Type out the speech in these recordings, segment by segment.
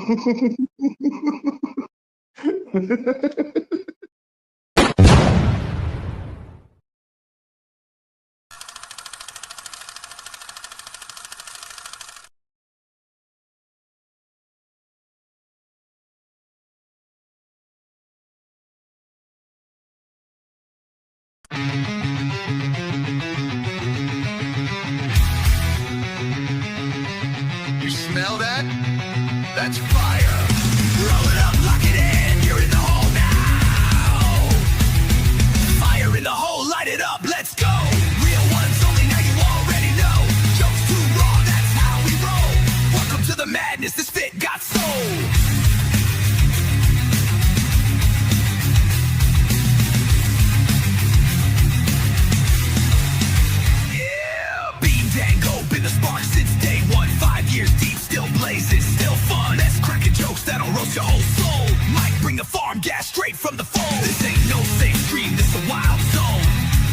You smell that? That's fire. Roll it up, lock it in. You're in the hole now. Fire in the hole, light it up, let's go. Real ones only, now you already know. Jokes too raw, that's how we roll. Welcome to the madness, this fit got soul. That'll roast your whole soul. Might bring the farm gas straight from the phone. This ain't no safe stream, this a wild zone.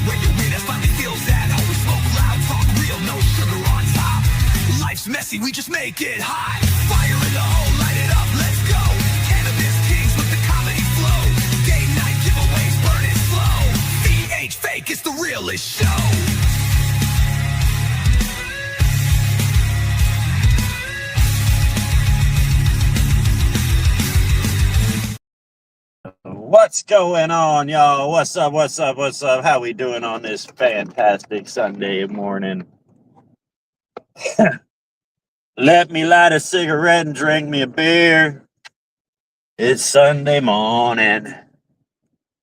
Where your weirdness finally feels at home. We smoke loud, talk real, no sugar on top. Life's messy, we just make it hot. Fire in the hole, light it up, let's go. Cannabis kings with the comedy flow. Day night giveaways, burn it slow. VH fake, it's the realest show. What's going on, y'all? What's up? How we doing on this fantastic Sunday morning? Let me light a cigarette and drink me a beer. It's Sunday morning.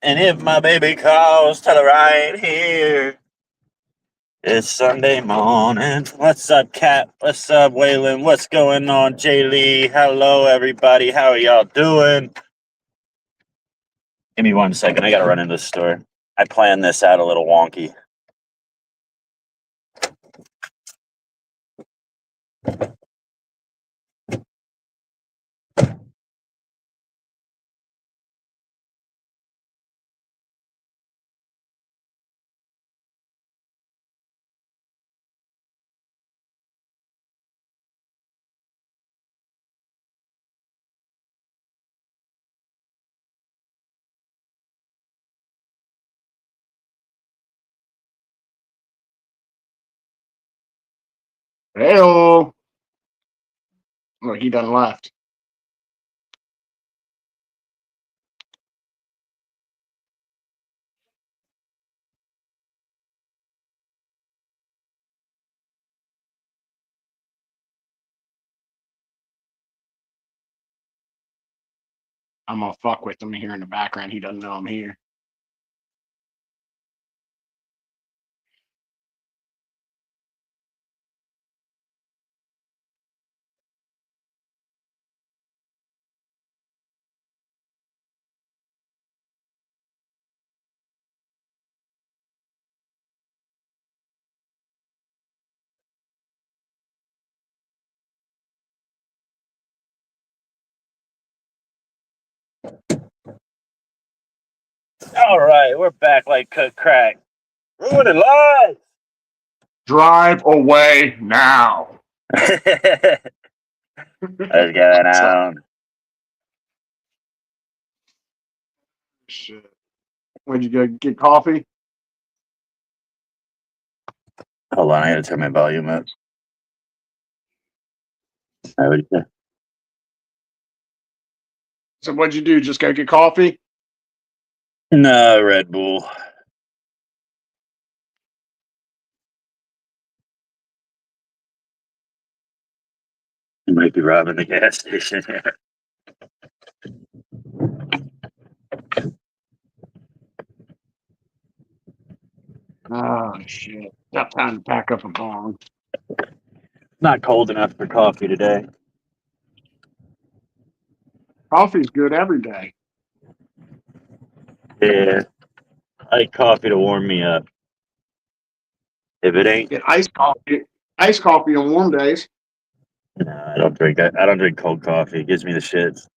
And if my baby calls, tell her I ain't here. It's Sunday morning. What's up, Kat? What's up, Waylon? What's going on, Jay Lee? Hello, everybody. How are y'all doing? Give me 1 second. I gotta run into the store. I planned this out a little wonky. Hello. Well, he done left. I'm gonna fuck with him here in the background. He doesn't know I'm here. All right, we're back like cook crack. Ruining lives. Drive away now. What's going on? Shit. Where'd you go get coffee? Hold on, I gotta turn my volume up. All right, So what'd you do? Just go get coffee? no, Red Bull. You might be robbing the gas station here. Oh shit. Got time to pack up a bong. Not cold enough for coffee today. Coffee's good every day. Yeah, I like coffee to warm me up. If it ain't, Get iced coffee on warm days. no, I don't drink. I don't drink cold coffee. It gives me the shits.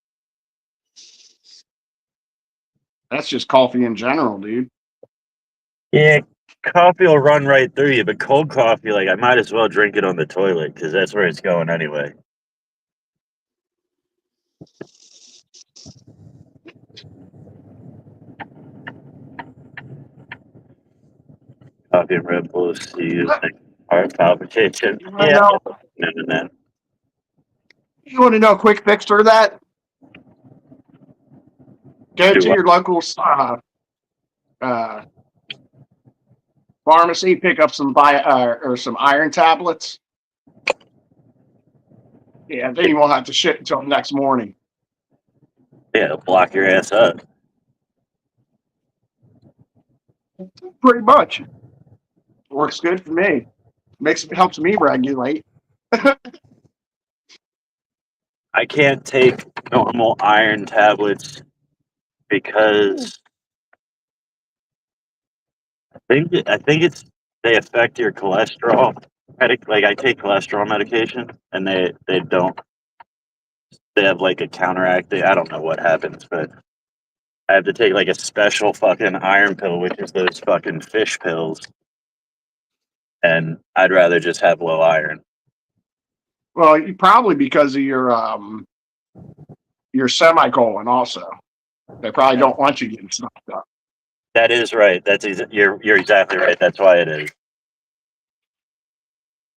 That's just coffee in general, dude. Yeah, coffee will run right through you, but cold coffee, like I might as well drink it on the toilet because that's where it's going anyway. Coffee and Red Bull see heart palpitation. You want to Yeah. know? And then You want to know a quick fix for that? Go do to what? your local uh, pharmacy, pick up some or some iron tablets. Yeah, then you won't have to shit until the next morning. Yeah, it'll block your ass up. Pretty much. Works good for me. Helps me regulate. I can't take normal iron tablets because I think it's they affect your cholesterol. Like I take cholesterol medication and they don't they have like a counteracting. I don't know what happens, but I have to take like a special fucking iron pill, which is those fucking fish pills. And I'd rather just have low iron. Well, you probably because of your semicolon also. They probably don't want you getting snuffed up. That is right. You're exactly right. That's why it is.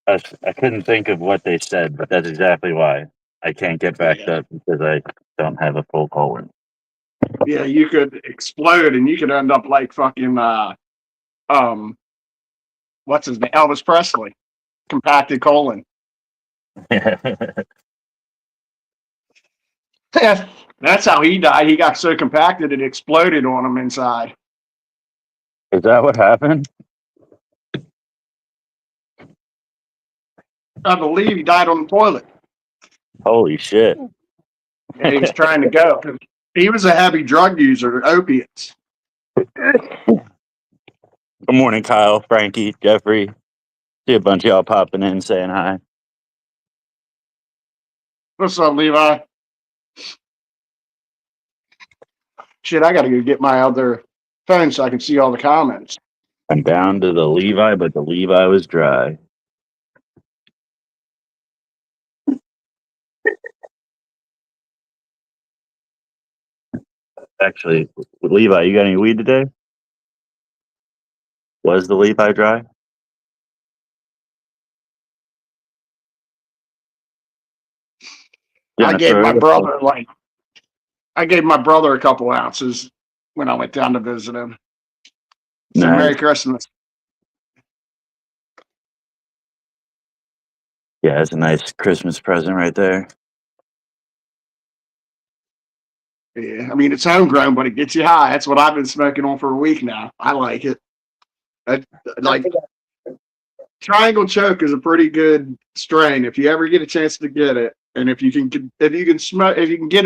I couldn't think of what they said, but that's exactly why I can't get backed up because I don't have a full colon. Yeah, you could explode and you could end up like fucking um what's his name? Elvis Presley. Compacted colon. That's how he died. He got so compacted it exploded on him inside. Is that what happened? I believe he died on the toilet. Holy shit. And he was trying to go. He was a heavy drug user, opiates. Good morning, Kyle, Frankie, Jeffrey. See a bunch of y'all popping in saying hi. What's up, Levi? Shit, I gotta go get my other phone so I can see all the comments. I'm down to the Levi, but the Levi was dry. Actually, Levi, you got any weed today? Was the Levi dry? I gave my Jennifer, brother a couple ounces when I went down to visit him. So nice. Merry Christmas. Yeah, it's a nice Christmas present right there. Yeah, I mean it's homegrown, but it gets you high. That's what I've been smoking on for a week now. I like it. Like Triangle Choke is a pretty good strain if you ever get a chance to get it, and if you can get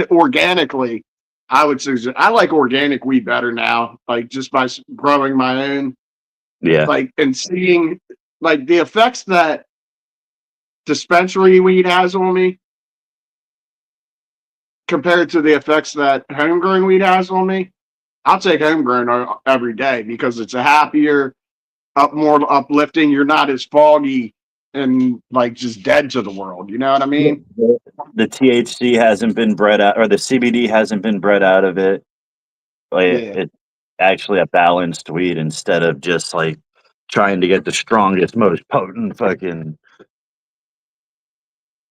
it organically, I would suggest. I like organic weed better now, like just by growing my own, Yeah. like and seeing like the effects that dispensary weed has on me compared to the effects that homegrown weed has on me. I'll take homegrown every day because it's a happier, more uplifting. You're not as foggy and like just dead to the world. You know what I mean? The THC hasn't been bred out, or the CBD hasn't been bred out of it. Like Yeah. it's actually a balanced weed instead of just like trying to get the strongest, most potent fucking.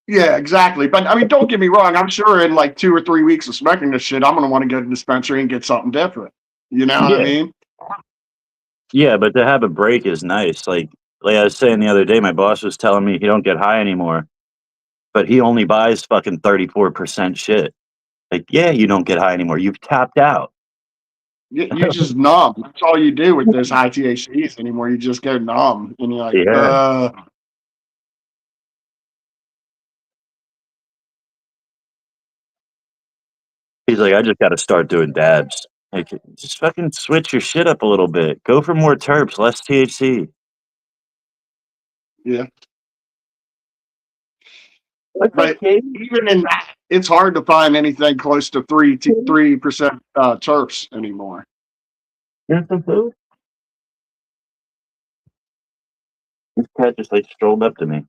Yeah, exactly. But I mean, don't get me wrong. I'm sure in like 2 or 3 weeks of smoking this shit, I'm gonna want to go to the dispensary and get something different. You know what I Yeah, mean? yeah, but to have a break is nice. Like I was saying the other day, my boss was telling me he don't get high anymore, but he only buys fucking 34% shit. Like, yeah, you don't get high anymore. You've tapped out. You just numb. That's all you do with those high THCs anymore. You just go numb, and you're like, Yeah. He's like, I just got to start doing dabs. Like, just fucking switch your shit up a little bit. Go for more terps, less THC. Yeah. What's up, But Kate? even in that, it's hard to find anything close to 3% terps anymore. Here's some food. This cat just like strolled up to me.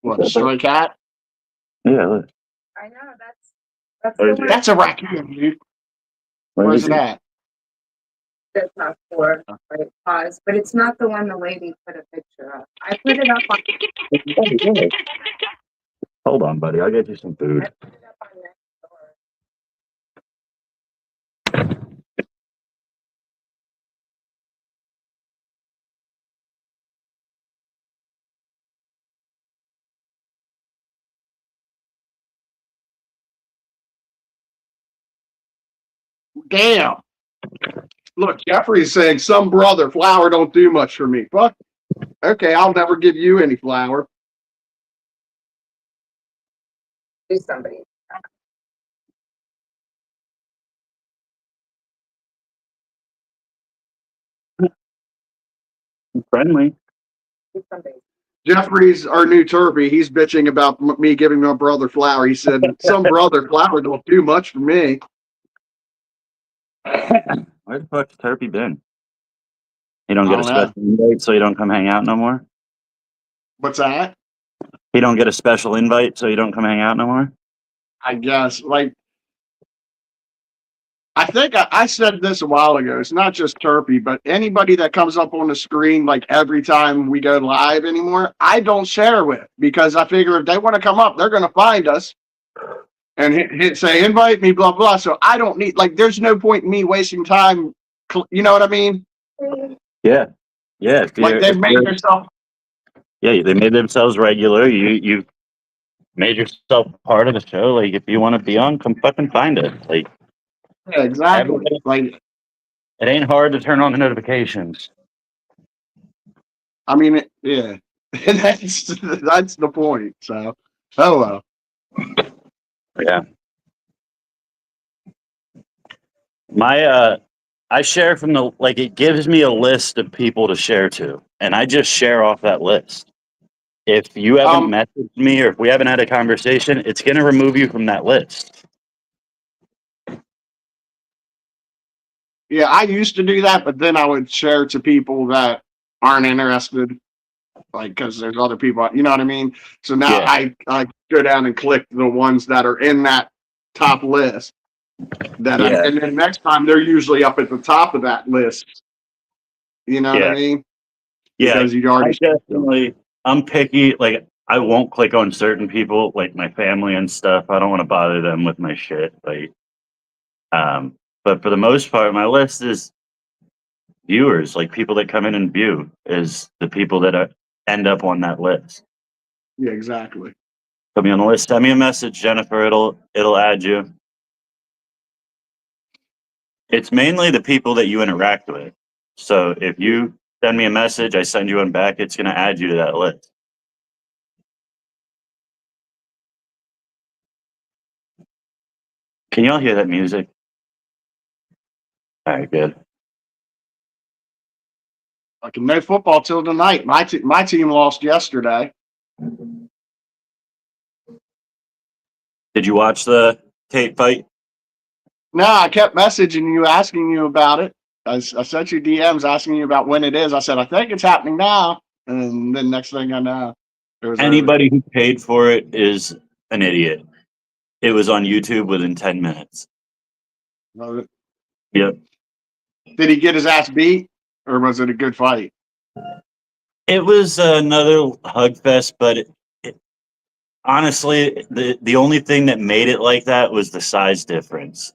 What, a stray cat? Yeah, look. I know that's What the is it? one That's a raccoon, dude. What Where's is it at? that's not for right pause, but it's not the one the lady put a picture of. I put it up on. Hold on, buddy. I'll get you some food. I put it up on next door. Damn. Look, Jeffrey's saying some brother flour don't do much for me. Fuck. Okay, I'll never give you any flour. Do somebody. Friendly. Do somebody. Jeffrey's our new turpy. He's bitching about me giving my brother flour. He said some brother flour don't do much for me. Where the fuck's Turpy been? He don't I get a don't know. special invite, so you don't come hang out no more? What's that? He don't get a special invite, so you don't come hang out no more? I guess. Like, I think I said this a while ago. It's not just Turpy, but anybody that comes up on the screen like every time we go live anymore, I don't share with because I figure if they want to come up, they're going to find us and say invite me, blah blah. So I don't need there's no point in me wasting time. You know what I mean? Yeah. Yeah. Like they made themselves. Yeah, they made themselves regular. You made yourself part of the show. Like, if you want to be on, come fucking find us. Like, Yeah, exactly. everybody, Like, it ain't hard to turn on the notifications. I mean, yeah, that's the point. So, oh well. Yeah. I share from it gives me a list of people to share to, and I just share off that list. If you haven't messaged me or if we haven't had a conversation, it's going to remove you from that list. Yeah, I used to do that, but then I would share to people that aren't interested, like because there's other people, you know what I mean? So now Yeah. I go down and click the ones that are in that top list. Yeah. And then next time they're usually up at the top of that list. You know what I Yeah. mean? Yeah, Because you already I'm picky. Like, I won't click on certain people, like my family and stuff. I don't want to bother them with my shit. Like, but for the most part, my list is viewers, like people that come in and view, is the people that end up on that list. Yeah, exactly. Put me on the list. Send me a message, Jennifer. It'll add you. It's mainly the people that you interact with. So if you send me a message, I send you one back. It's going to add you to that list. Can y'all hear that music? All right, good. Like no football till tonight. My team lost yesterday. Did you watch the Tate fight? No, I kept messaging you, asking you about it. I sent you DMs asking you about when it is. I said, I think it's happening now. And then next thing I know, it was Anybody who paid for it is an idiot. It was on YouTube within 10 minutes. over. Yep. Did he get his ass beat, or was it a good fight? It was another hug fest, but honestly, the only thing that made it like that was the size difference.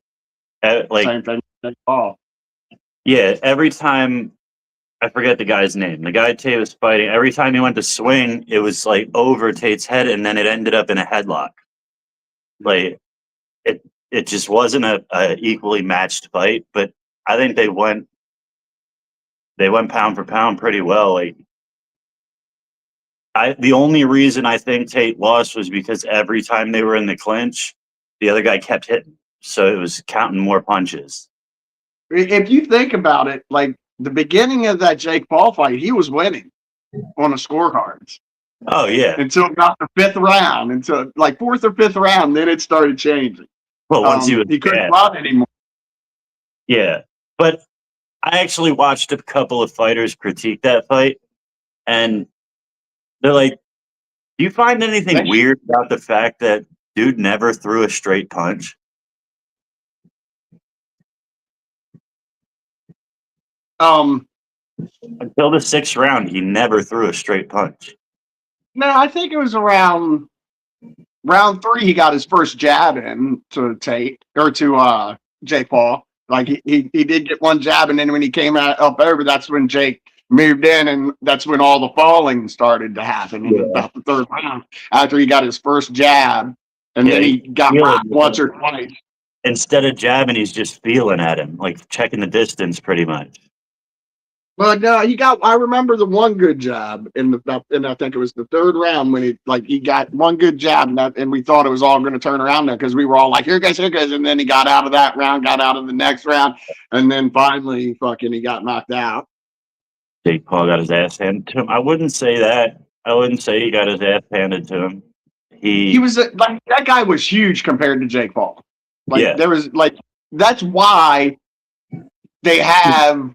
Same thing. Oh, Yeah, every time, I forget the guy's name. The guy Tate was fighting, every time he went to swing, it was like over Tate's head, and then it ended up in a headlock. Like, it just wasn't a equally matched fight, but I think they went pound for pound pretty well. Like, the only reason I think Tate lost was because every time they were in the clinch, the other guy kept hitting, so it was counting more punches. if you think about it, like the beginning of that Jake Paul fight, he was winning on the scorecards Oh yeah. until about the fifth round, until like fourth or fifth round, then it started changing. Well, once he couldn't run anymore. Yeah, but I actually watched a couple of fighters critique that fight, and they're like, "Do you find anything weird about the fact that dude never threw a straight punch. Um, Until the 6th round, he never threw a straight punch. no, I think it was around round 3 he got his first jab in to Tate or to Jake Paul. Like he did get one jab, and then when he came out up over, that's when Jake moved in, and that's when all the falling started to happen in about the 3rd round after he got his first jab, and then he got rocked once or twice. Instead of jabbing, he's just feeling at him, like checking the distance, pretty much. But no, he got. I remember the one good jab and I think it was the 3rd round when he got one good jab, and we thought it was all going to turn around there because we were all like, here goes, and then he got out of that round, got out of the next round, and then finally, he got knocked out. Jake Paul got his ass handed to him. I wouldn't say that. I wouldn't say he got his ass handed to him. He was like that guy was huge compared to Jake Paul. Yeah. There was that's why they have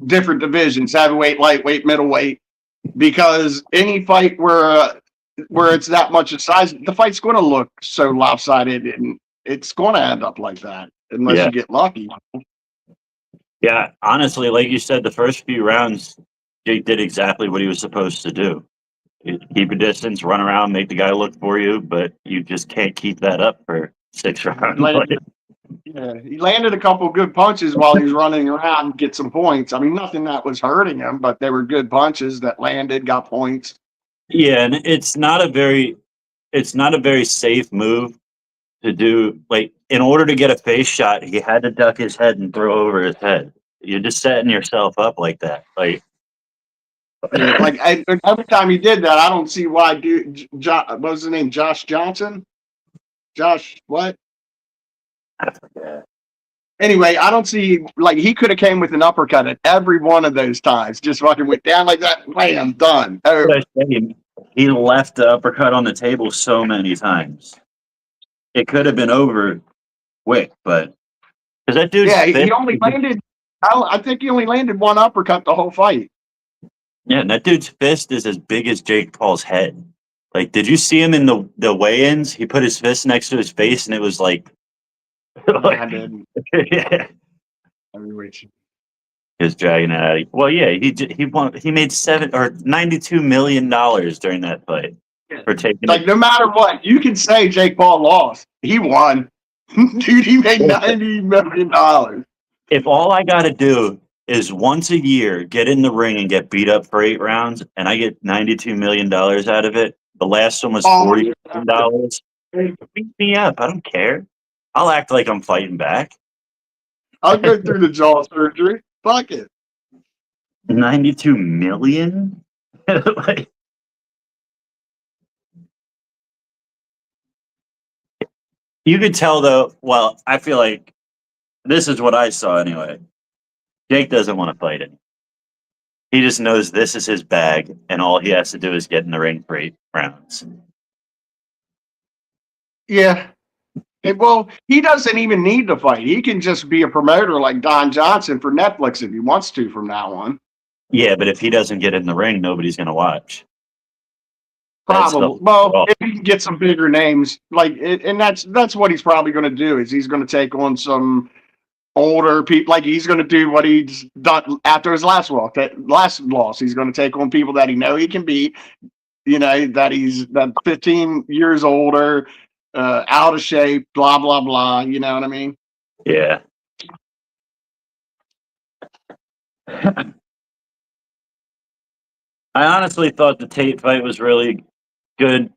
different divisions: heavyweight, lightweight, middleweight, because any fight where it's that much of size, the fight's going to look so lopsided, and it's going to end up like that unless you get lucky. Yeah, honestly, like you said, the first few rounds, Jake did exactly what he was supposed to do. Keep a distance, run around, make the guy look for you, but you just can't keep that up for 6 rounds. He landed a couple good punches while he was running around and get some points. I mean, nothing that was hurting him, but they were good punches that landed, got points. Yeah, and it's not a very safe move to do. Like, in order to get a face shot, he had to duck his head and throw over his head. You're just setting yourself up like that. Like, every time he did that, I don't see why. What was his name? Josh Johnson. Josh what? I forget. Anyway, I don't see he could have came with an uppercut at every one of those times. Just fucking went down like that. Bam, done. He left the uppercut on the table so many times. It could have been over quick, but because that dude, he only landed. I think he only landed one uppercut the whole fight. Yeah, and that dude's fist is as big as Jake Paul's head. Like, did you see him in the weigh-ins? He put his fist next to his face, and it was like, I did. Yeah. He's dragging it out. Well, yeah, he won. He made $92 million during that fight for taking. No matter what, you can say Jake Paul lost. He won, dude. He made $90 million. If all I got to do is once a year get in the ring and get beat up for 8 rounds, and I get $92 million out of it. The last one was $40 million. Beat me up. I don't care. I'll act like I'm fighting back. I'll go through the jaw surgery. Fuck it. 92 million? You could tell though, well, I feel like this is what I saw anyway. Jake doesn't want to fight it. He just knows this is his bag, and all he has to do is get in the ring for 8 rounds. Yeah. Well, he doesn't even need to fight. He can just be a promoter like Don Johnson for Netflix if he wants to from now on. Yeah, but if he doesn't get in the ring, nobody's going to watch. Probably. Well, if he can get some bigger names, and that's what he's probably going to do. Is he's going to take on some older people, he's going to do what he's done after his last loss. He's going to take on people that he can beat. That he's 15 years older, out of shape, blah blah blah. You know what I mean? Yeah. I honestly thought the Tate fight was really good,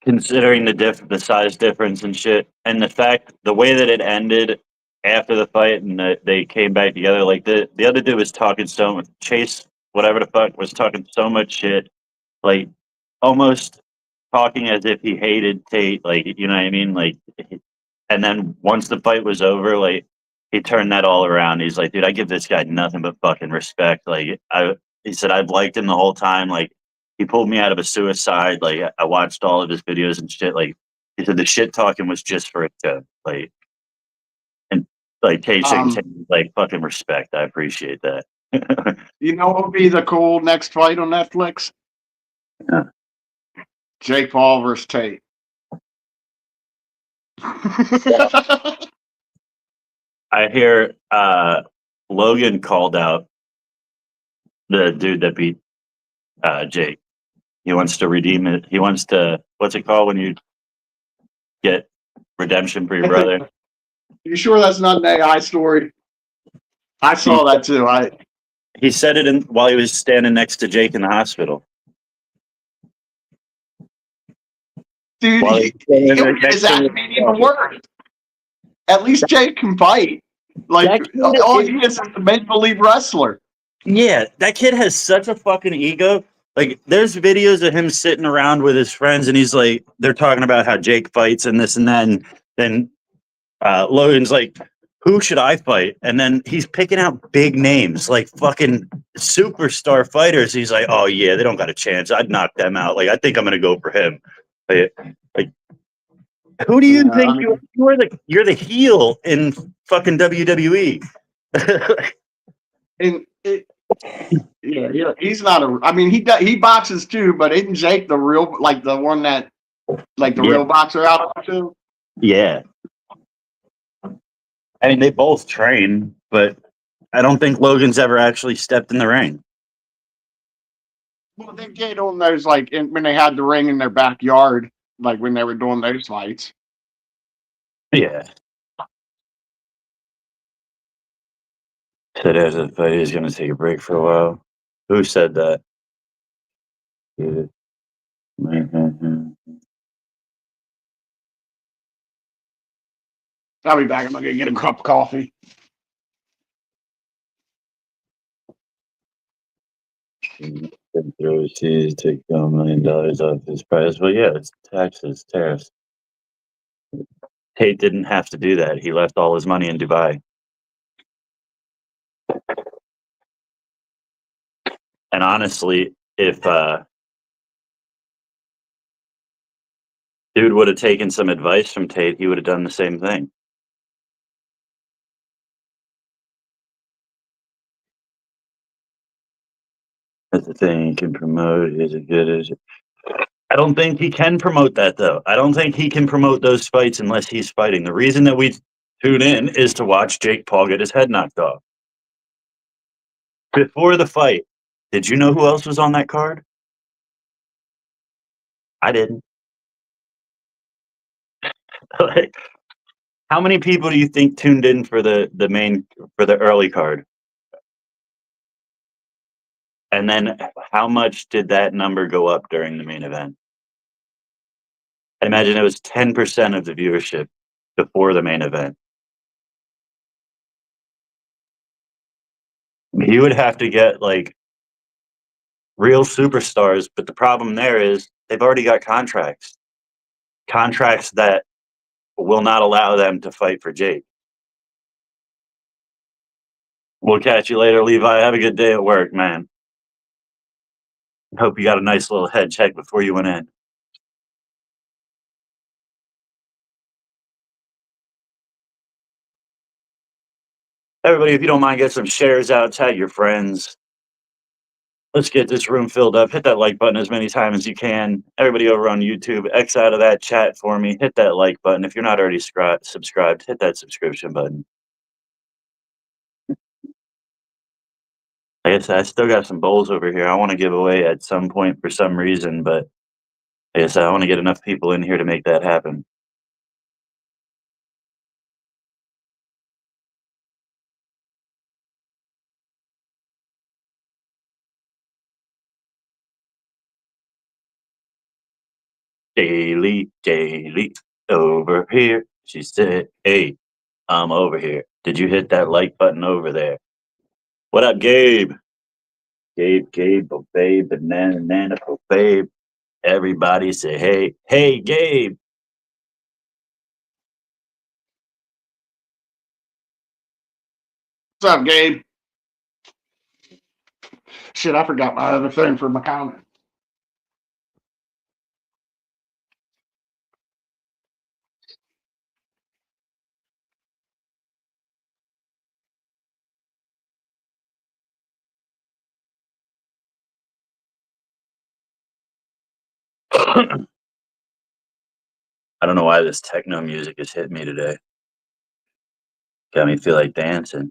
considering the size difference and shit, and the way that it ended after the fight, and they came back together. Like the other dude was talking so much, Chase, whatever the fuck, was talking so much shit, like almost talking as if he hated Tate. Like, you know what I mean? Like, and then once the fight was over, like he turned that all around. He's like, dude, I give this guy nothing but fucking respect. Like, he said, I've liked him the whole time. Like, he pulled me out of a suicide. Like, I watched all of his videos and shit. Like, he said the shit talking was just for it to, like, and like Tate like, fucking respect. I appreciate that. What would be the cool next fight on Netflix? Yeah. Jake Paul versus Tate. I hear Logan called out the dude that beat Jake. He wants to redeem it. He wants to, what's it called when you get redemption for your brother? You sure that's not an AI story? I saw that too. He said it while he was standing next to Jake in the hospital. Dude, While he was standing it would get next his to ass him. beat even worse. At least Jake can fight. Like, That kid all is- he is a make-believe wrestler. Yeah, that kid has such a fucking ego. Like, there's videos of him sitting around with his friends, and he's like, they're talking about how Jake fights and this and that, and then Logan's like, who should I fight? And then he's picking out big names, like fucking superstar fighters. He's like, oh yeah, they don't got a chance. I'd knock them out. Like, I think I'm gonna go for him. Like who do you think you're the heel in fucking WWE? And yeah, he's not a. I mean, he boxes too, but isn't Jake the real, like the one that, like the Yeah. real boxer out of too? Yeah. I mean, they both train, but I don't think Logan's ever actually stepped in the ring. Well, they get on those like when they had the ring in their backyard, like when they were doing those fights. Yeah. Said as a fight, he's going to take a break for a while. Who said that? Yeah. I'll be back. I'm gonna get a cup of coffee. Overseas, take $1 million off his price. Well, yeah, it's taxes, tariffs. Tate didn't have to do that. He left all his money in Dubai. And honestly, if dude would have taken some advice from Tate, he would have done the same thing. That's the thing he can promote. Is it good? Is it? I don't think he can promote that though. I don't think he can promote those fights unless he's fighting. The reason that we tune in is to watch Jake Paul get his head knocked off. Before the fight, did you know who else was on that card? I didn't. Like, how many people do you think tuned in for the early card? And then how much did that number go up during the main event? I imagine it was 10% of the viewership before the main event. You would have to get like real superstars, but the problem there is they've already got contracts that will not allow them to fight for Jake. We'll catch you later, Levi. Have a good day at work, man. Hope you got a nice little head check before you went in. Everybody, if you don't mind, get some shares out, tag your friends. Let's get this room filled up. Hit that like button as many times as you can. Everybody over on YouTube, X out of that chat for me. Hit that like button. If you're not already subscribed, hit that subscription button. Like I said, I still got some bowls over here I want to give away at some point for some reason, but like I said, I want to get enough people in here to make that happen. Daily, over here. She said, hey, I'm over here. Did you hit that like button over there? What up, Gabe? Gabe, babe, banana, babe. Everybody say, hey, Gabe. What's up, Gabe? Shit, I forgot my other thing for my comment. I don't know why this techno music has hit me today. Got me feel like dancing.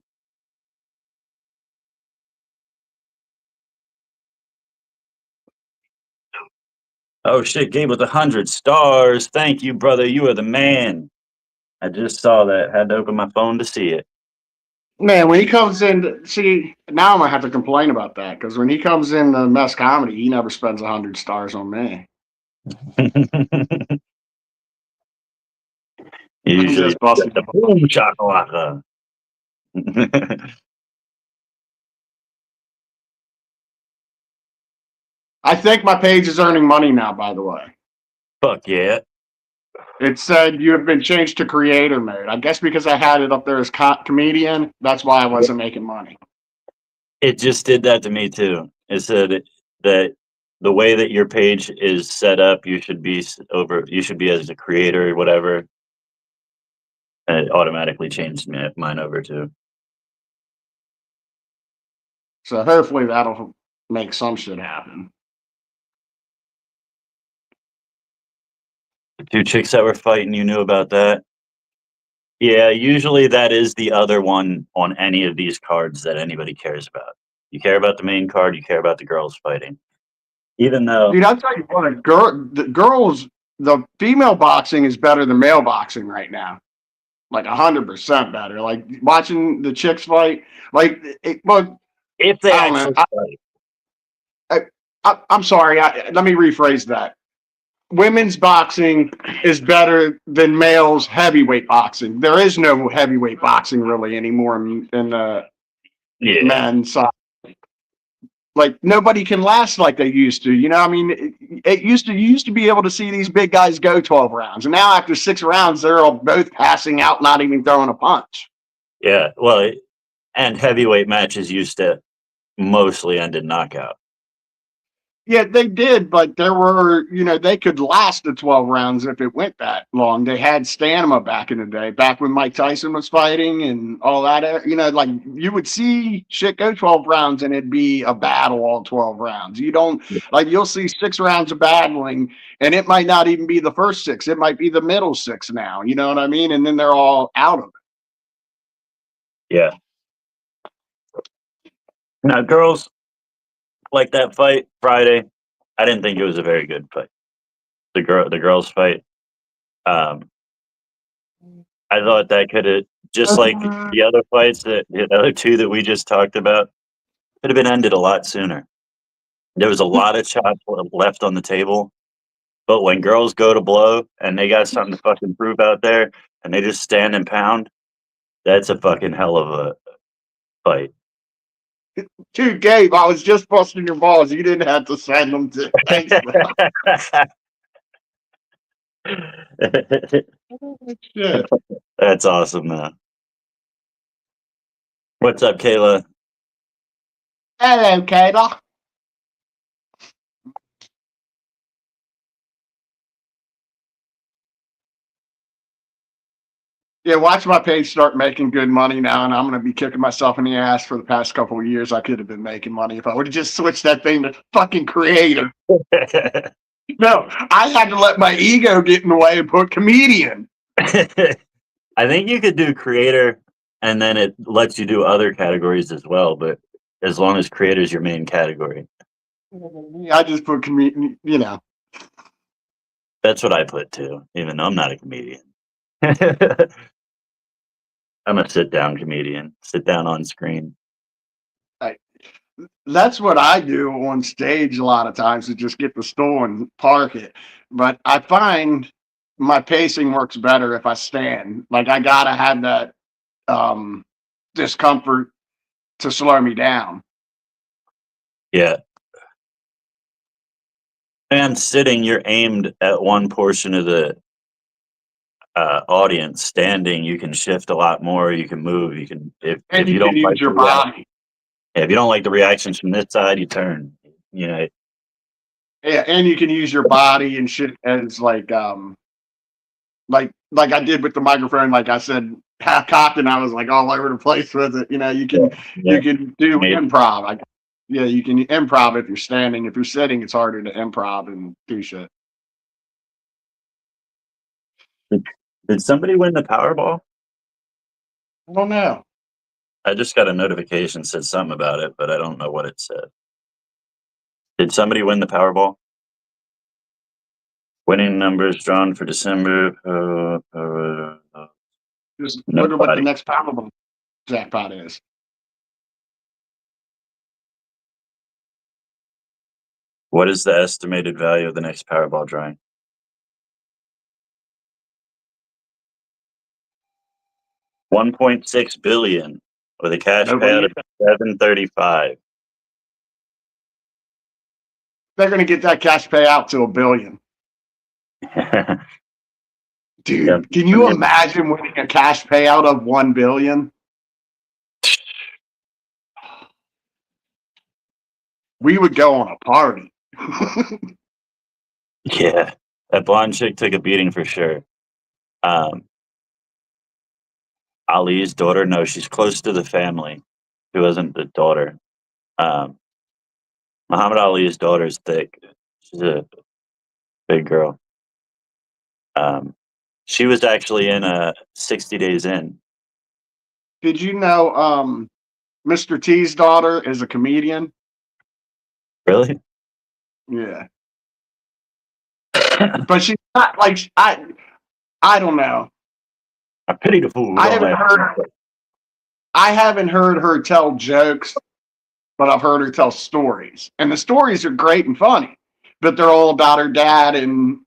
Oh shit, Gabe with 100 stars. Thank you, brother. You are the man. I just saw that. Had to open my phone to see it. Man, when he comes in, see, now I'm gonna have to complain about that because when he comes in the mess comedy, he never spends 100 stars on me. I'm Usually just busting. the boom shakalaka. I think my page is earning money now. By the way, Fuck yeah. it said you have been changed to creator mode. I guess because I had it up there as comedian, that's why I wasn't making money. It just did that to me too. It said that the way that your page is set up, you should be as a creator or whatever. And it automatically changed mine over too. So hopefully that'll make some shit happen. The two chicks that were fighting, you knew about that? Yeah, usually that is the other one on any of these cards that anybody cares about. You care about the main card, you care about the girls fighting. Even though, Dude, I'll tell you what, the female boxing is better than male boxing right now. Like 100% better. Like watching the chicks fight, like, but if they I don't know. actually fight, I'm sorry. Let me rephrase that. Women's boxing is better than males' heavyweight boxing. There is no heavyweight boxing really anymore in the yeah, men's side. Like nobody can last like they used to. You know, I mean, you used to be able to see these big guys go 12 rounds, and now after 6 rounds, they're all both passing out, not even throwing a punch. yeah. Well, and heavyweight matches used to mostly end in knockout. Yeah, they did, but there were, they could last the 12 rounds if it went that long. They had stamina back in the day, back when Mike Tyson was fighting and all that. Like you would see shit go 12 rounds and it'd be a battle all 12 rounds. You don't, like, you'll see 6 rounds of battling and it might not even be the first 6. It might be the middle 6 now. You know what I mean? And then they're all out of it. Yeah. Now, girls, like that fight Friday, I didn't think it was a very good fight. The girls fight. I thought that could have, just like the other fights, the other two that we just talked about, could have been ended a lot sooner. There was a lot of chops left on the table, but when girls go to blow and they got something to fucking prove out there, and they just stand and pound, that's a fucking hell of a fight. Dude, Gabe, I was just busting your balls. You didn't have to send them to. Thanks, shit. That's awesome, man. What's up, Kayla? Hello, Kayla. Yeah, watch my page start making good money now, and I'm going to be kicking myself in the ass for the past couple of years. I could have been making money if I would have just switched that thing to fucking creator. No, I had to let my ego get in the way and put comedian. I think you could do creator, and then it lets you do other categories as well, but as long as creator is your main category. I just put comedian, That's what I put too, even though I'm not a comedian. I'm a sit-down comedian. Sit down on screen. That's what I do on stage a lot of times, to just get the stool and park it. But I find my pacing works better if I stand. Like I gotta have that discomfort to slow me down. Yeah. And sitting, you're aimed at one portion of the audience. Standing, you can shift a lot more. You can move. You can if you don't use like your body. if you don't like the reactions from this side, you turn. Yeah, and you can use your body and shit as like I did with the microphone. Like I said, half cocked, and I was like all over the place with it. You can do improv. You can improv if you're standing. If you're sitting, it's harder to improv and do shit. Did somebody win the Powerball? I don't know. I just got a notification said something about it, but I don't know what it said. Did somebody win the Powerball? Winning numbers drawn for December. Just wonder what the Nobody. next Powerball jackpot is. What is the estimated value of the next Powerball drawing? $1.6 billion with a cash payout of $735. They're going to get that cash payout to $1 billion. Dude, Yeah. can you imagine winning a cash payout of $1 billion? We would go on a party. Yeah, that blonde chick took a beating for sure. Ali's daughter, no, she's close to the family. She wasn't the daughter. Muhammad Ali's daughter is thick. She's a big girl. She was actually in 60 Days In. Did you know Mr. T's daughter is a comedian? Really? Yeah. But she's not like I don't know. I pity the fool. I haven't heard her tell jokes, but I've heard her tell stories. And the stories are great and funny, but they're all about her dad and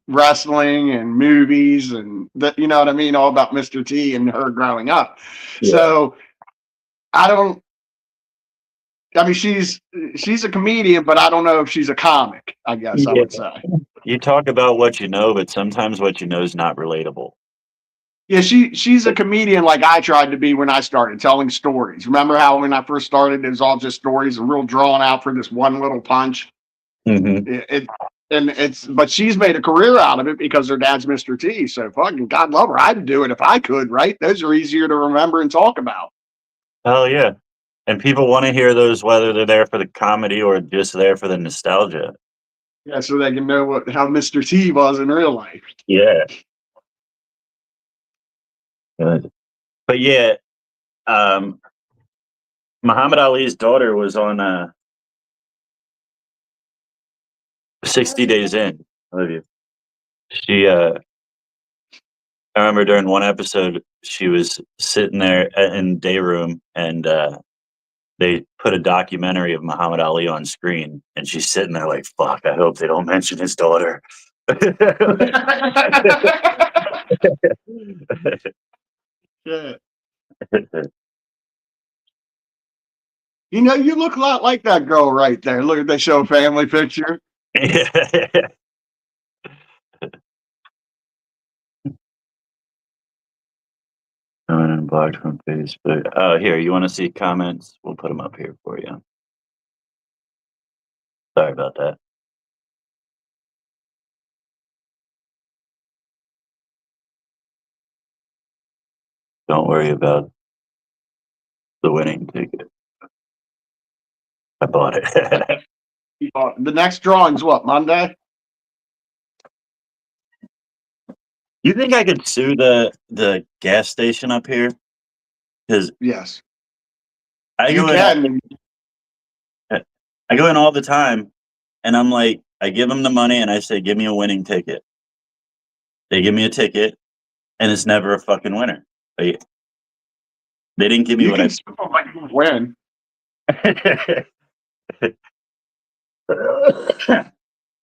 wrestling and movies and that, you know what I mean, all about Mr. T and her growing up. Yeah. So I mean she's a comedian, but I don't know if she's a comic, I guess I would say. You talk about what you know, but sometimes what you know is not relatable. Yeah, she's a comedian like I tried to be when I started telling stories. Remember how when I first started, it was all just stories and real drawn out for this one little punch. Mm-hmm. But she's made a career out of it because her dad's Mr. T. So fucking God love her. I'd do it if I could, right? Those are easier to remember and talk about. Hell yeah. And people want to hear those, whether they're there for the comedy or just there for the nostalgia. Yeah, so they can know how Mr. T was in real life. Yeah. But yeah, Muhammad Ali's daughter was on 60 Days In. I love you. She, I remember during one episode, she was sitting there in the day room and they put a documentary of Muhammad Ali on screen, and she's sitting there like, fuck, I hope they don't mention his daughter. Yeah. You know, you look a lot like that girl right there. Look at they show a family picture. I'm blocked from Facebook. Oh, here, you want to see comments? We'll put them up here for you. Sorry about that. Don't worry about the winning ticket. I bought it. The next drawing's what, Monday? You think I could sue the gas station up here? Because Yes. I You go can. I go in all the time, and I'm like, I give them the money, and I say, give me a winning ticket. They give me a ticket, and it's never a fucking winner. Like, they didn't give me You what can I. still like win.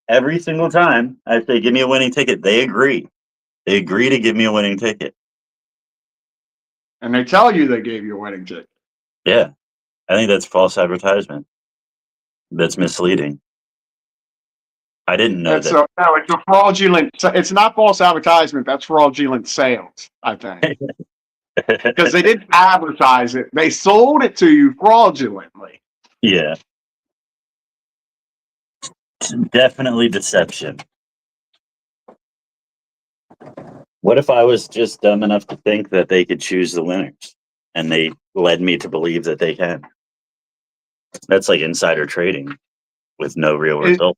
Every single time I say, give me a winning ticket, they agree. They agree to give me a winning ticket. And they tell you they gave you a wedding ticket. Yeah. I think that's false advertisement. That's misleading. I didn't know that. So, no, it's a fraudulent. It's not false advertisement. That's fraudulent sales, I think. Because they didn't advertise it. They sold it to you fraudulently. Yeah. It's definitely deception. What if I was just dumb enough to think that they could choose the winners and they led me to believe that they can? That's like insider trading with no real result.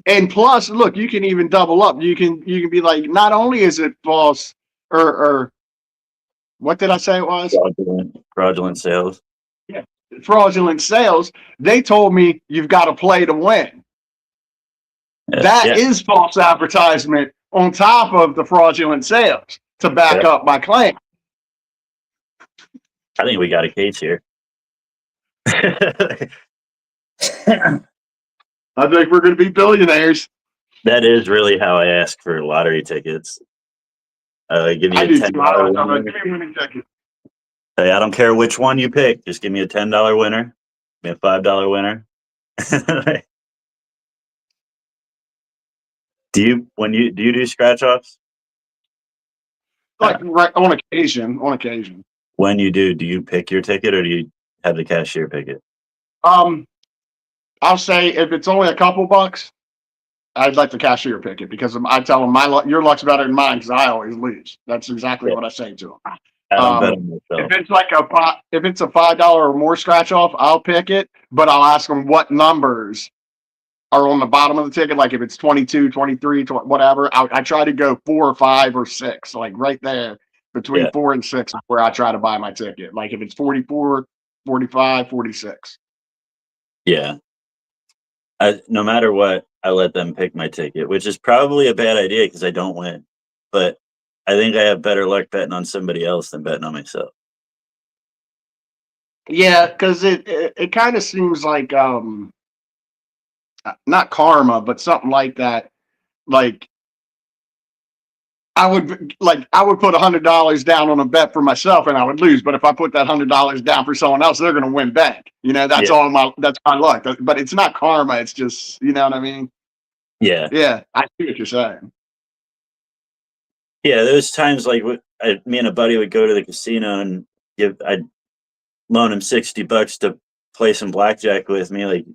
And plus, look, you can even double up. You can be like, not only is it false or what did I say it was? Fraudulent sales. Yeah, fraudulent sales. They told me you've got to play to win. That Yeah. is false advertisement on top of the fraudulent sales to back up my claim. I think we got a case here. I think we're going to be billionaires. That is really how I ask for lottery tickets. Give me I a do $10 too. I'm winner. like, give me a winning ticket. Hey, I don't care which one you pick. Just give me a $10 winner. Give me a $5 winner. Do you do scratch offs? Like right on occasion. On occasion. When you do you pick your ticket or do you have the cashier pick it? I'll say if it's only a couple bucks, I'd like the cashier pick it because I tell them your luck's better than mine because I always lose. That's exactly what I say to them. I don't bet on myself. If it's like if it's a $5 or more scratch off, I'll pick it, but I'll ask them what numbers are on the bottom of the ticket. Like if it's 22, 23, whatever, I try to go 4 or 5 or 6, like right there between 4 and 6 is where I try to buy my ticket. Like if it's 44, 45, 46. Yeah. No matter what, I let them pick my ticket, which is probably a bad idea because I don't win. But I think I have better luck betting on somebody else than betting on myself. Yeah, because it kind of seems like not karma, but something like that. Like I would put $100 down on a bet for myself and I would lose. But if I put that $100 down for someone else, they're going to win back. That's that's my luck. But it's not karma. It's just, you know what I mean? Yeah. Yeah, I see what you're saying. Yeah, those times like me and a buddy would go to the casino and I'd loan him $60 to play some blackjack with me. Like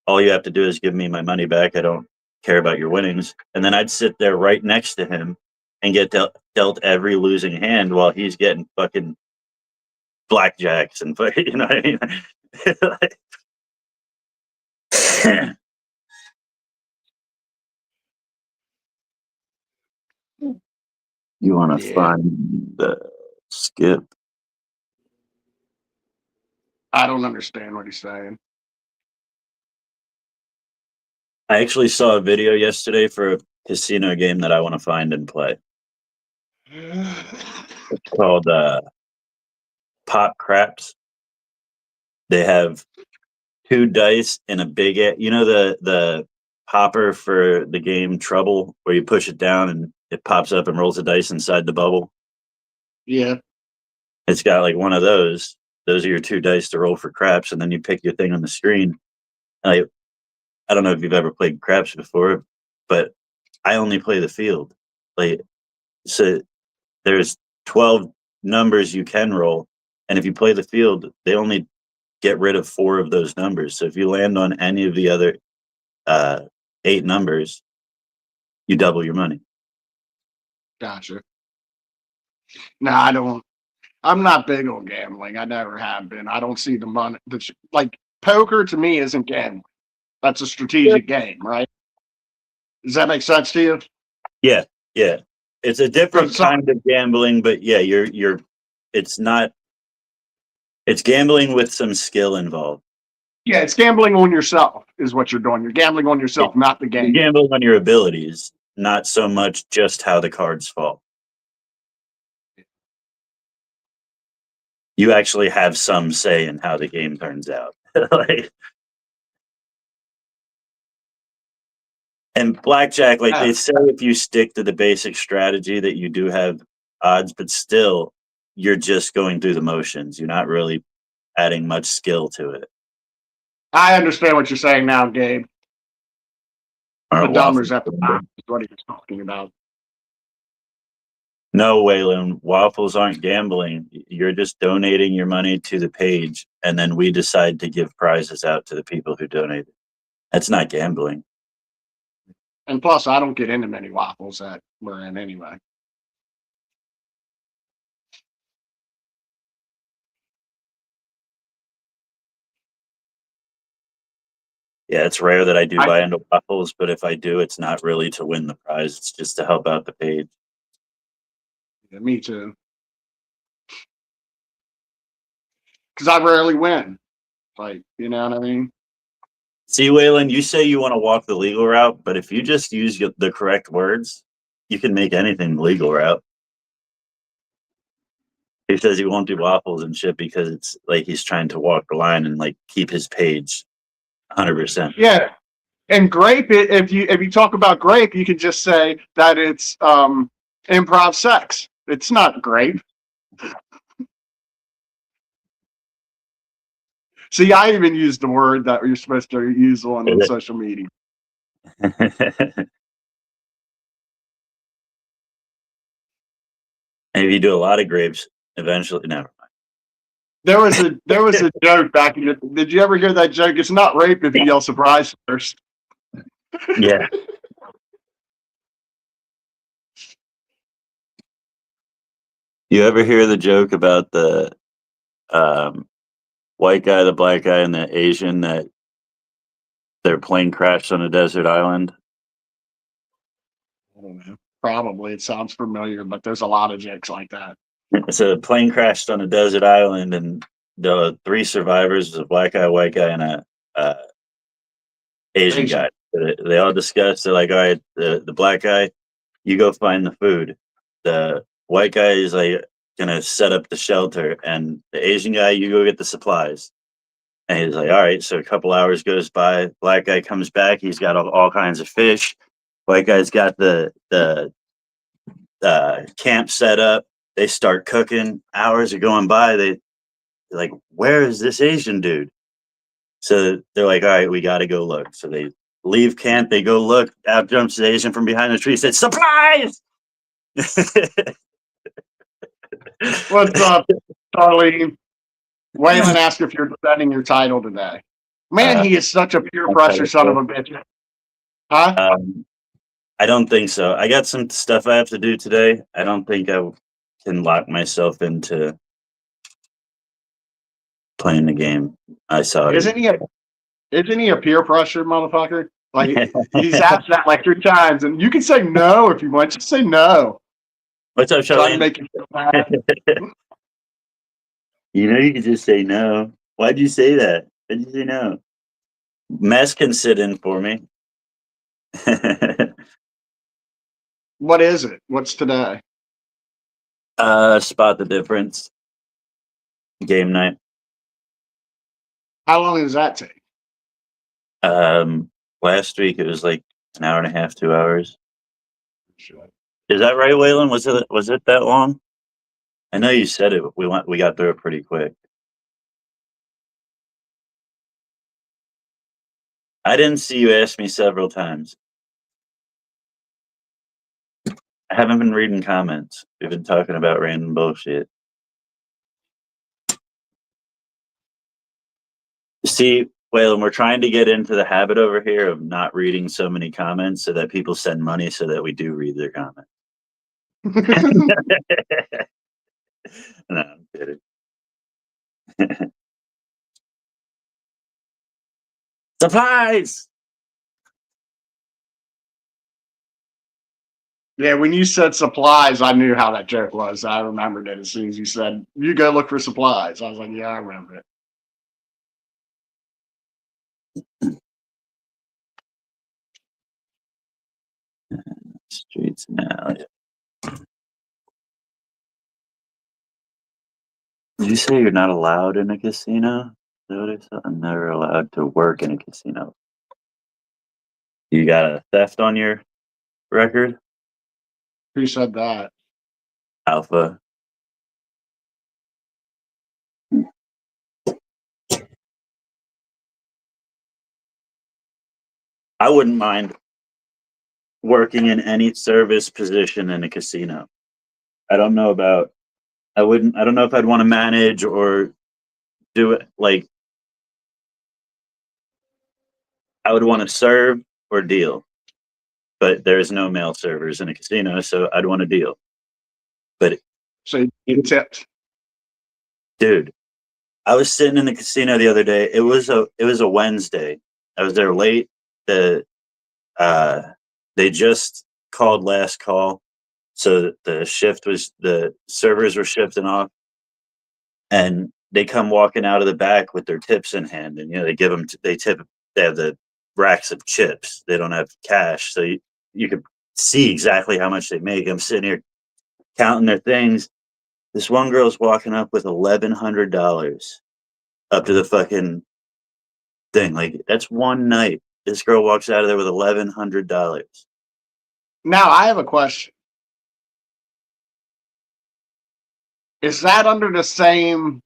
all you have to do is give me my money back. I don't care about your winnings. And then I'd sit there right next to him and get dealt every losing hand while he's getting fucking blackjacks and you know what I mean? You want to find the skip? I don't understand what he's saying. I actually saw a video yesterday for a casino game that I want to find and play. It's called Pop Craps. They have 2 dice in a big, the popper for the game Trouble, where you push it down and it pops up and rolls the dice inside the bubble. Yeah. It's got like one of those. Those are your 2 dice to roll for craps, and then you pick your thing on the screen. I don't know if you've ever played craps before, but I only play the field. Like, so there's 12 numbers you can roll, and if you play the field, they only get rid of 4 of those numbers. So if you land on any of the other 8 numbers, you double your money. Gotcha. No, I don't. I'm not big on gambling. I never have been. I don't see the money. Like poker to me isn't gambling. That's a strategic game, right? Does that make sense to you? Yeah. It's a different kind of gambling, but yeah, it's not. It's gambling with some skill involved. Yeah, it's gambling on yourself is what you're doing. You're gambling on yourself, not the game. You're gambling on your abilities, not so much just how the cards fall. You actually have some say in how the game turns out. And blackjack, like they say, if you stick to the basic strategy that you do have odds, but still you're just going through the motions. You're not really adding much skill to it. I understand what you're saying now, Gabe. The dumbers at the top is what he was talking about. No, Waylon, waffles aren't gambling. You're just donating your money to the page, and then we decide to give prizes out to the people who donated. That's not gambling. And plus, I don't get into many waffles that we're in anyway. Yeah, it's rare that I do I- buy into waffles, but if I do, it's not really to win the prize. It's just to help out the page. Yeah, me too. Because I rarely win. Like, you know what I mean? See, Waylon, you say you want to walk the legal route, but if you just use the correct words, you can make anything the legal route. He says he won't do waffles and shit because it's like he's trying to walk the line and like keep his page 100%. Yeah. And grape, if you talk about grape, you can just say that it's improv sex. It's not grape. See, I even used the word that you're supposed to use on social media. Maybe you do a lot of grapes eventually. Never mind. There was a joke back in it. Did you ever hear that joke? It's not rape if you yell surprise first. Yeah. You ever hear the joke about the white guy, the black guy, and the Asian that their plane crashed on a desert island? I don't know. Probably it sounds familiar, but there's a lot of jokes like that. So the plane crashed on a desert island, and the three survivors was a black guy, white guy, and a Asian guy. They all discussed. They're like, all right, the black guy, you go find the food. The white guy is like gonna set up the shelter, and the Asian guy, you go get the supplies. And he's like, all right. So a couple hours goes by. Black guy comes back. He's got all kinds of fish. White guy's got the camp set up. They start cooking. Hours are going by. They're like, where is this Asian dude? So they're like, all right, we got to go look. So they leave camp. They go look. Out jumps the Asian from behind the tree. Said, supplies. What's up, Charlene? Waylon asked if you're defending your title today. Man, he is such a peer pressure son of a bitch. Huh? I don't think so. I got some stuff I have to do today. I don't think I can lock myself into playing the game. I saw it. Isn't he a peer pressure motherfucker? Like he's asked that like 3 times, and you can say no if you want. Just say no. What's up, Trying to Charlene? make you feel bad. You know, you can just say no. Why'd you say that? Why'd you say no? Mess can sit in for me. What is it? What's today? Spot the difference. Game night. How long does that take? Last week it was like an hour and a half, 2 hours. Is that right, Waylon? Was it that long? I know you said it. We got through it pretty quick. I didn't see you ask me several times. I haven't been reading comments. We've been talking about random bullshit. See, Waylon, we're trying to get into the habit over here of not reading so many comments so that people send money so that we do read their comments. No, I'm kidding. Supplies! Yeah, when you said supplies, I knew how that joke was. I remembered it as soon as you said, you go look for supplies. I was like, yeah, I remember it. Streets now. Did you say you're not allowed in a casino? Is that what I said? I'm never allowed to work in a casino. You got a theft on your record? Who said that? Alpha. I wouldn't mind working in any service position in a casino. I don't know I don't know if I'd want to manage or do it like I would want to serve or deal. But there's no male servers in a casino, so I'd want to deal. But So you tipped. dude, I was sitting in the casino the other day. It was a Wednesday, I was there late. The they just called last call, so the servers were shifting off, and they come walking out of the back with their tips in hand, and they have the racks of chips. They don't have cash, so you could see exactly how much they make. I'm sitting here counting their things. This one girl's walking up with $1,100 up to the fucking thing. Like, that's one night. This girl walks out of there with $1,100. Now, I have a question. Is that under the same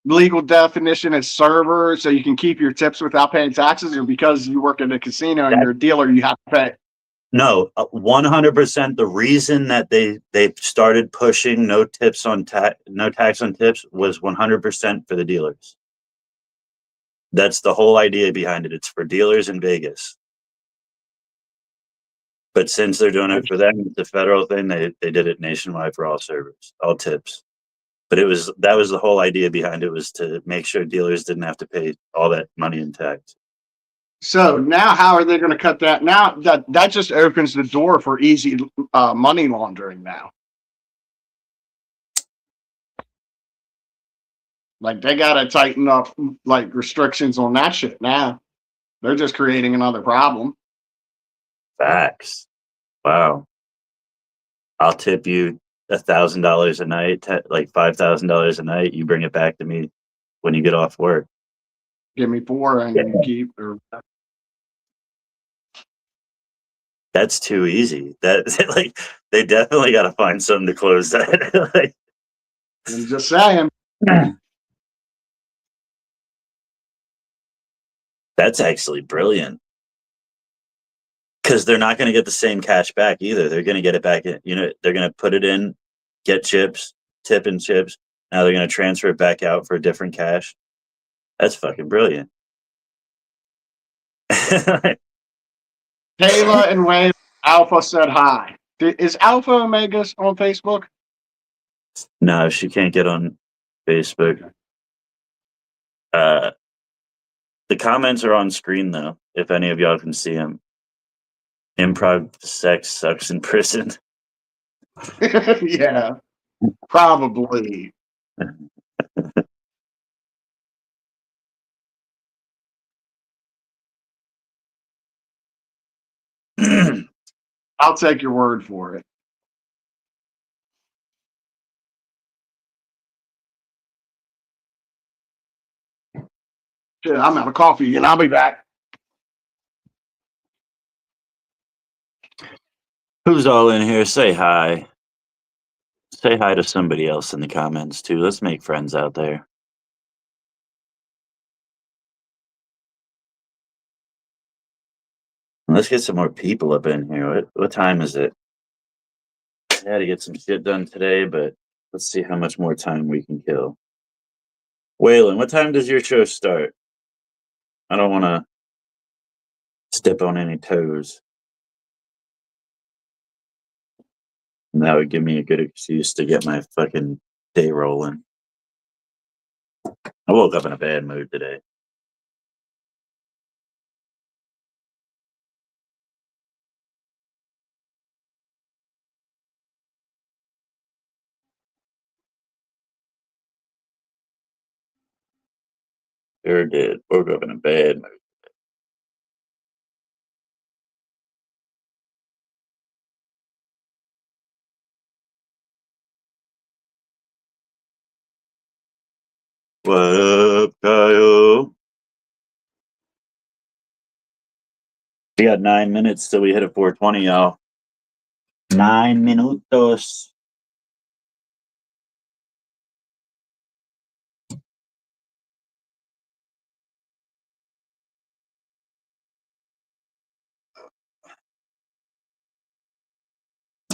legal definition as server, so you can keep your tips without paying taxes, or because you work in a casino and you're a dealer, you have to pay? No, 100%. The reason that they started pushing no tax on tips was 100% for the dealers. That's the whole idea behind it. It's for dealers in Vegas. But since they're doing it for them, it's a federal thing. They did it nationwide for all servers, all tips. But that was the whole idea behind it, was to make sure dealers didn't have to pay all that money in tax. So now, how are they going to cut that? Now that just opens the door for easy money laundering. Now, like, they got to tighten up like restrictions on that shit. Now they're just creating another problem. Facts. Wow. I'll tip you $1,000 a night, like $5,000 a night. You bring it back to me when you get off work. Give me 4 and you keep. Or that's too easy. That like, they definitely got to find something to close that. Like, I'm just saying. that's actually brilliant, because they're not going to get the same cash back either. They're going to get it back in. They're going to put it in, get chips, tip and chips. Now they're going to transfer it back out for a different cash. That's fucking brilliant. Kayla and Wayne Alpha said hi. Is Alpha Omegas on Facebook? No, she can't get on Facebook. The comments are on screen, though, if any of y'all can see them. Improv sex sucks in prison. Yeah, probably. I'll take your word for it. Shit, I'm out of coffee and I'll be back. Who's all in here? Say hi. Say hi to somebody else in the comments, too. Let's make friends out there. Let's get some more people up in here. What time is it? I had to get some shit done today, but let's see how much more time we can kill. Waylon, what time does your show start? I don't want to step on any toes. And that would give me a good excuse to get my fucking day rolling. I woke up in a bad mood today. Sure did. Woke up in a bad mood. What up, Kyle? We got 9 minutes till we hit a 420, y'all. 9 minutos.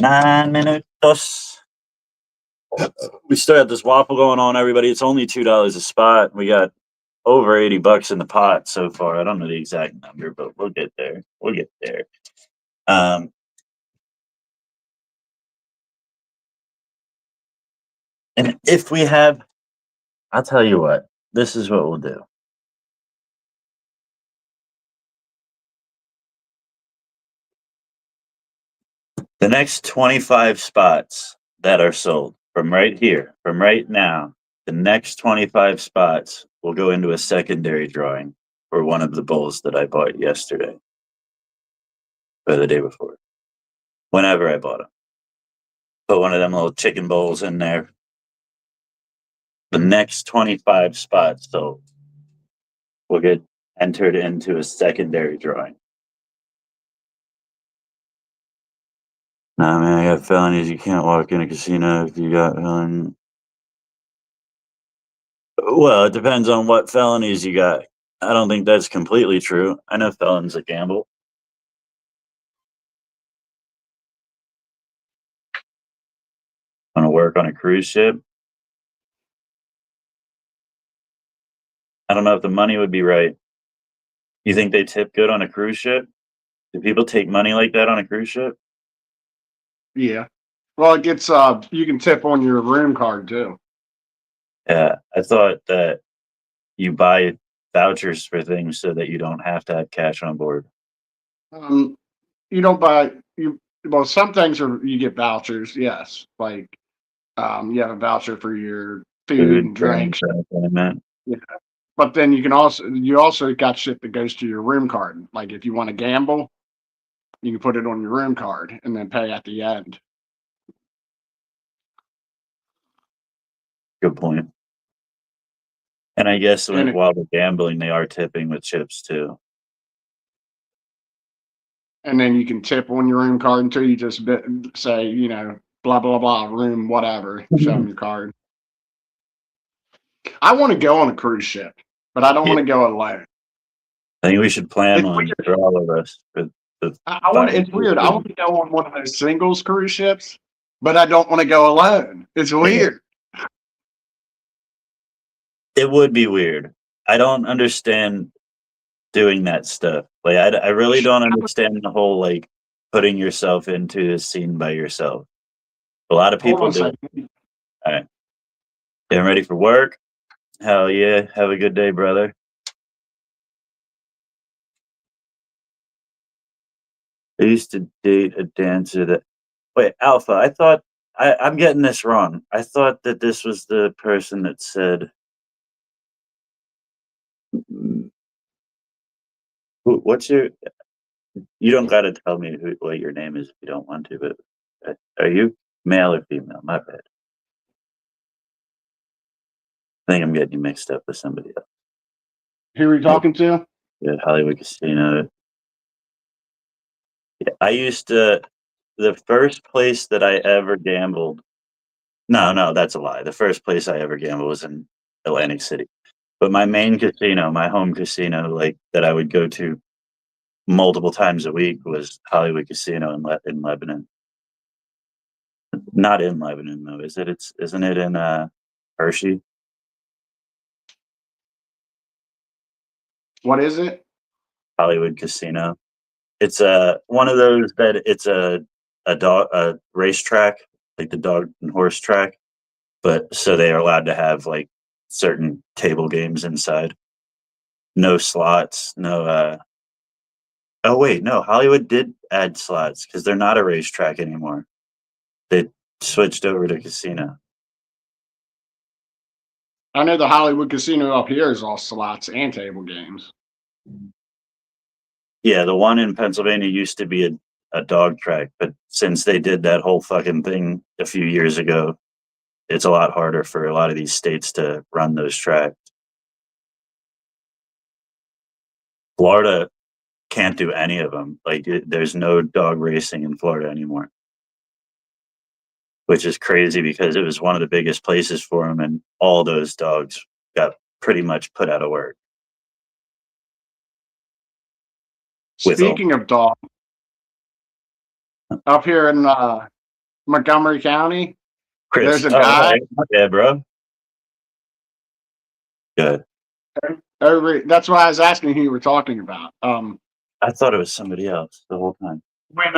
Nine minutos. We still have this waffle going on, everybody. It's only $2 a spot. We got over $80 in the pot so far. I don't know the exact number, but we'll get there. We'll get there. And if we have, I'll tell you what, this is what we'll do. The next 25 spots that are sold from right here, from right now, the next 25 spots will go into a secondary drawing for one of the bowls that I bought yesterday or the day before. Whenever I bought them. Put one of them little chicken bowls in there. The next 25 spots sold will get entered into a secondary drawing. Nah, man, I got felonies. You can't walk in a casino if you got felonies. Well, it depends on what felonies you got. I don't think that's completely true. I know felons that gamble. Want to work on a cruise ship? I don't know if the money would be right. You think they tip good on a cruise ship? Do people take money like that on a cruise ship? Yeah. Well, it gets you can tip on your room card too. Yeah, I thought that you buy vouchers for things so that you don't have to have cash on board. You don't buy you well some things are you get vouchers, yes. Like you have a voucher for your food and drinks. Yeah. But then you also got shit that goes to your room card. Like if you want to gamble, you can put it on your room card and then pay at the end. Good point. And I guess And while they're gambling, they are tipping with chips too. and then you can tip on your room card until you just say, blah blah blah room whatever. Show them your card. I want to go on a cruise ship, but I don't want to go alone. I think we should plan It's one weird. for all of us. It's weird. I want to go on one of those singles cruise ships, but I don't want to go alone. It's weird. It would be weird. I don't understand doing that stuff. Like I really don't understand the whole like putting yourself into a scene by yourself. A lot of people do. All right. Getting ready for work? Hell yeah. Have a good day, brother. I used to date a dancer that wait, Alpha, I thought I'm getting this wrong. I thought that this was the person that said what's your you don't gotta tell me what your name is if you don't want to, but are you male or female? My bad. I think I'm getting you mixed up with somebody else. Who are you talking to? Yeah, Hollywood Casino. Yeah, I used to the first place that I ever gambled. No, that's a lie. The first place I ever gambled was in Atlantic City. But my main casino, my home casino, like that I would go to multiple times a week was Hollywood Casino in Lebanon. Not in Lebanon though, is it? Isn't it in Hershey? What is it? Hollywood Casino. It's one of those that it's a racetrack, like the dog and horse track, but so they are allowed to have like certain table games inside. No slots, no oh wait, no, Hollywood did add slots because they're not a racetrack anymore. They switched over to casino. I know the Hollywood Casino up here is all slots and table games. Yeah, the one in Pennsylvania used to be a dog track, but since they did that whole fucking thing a few years ago, it's a lot harder for a lot of these states to run those tracks. Florida can't do any of them. Like there's no dog racing in Florida anymore, which is crazy because it was one of the biggest places for them, and all those dogs got pretty much put out of work. Speaking of dogs, up here in Montgomery County, Chris, there's a guy. Yeah, bro. Good. That's why I was asking who you were talking about. I thought it was somebody else the whole time. When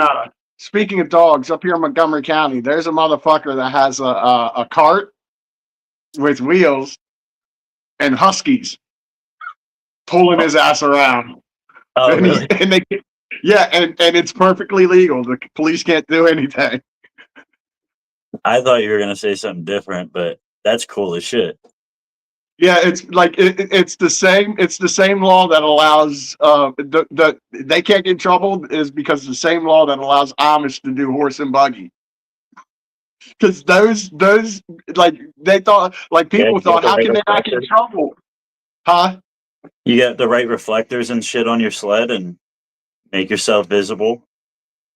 speaking of dogs, up here in Montgomery County, there's a motherfucker that has a cart with wheels and huskies pulling his ass around. Oh, really? Yeah, and it's perfectly legal. The police can't do anything. I thought you were gonna say something different, but that's cool as shit. Yeah, it's like it's the same. It's the same law that allows they can't get in trouble is because it's the same law that allows Amish to do horse and buggy. Because those like they thought like Yeah, people you got thought the how right can they not get in reflectors. trouble, huh? You got the right reflectors and shit on your sled, and make yourself visible.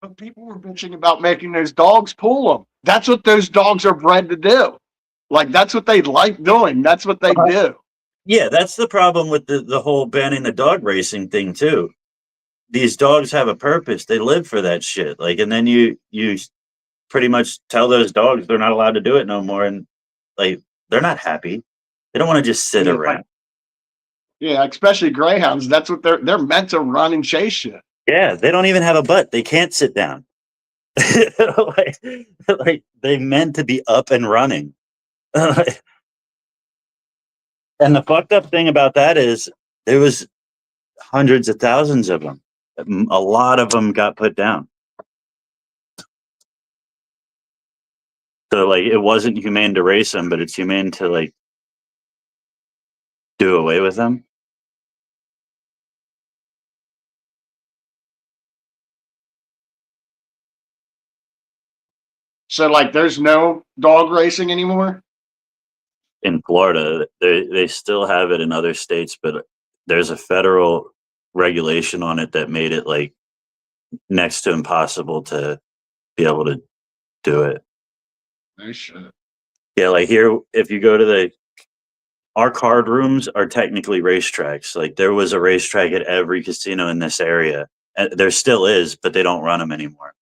But people were bitching about making those dogs pull them. That's what those dogs are bred to do. Like that's what they like doing. That's what they do. Yeah, that's the problem with the whole banning the dog racing thing too. These dogs have a purpose. They live for that shit. Like, and then you pretty much tell those dogs they're not allowed to do it no more, and like they're not happy. They don't want to just sit Yeah, like around. yeah, especially greyhounds. That's what they're meant to run and chase shit. Yeah, they don't even have a butt. They can't sit down. like, like they meant to be up and running. And the fucked up thing about that is there was hundreds of thousands of them. A lot of them got put down. So like it wasn't humane to race them, but it's humane to like do away with them. So like, there's no dog racing anymore. In Florida, they still have it in other states, but there's a federal regulation on it that made it like next to impossible to be able to do it. No shit. Yeah, like here, if you go to our card rooms are technically racetracks. Like there was a racetrack at every casino in this area. And there still is, but they don't run them anymore.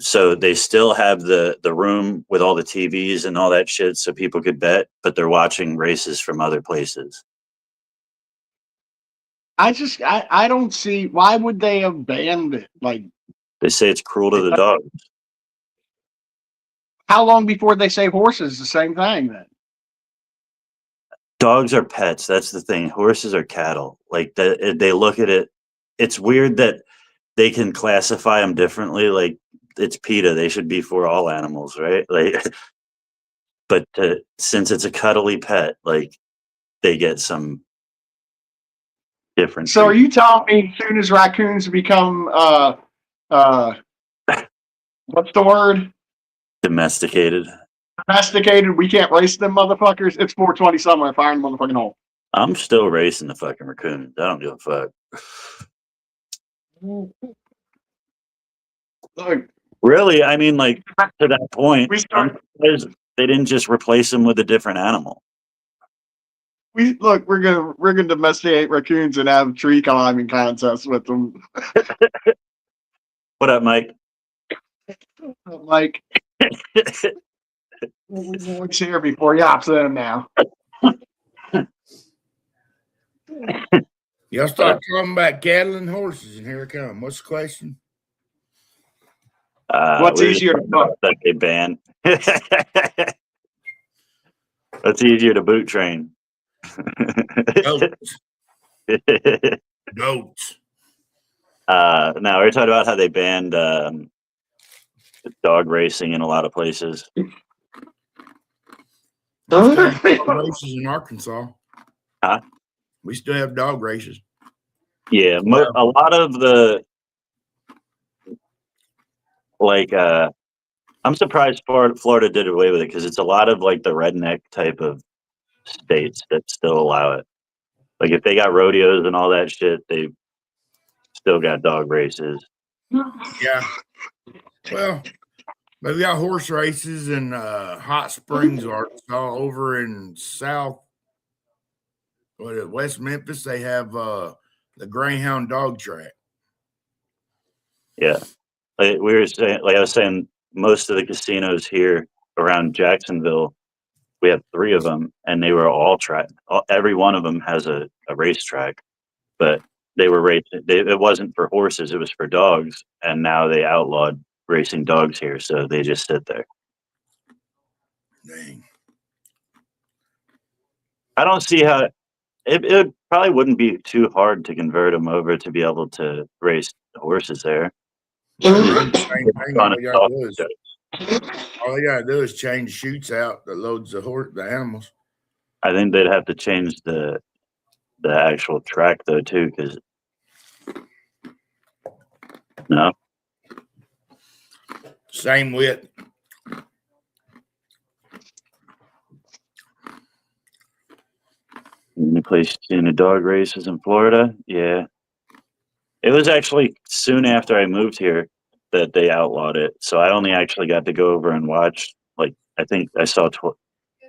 So they still have the room with all the TVs and all that shit, so people could bet, but they're watching races from other places. I don't see why would they have banned it. Like, They say it's cruel to the dog. how long before they say horses? The same thing then. Dogs are pets. That's the thing. Horses are cattle. Like they look at it. It's weird that they can classify them differently. Like it's PETA. They should be for all animals, right? Like, but since it's a cuddly pet, like they get some different. So are treatment. you telling me as soon as raccoons become what's the word? Domesticated? Domesticated, we can't race them motherfuckers? It's 420 somewhere, fire in the motherfucking hole. I'm still racing the fucking raccoons. I don't give a fuck. Look, Really, I mean, like to that point, we start they didn't just replace them with a different animal. we're gonna domesticate raccoons and have tree climbing contests with them. What up, Mike? Like what's here before you hops in now. Y'all start talking about cattle and horses, and here it comes. What's the question? What's We were just easier to talking about fuck? that they ban? What's easier to boot train? Goats. Goats. Now we're talking about how they banned dog racing in a lot of places. We still have dog races in Arkansas. Huh? We still have dog races. Yeah, Wow. a lot of the like. I'm surprised Florida did away with it because it's a lot of like the redneck type of states that still allow it. Like if they got rodeos and all that shit, they still got dog races. Yeah. Well, they've got horse races in Hot Springs, Arkansas, over in West Memphis. They have the Greyhound dog track. Yeah, like we were saying, like I was saying, most of the casinos here around Jacksonville, we have 3 of them, and they were all track. Every one of them has a racetrack, but they were racing. It wasn't for horses; it was for dogs. And now they outlawed racing dogs here, so they just sit there. Dang. I don't see how It probably wouldn't be too hard to convert them over to be able to race horses there. Same thing. On All a they gotta talk do is change chutes out that loads the animals. I think they'd have to change the actual track though too, because no, Same width. any place in the dog races in Florida, yeah. It was actually soon after I moved here that they outlawed it, so I only actually got to go over and watch. Like I think I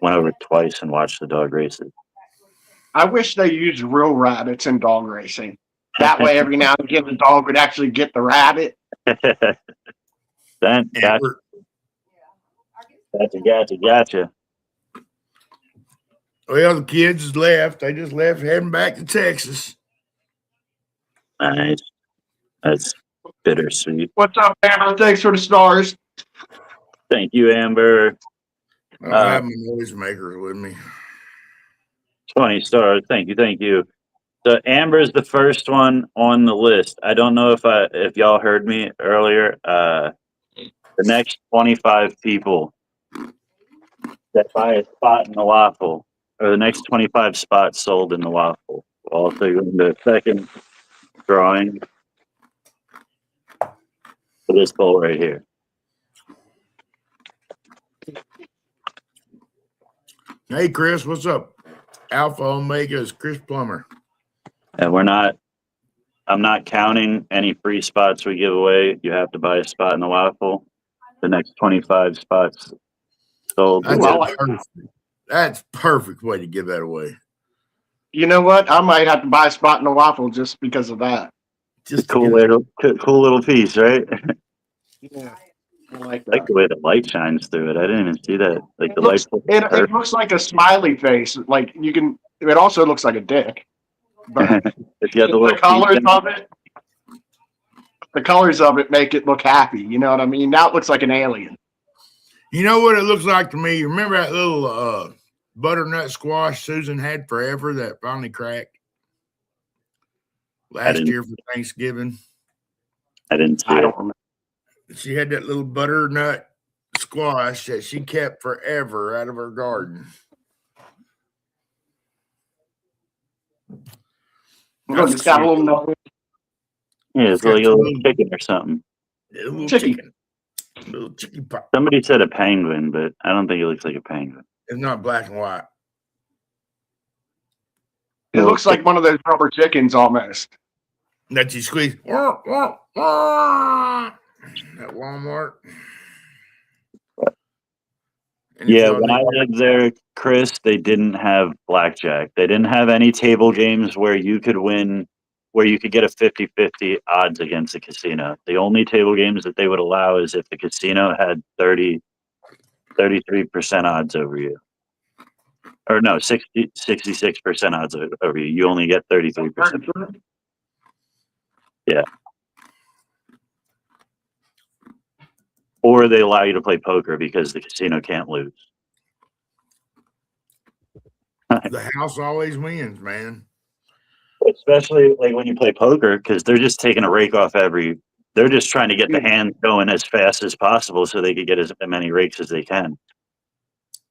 went over twice and watched the dog races. I wish they used real rabbits in dog racing. That way, every now and again, the dog would actually get the rabbit. Then gotcha. Well, the kids left. They just left, heading back to Texas. Nice. That's bittersweet. What's up, Amber? Thanks for the stars. Thank you, Amber. I don't have my noisemakers with me. 20 stars. Thank you. So Amber's the first one on the list. I don't know if y'all heard me earlier. The next 25 people that buy a spot in the waffle, or the next 25 spots sold in the waffle, will also go into a second drawing for this bowl right here. Hey, Chris, what's up? Alpha Omega is Chris Plummer. And I'm not counting any free spots we give away. You have to buy a spot in the waffle. The next 25 spots sold. That's perfect way to give that away. You know what? I might have to buy a spot in the waffle just because of that. Just cool little piece, right? Yeah, I like that. I like the way the light shines through it. I didn't even see that. Like It the looks, light. it looks like a smiley face. Like you can. It also looks like a dick. But If you have the colors of it, the colors of it make it look happy. You know what I mean? Now it looks like an alien. You know what it looks like to me? Remember that little butternut squash Susan had forever that finally cracked last year for Thanksgiving? I didn't see it. Remember. She had that little butternut squash that she kept forever out of her garden. Look, it's got a little nose. Yeah, it's like a little chicken or something. A little chicken. Little chicken pop. Somebody said a penguin, but I don't think it looks like a penguin. It's not black and white. It looks like one of those rubber chickens almost. That you squeeze. At Walmart. Yeah, when I lived there, Chris, they didn't have blackjack. They didn't have any table games where you could win, where you could get a 50-50 odds against a casino. The only table games that they would allow is if the casino had 33% odds over you. Or no, 66% odds over you. You only get 33%. Yeah. Or they allow you to play poker because the casino can't lose. The house always wins, man. Especially like when you play poker, because they're just taking a rake off they're just trying to get the hand going as fast as possible so they could get as many rakes as they can.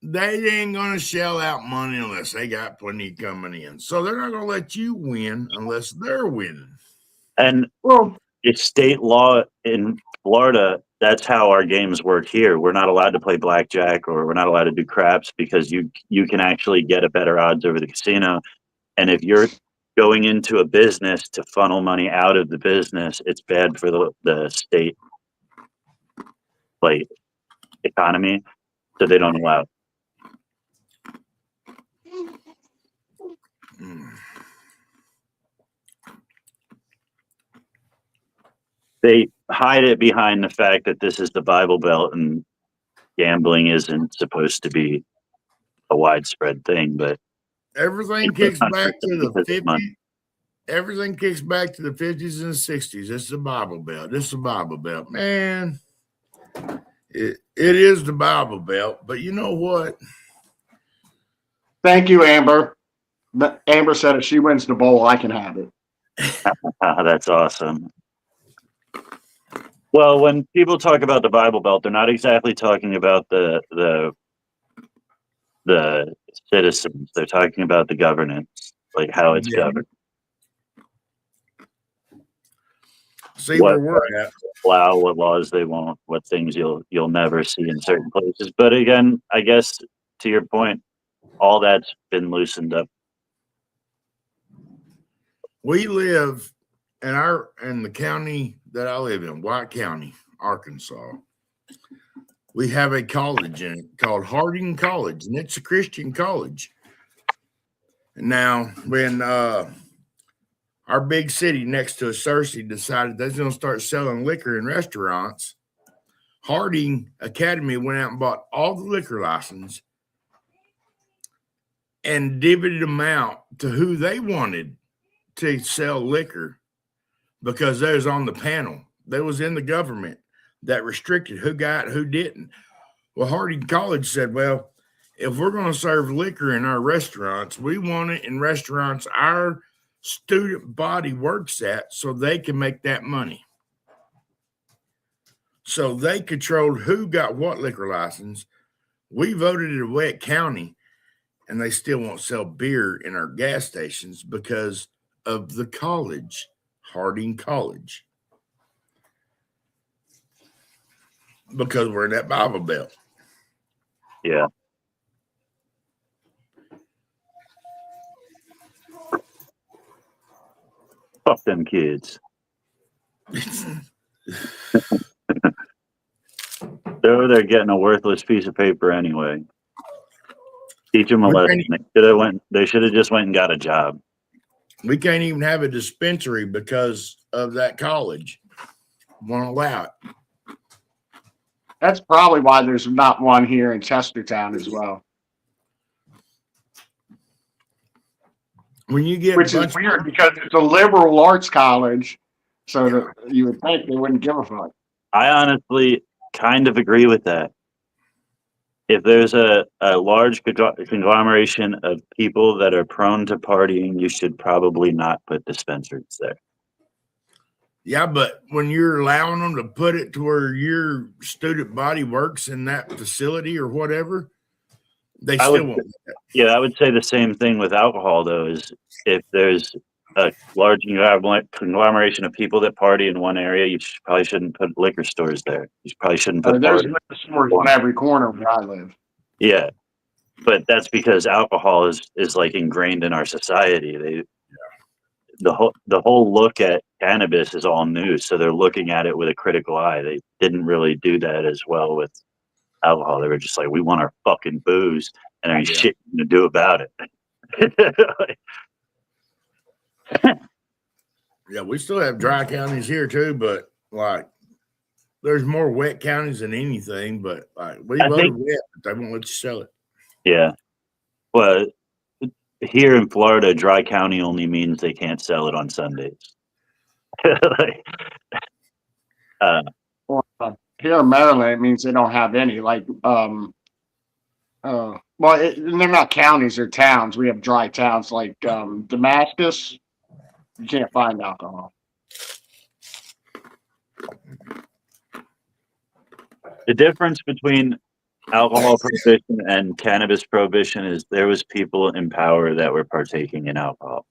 They ain't going to shell out money unless they got plenty coming in. So they're not going to let you win unless they're winning. And it's state law in Florida. That's how our games work here. We're not allowed to play blackjack or we're not allowed to do craps because you can actually get a better odds over the casino. And if you're going into a business to funnel money out of the business, it's bad for the state like economy. So they don't allow it. They hide it behind the fact that this is the Bible Belt and gambling isn't supposed to be a widespread thing, but everything kicks back to the 50s. Everything kicks back to the 50s and 60s. It's the Bible Belt. It's the Bible Belt. Man, it is the Bible Belt. But you know what? Thank you, Amber. But Amber said if she wins the bowl, I can have it. That's awesome. Well, when people talk about the Bible Belt, they're not exactly talking about the citizens. They're talking about the governance, like how it's governed. See What where we're at. allow, what laws they won't, what things you'll never see in certain places. But again, I guess to your point, all that's been loosened up. We live in the county that I live in, White County, Arkansas. We have a college in it called Harding College, and it's a Christian college. Now, when our big city next to us, Searcy, decided they're going to start selling liquor in restaurants, Harding Academy went out and bought all the liquor license and divvied them out to who they wanted to sell liquor, because they was on the panel. They was in the government that restricted who got, who didn't. Well, Harding College said, well, if we're going to serve liquor in our restaurants, we want it in restaurants our student body works at so they can make that money. So they controlled who got what liquor license. We voted in Wet County, and they still won't sell beer in our gas stations because of the college, Harding College. Because we're in that Bible Belt. Yeah. Fuck them kids. They're over there getting a worthless piece of paper anyway. Teach them a lesson. They should have just went and got a job. We can't even have a dispensary because of that college. Won't allow it. That's probably why there's not one here in Chestertown as well. When you get Which is weird because it's a liberal arts college, so that you would think they wouldn't give a fuck. I honestly kind of agree with that. If there's a large conglomeration of people that are prone to partying, you should probably not put dispensaries there. Yeah, but when you're allowing them to put it to where your student body works in that facility or whatever, they still won't. Yeah, I would say the same thing with alcohol, though, is if there's a large conglomeration of people that party in one area, you probably shouldn't put liquor stores there. You probably shouldn't put There's liquor stores on every corner where I live. Yeah, but that's because alcohol is like ingrained in our society. The whole look at cannabis is all new, so they're looking at it with a critical eye. They didn't really do that as well with alcohol. They were just like, we want our fucking booze, and there ain't shit to do about it. Yeah, we still have dry counties here too, but like there's more wet counties than anything. But like we voted wet, but they won't let you sell it. Yeah, well, here in Florida, dry county only means they can't sell it on Sundays. Here in Maryland, it means they don't have any. Like, well, they're not counties; they're towns. We have dry towns like Damascus. You can't find alcohol. The difference between alcohol prohibition and cannabis prohibition is there was people in power that were partaking in alcohol.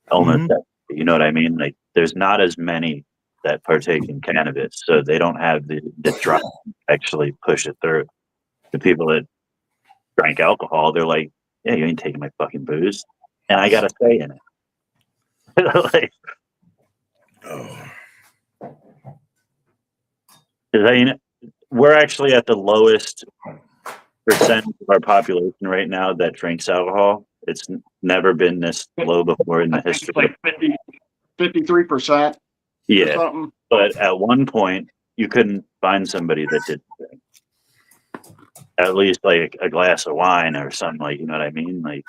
Almost, you know what I mean? Like, there's not as many that partake in cannabis, so they don't have the drive to actually push it through. The people that drank alcohol, they're like, yeah, you ain't taking my fucking booze, and I got a say in it. Like, we're actually at the lowest percent of our population right now that drinks alcohol. It's never been this low before in the history. It's like 53%. Yeah, but at one point you couldn't find somebody that didn't drink. At least like a glass of wine or something, like, you know what I mean? Like,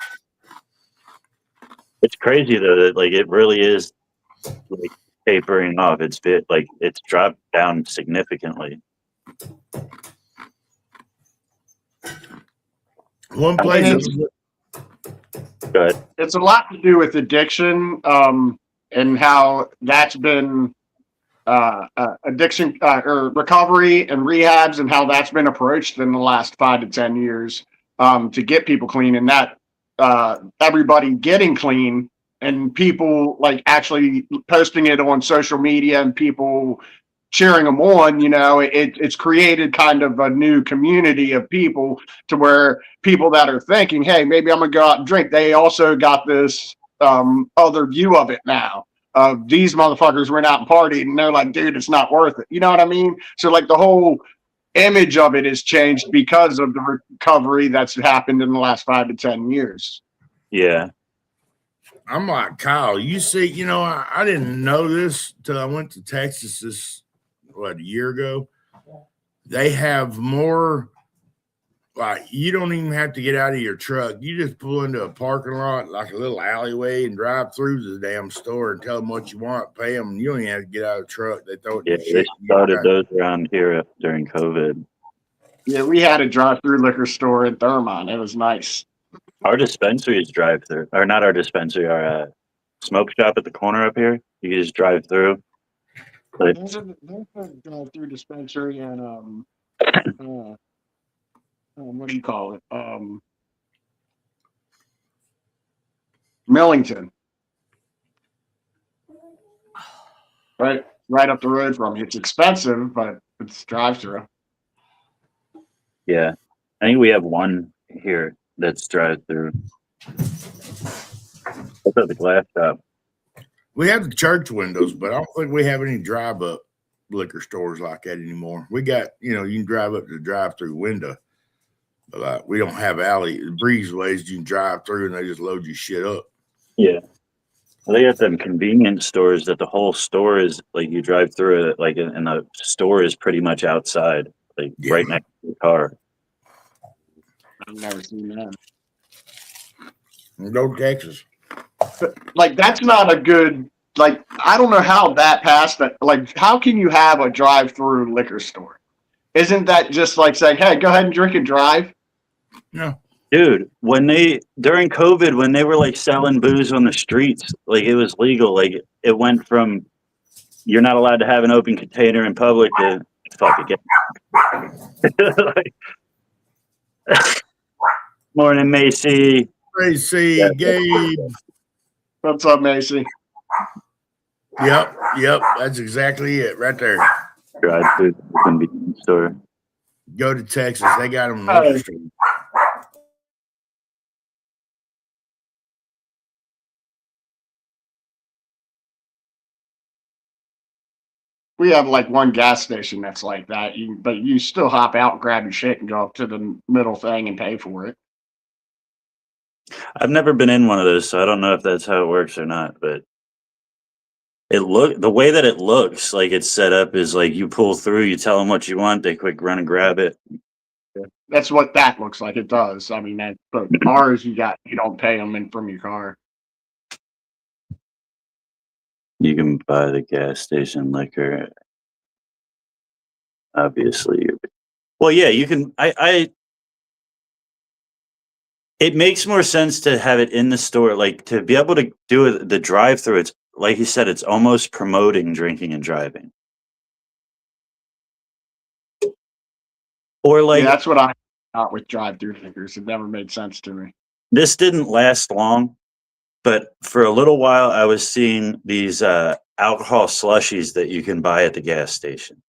it's crazy though that like it really is like tapering off. It's dropped down significantly. One place Good. It's a lot to do with addiction, and how that's been addiction or recovery and rehabs, and how that's been approached in the last 5 to 10 years, to get people clean, and that everybody getting clean, and people like actually posting it on social media and people cheering them on. It's created kind of a new community of people, to where people that are thinking, hey, maybe I'm gonna go out and drink, they also got this other view of it now. These motherfuckers went out and partied, and they're like, dude, it's not worth it. You know what I mean? So like the whole image of it has changed because of the recovery that's happened in the last 5 to 10 years. Yeah. I'm like Kyle. You see, I didn't know this till I went to Texas a year ago. They have more. Like, you don't even have to get out of your truck. You just pull into a parking lot, like a little alleyway, and drive through the damn store and tell them what you want, pay them, and you don't even have to get out of the truck. They throw it in Yeah, the they shit. started those around here during COVID. Yeah, we had a drive-through liquor store in Thurmont. It was nice. Our dispensary is drive-through, or not our dispensary, our smoke shop at the corner up here. You can just drive through. But There's a drive-through dispensary and what do you call it? Millington. Right up the road from you. It's expensive, but it's drive-through. yeah, I think we have one here that's drive-through. What's at the glass shop? We have the church windows, but I don't think we have any drive-up liquor stores like that anymore. We got, you can drive up to the drive-through window, but we don't have breezeways you can drive through and they just load your shit up. Yeah. Well, they got them convenience stores that the whole store is like you drive through it, like, and the store is pretty much outside, like right next to the car. I've never seen that. Go to Texas. Like, that's not a good, like, I don't know how that passed. That, like, how can you have a drive-through liquor store? Isn't that just like saying, hey, go ahead and drink and drive? No. Dude, during COVID, when they were like selling booze on the streets, like it was legal. Like it went from you're not allowed to have an open container in public to fuck it. Like, morning, Macy. Tracy, Yeah. Gabe. What's up, Macy? Yep. That's exactly it right there. Drive through the convenience store. Go to Texas. They got them in the liquor store. We have like one gas station that's like that, but you still hop out and grab your shit and go up to the middle thing and pay for it. I've never been in one of those, so I don't know if that's how it works or not. But the way that it looks, like it's set up, is like you pull through, you tell them what you want, they quick run and grab it. That's what that looks like. It does. I mean, but ours, you don't pay them in from your car. You can buy the gas station liquor. Obviously, well, yeah, you can. It makes more sense to have it in the store, like to be able to do the drive-through. It's like you said, it's almost promoting drinking and driving. Or like, Yeah, that's what I thought with drive-through liquors. It never made sense to me. this didn't last long, but for a little while, I was seeing these alcohol slushies that you can buy at the gas station.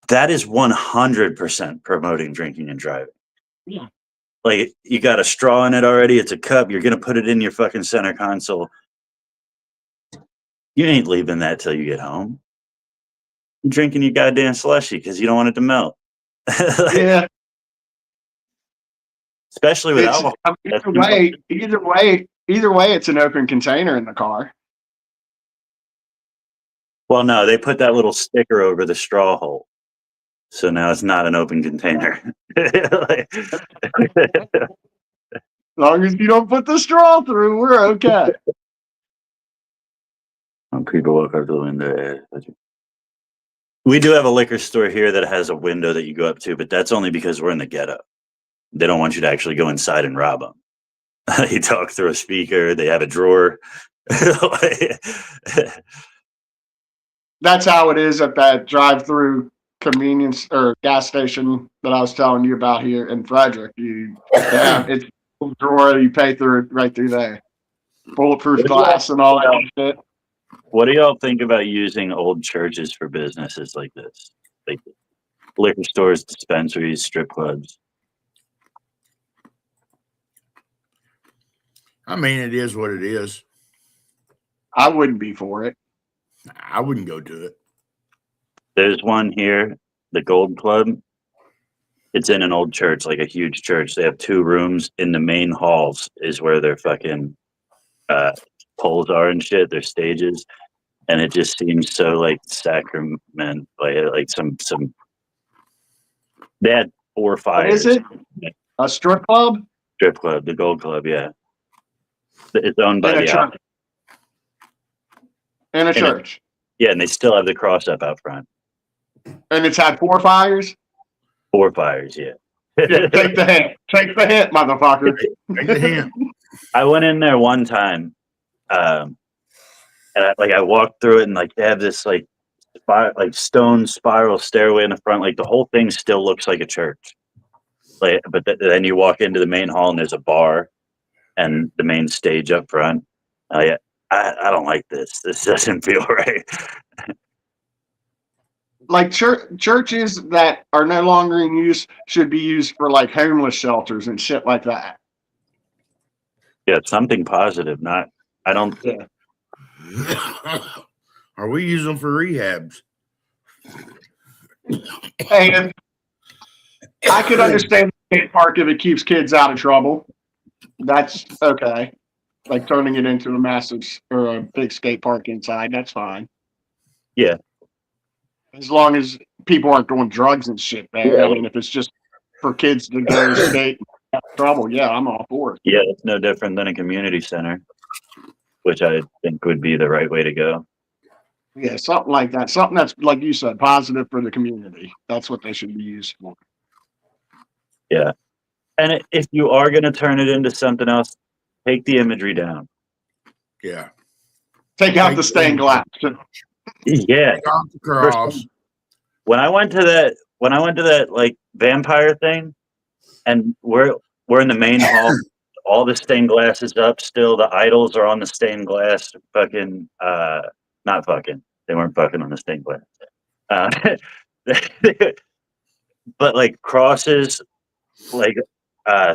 That is 100% promoting drinking and driving. Yeah. Like, you got a straw in it already. It's a cup. You're going to put it in your fucking center console. You ain't leaving that till you get home. You're drinking your goddamn slushy because you don't want it to melt. Yeah. Especially with alcohol. Either way, it's an open container in the car. Well, no, they put that little sticker over the straw hole. So now it's not an open container. As long as you don't put the straw through, we're okay. People walk up to the window. We do have a liquor store here that has a window that you go up to, but that's only because we're in the ghetto. They don't want you to actually go inside and rob them. You talk through a speaker. They have a drawer. That's how it is at that drive-through convenience or gas station that I was telling you about here in Frederick. It's a drawer. You pay through it right through there. Bulletproof glass and all that shit. What do y'all think about using old churches for businesses like this? Like liquor stores, dispensaries, strip clubs. I mean, it is what it is. I wouldn't be for it. I wouldn't go to it. There's one here, the Gold Club. It's in an old church, like a huge church. They have 2 rooms. In the main halls is where their fucking poles are and shit, their stages. And it just seems so like sacrament, like some. They had 4 fires. What is it? A strip club? Strip club, the Gold Club, yeah. It's owned by In a the church. In a church. Yeah, and they still have the cross up out front. And it's had 4 fires? 4 fires, yeah. Yeah, take the hint. Take the hint, motherfucker. Take the hint. I went in there one time, and I walked through it, and like they have this like stone spiral stairway in the front. Like the whole thing still looks like a church. Like, but then you walk into the main hall, and there's a bar, and the main stage up front. I don't like this. This doesn't feel right. Like churches that are no longer in use should be used for like homeless shelters and shit like that. Yeah, something positive. Not. I don't. Yeah. Are we using them for rehabs? And I could understand the skate park if it keeps kids out of trouble. That's okay. Like turning it into a massive or a big skate park inside, that's fine. Yeah. As long as people aren't doing drugs and shit there. I mean, if it's just for kids to go skate and have trouble, yeah, I'm all for it. Yeah, it's no different than a community center, which I think would be the right way to go. Yeah, something like that. Something that's, like you said, positive for the community. That's what they should be used for. Yeah. And if you are going to turn it into something else, take the imagery down. Yeah. Take out the stained glass. Yeah. Take off the cross. When I went to that like vampire thing, and we're in the main hall, all the stained glass is up still. The idols are on the stained glass. Fucking not fucking. They weren't fucking on the stained glass. But like crosses, like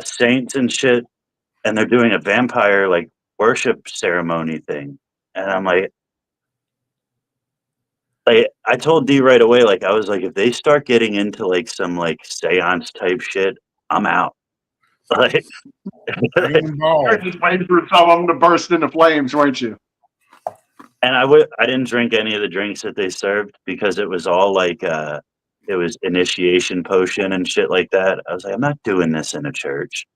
saints and shit, and they're doing a vampire like worship ceremony thing, and I'm like I told D right away, like I was like, if they start getting into like some like seance type shit, I'm out. Like, Get involved. You're just waiting for some of them to burst into flames, weren't you? and I didn't drink any of the drinks that they served because it was all like it was initiation potion and shit like that. I was like, I'm not doing this in a church.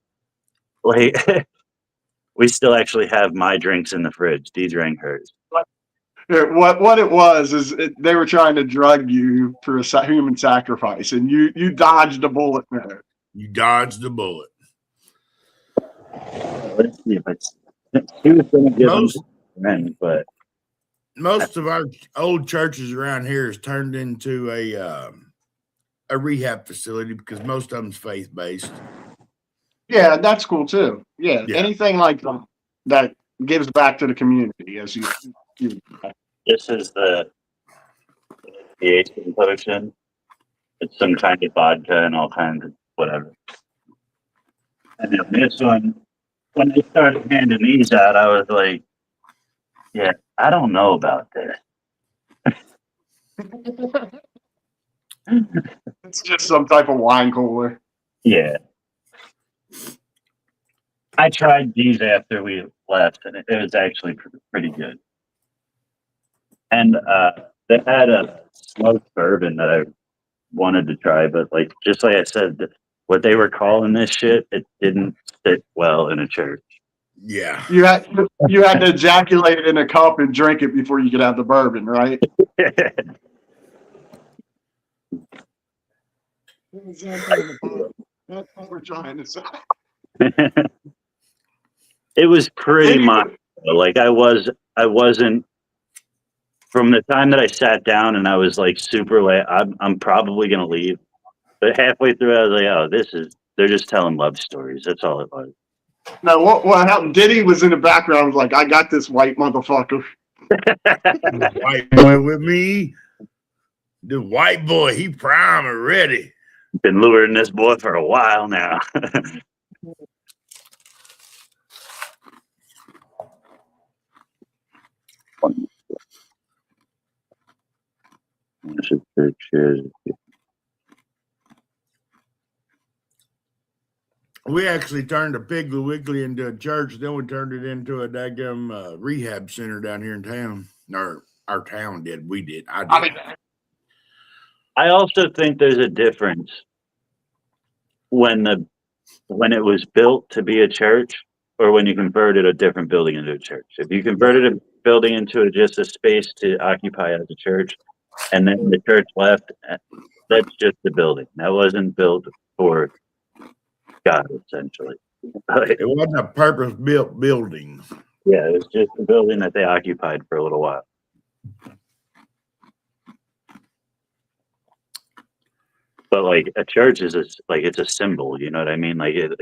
Like, we still actually have my drinks in the fridge. D drank hers. What it was is they were trying to drug you for a human sacrifice, and you dodged a bullet there. You dodged the bullet. Let's see if she was going to give them Most- men, but Most of our old churches around here has turned into a rehab facility because most of them's faith based. Yeah, that's cool too. Yeah, Yeah. anything like that gives back to the community, as you this is the initiation potion. It's some kind of vodka and all kinds of whatever. And then this one, when they started handing these out, I was like, yeah, I don't know about this. It's just some type of wine cooler. Yeah. I tried these after we left, and it was actually pretty good. And they had a smoked bourbon that I wanted to try, but like just like I said, what they were calling this shit, it didn't fit well in a church. Yeah. You had to ejaculate it in a cup and drink it before you could have the bourbon, right? That's what we're trying to say. It was pretty much like I wasn't from the time that I sat down and I was like super late. I'm probably gonna leave, but halfway through I was like, oh, they're just telling love stories. That's all it was. No, what happened? Diddy was in the background, like, I got this white motherfucker. White boy with me. The white boy, he prime and ready. Been luring this boy for a while now. We actually turned a Piggly Wiggly into a church. Then we turned it into a daggum rehab center down here in town. Or our town did. We did. I did. I also think there's a difference when it was built to be a church or when you converted a different building into a church. If you converted a building into just a space to occupy as a church and then the church left, that's just the building. That wasn't built for God, essentially. It wasn't a purpose-built building. Yeah, it was just a building that they occupied for a little while. But like a church is it's a symbol, you know what I mean? Like it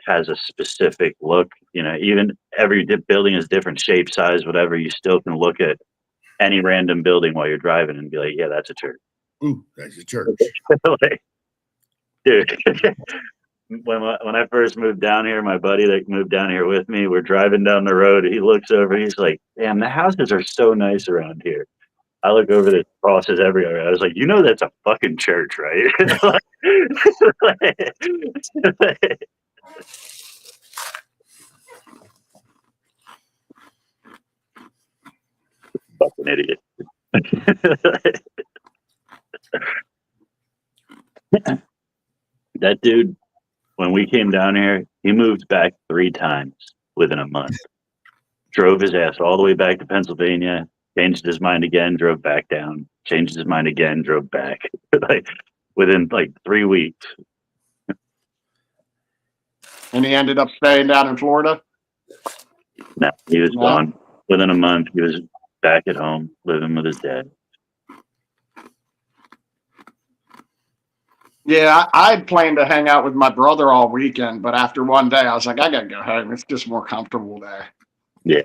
has a specific look, you know, even every building is different shape, size, whatever. You still can look at any random building while you're driving and be like, yeah, that's a church. Ooh, that's a church. Like, dude, when I first moved down here, my buddy that moved down here with me, we're driving down the road. He looks over, he's like, damn, the houses are so nice around here. I look over the crosses everywhere. I was like, you know, that's a fucking church, right? Fucking idiot. That dude, when we came down here, he moved back 3 times within a month. Drove his ass all the way back to Pennsylvania, changed his mind again, drove back down, changed his mind again, drove back. Like within like 3 weeks. And he ended up staying down in Florida. No, he was gone. Within a month, he was back at home, living with his dad. Yeah, I had planned to hang out with my brother all weekend, but after one day, I was like, I gotta go home. It's just more comfortable there. Yeah.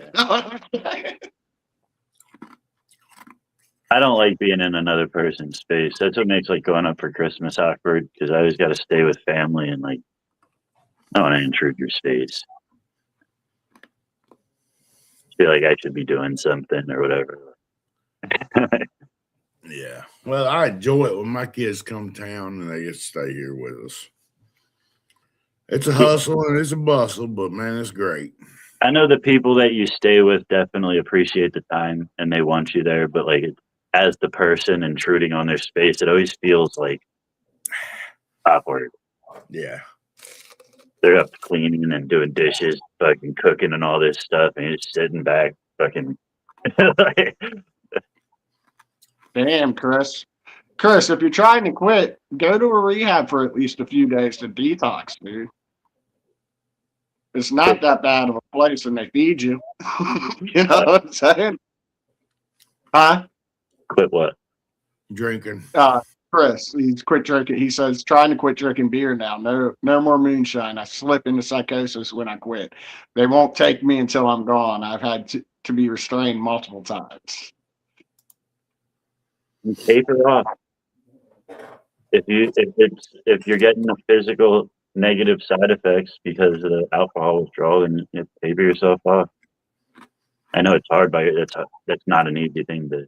I don't like being in another person's space. That's what makes like going up for Christmas awkward because I always got to stay with family and like I don't want to intrude your space. Feel like I should be doing something or whatever. Yeah. Well, I enjoy it when my kids come to town and they get to stay here with us. It's a hustle and it's a bustle, but man, it's great. I know the people that you stay with definitely appreciate the time and they want you there, but like as the person intruding on their space, it always feels like awkward. Yeah. They're up cleaning and doing dishes, fucking cooking and all this stuff, and you're just sitting back, fucking. Damn, Chris. Chris, if you're trying to quit, go to a rehab for at least a few days to detox, dude. It's not that bad of a place and they feed you. You know what I'm saying? Huh? Quit what? Drinking. Chris, he's quit drinking. He says trying to quit drinking beer now. No more moonshine. I slip into psychosis when I quit. They won't take me until I'm gone. I've had to be restrained multiple times. Taper off. If you're getting the physical negative side effects because of the alcohol withdrawal, then you taper yourself off. I know it's hard, but that's not an easy thing to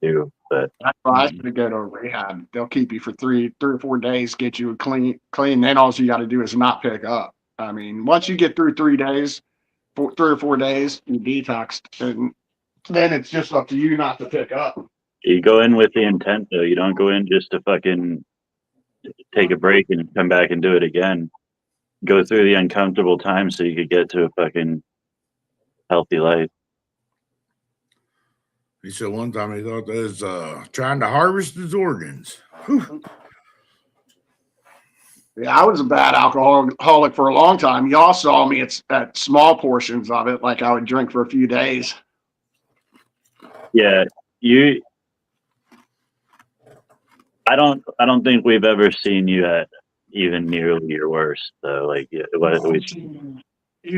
do. But That's why I should go to a rehab. They'll keep you for three or 4 days, get you clean. Then all you got to do is not pick up. I mean, once you get through 3 days, 3 or 4 days, you detoxed, and then it's just up to you not to pick up. you go in with the intent, though. You don't go in just to fucking take a break and come back and do it again. Go through the uncomfortable times so you could get to a fucking healthy life. He said one time he thought that was trying to harvest his organs. Whew. Yeah, I was a bad alcoholic for a long time. Y'all saw me at small portions of it, like I would drink for a few days. Yeah, you. I don't think we've ever seen you at even nearly your worst. So like, You've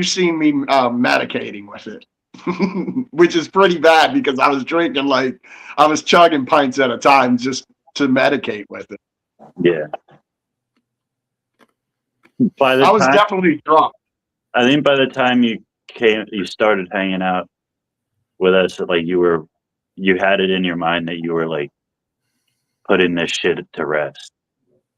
seen me medicating with it, which is pretty bad because I was drinking like I was chugging pints at a time just to medicate with it. yeah. By the I was time definitely drunk. I think by the time you started hanging out with us, like you had it in your mind that you were like putting this shit to rest.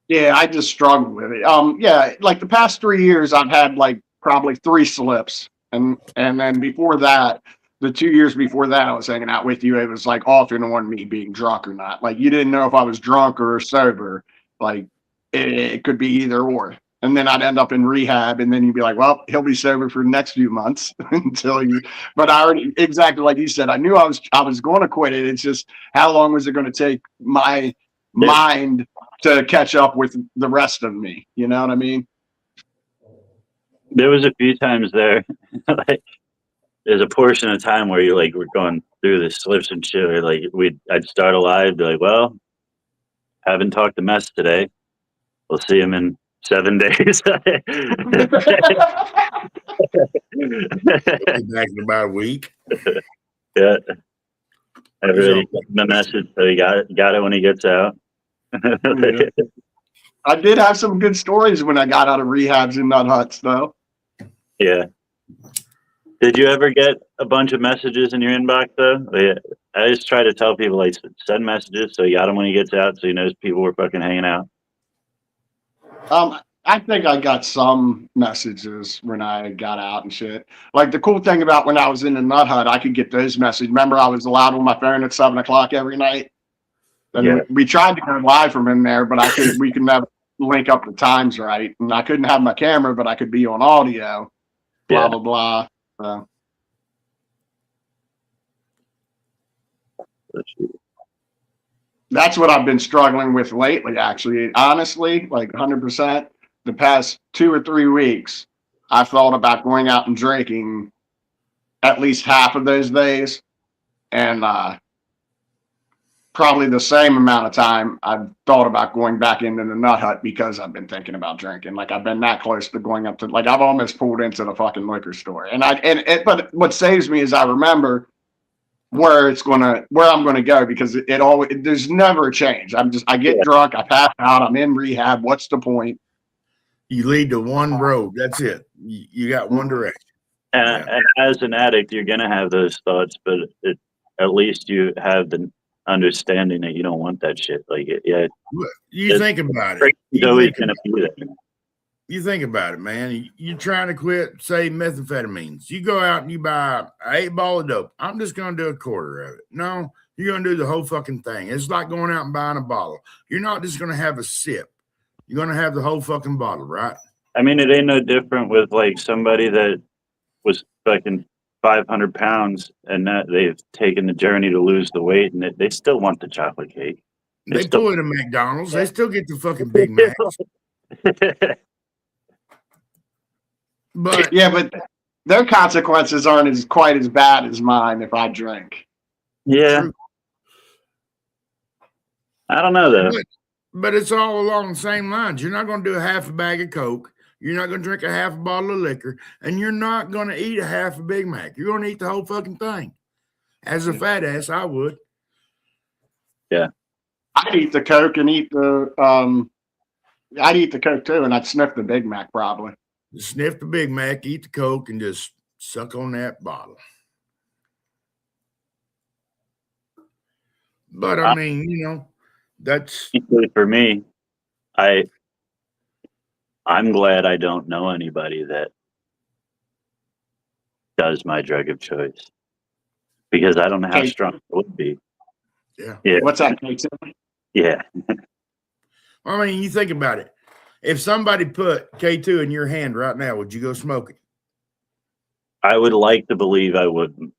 Yeah, I just struggled with it. Yeah, like the past 3 years, I've had like probably 3 slips, and then before that, the 2 years before that, I was hanging out with you. It was like off and on me being drunk or not. Like you didn't know if I was drunk or sober. Like it could be either or. And then I'd end up in rehab, and then you'd be like, "Well, he'll be sober for the next few months until you." But I already exactly like you said. I knew I was going to quit it. It's just how long was it going to take my There, mind to catch up with the rest of me. You know what I mean? there was a few times there, like there's a portion of time where you like we're going through the slips and shit. Or like I'd start a live, be like, well, haven't talked to Mess today. We'll see him in 7 days. Be back in about a week. Yeah, everybody So, the message. So he got it when he gets out. Yeah. I did have some good stories when I got out of rehabs and nut huts, though. Yeah. Did you ever get a bunch of messages in your inbox though? Yeah. I just try to tell people like send messages so he got him when he gets out, so he knows people were fucking hanging out. I think I got some messages when I got out and shit. Like the cool thing about when I was in the nut hut, I could get those messages. Remember, I was allowed on my phone at 7 o'clock every night. And Yeah. we tried to go live from in there, but we could never link up the times right. And I couldn't have my camera, but I could be on audio. Blah Yeah. blah blah. So. That's what I've been struggling with lately, actually. Honestly, like 100%, the past 2 or 3 weeks, I've thought about going out and drinking at least half of those days. And probably the same amount of time I've thought about going back into the nut hut because I've been thinking about drinking. Like I've been that close to going up to, like I've almost pulled into the fucking liquor store. But what saves me is I remember where I'm gonna go because it always there's never a change. I get drunk, I pass out, I'm in rehab. What's the point? you lead to one road. That's it. You got one direction. And as an addict, you're gonna have those thoughts, but at least you have the understanding that you don't want that shit. Like, yeah, You think about it. it's always gonna be there. You think about it, man. You're trying to quit, say, methamphetamines. You go out and you buy an 8 ball of dope. I'm just going to do a quarter of it. No, you're going to do the whole fucking thing. It's like going out and buying a bottle. You're not just going to have a sip. You're going to have the whole fucking bottle, right? I mean, it ain't no different with like somebody that was fucking 500 pounds and that they've taken the journey to lose the weight and they still want the chocolate cake. They pull it at McDonald's. They still get the fucking Big Macs. But yeah, but their consequences aren't quite as bad as mine if I drink. Yeah. True. I don't know though. But it's all along the same lines. You're not going to do a half a bag of Coke. You're not going to drink a half a bottle of liquor, and you're not going to eat a half a Big Mac. You're going to eat the whole fucking thing. As a fat ass, I would. Yeah. I'd eat the Coke and I'd eat the Coke too, and I'd sniff the Big Mac probably. Sniff the Big Mac, eat the Coke, and just suck on that bottle. But I mean, that's for me. I'm glad I don't know anybody that does my drug of choice because I don't know how strong it would be. Yeah. What's that? Yeah. I mean, you think about it. If somebody put K2 in your hand right now, would you go smoke it? I would like to believe I wouldn't.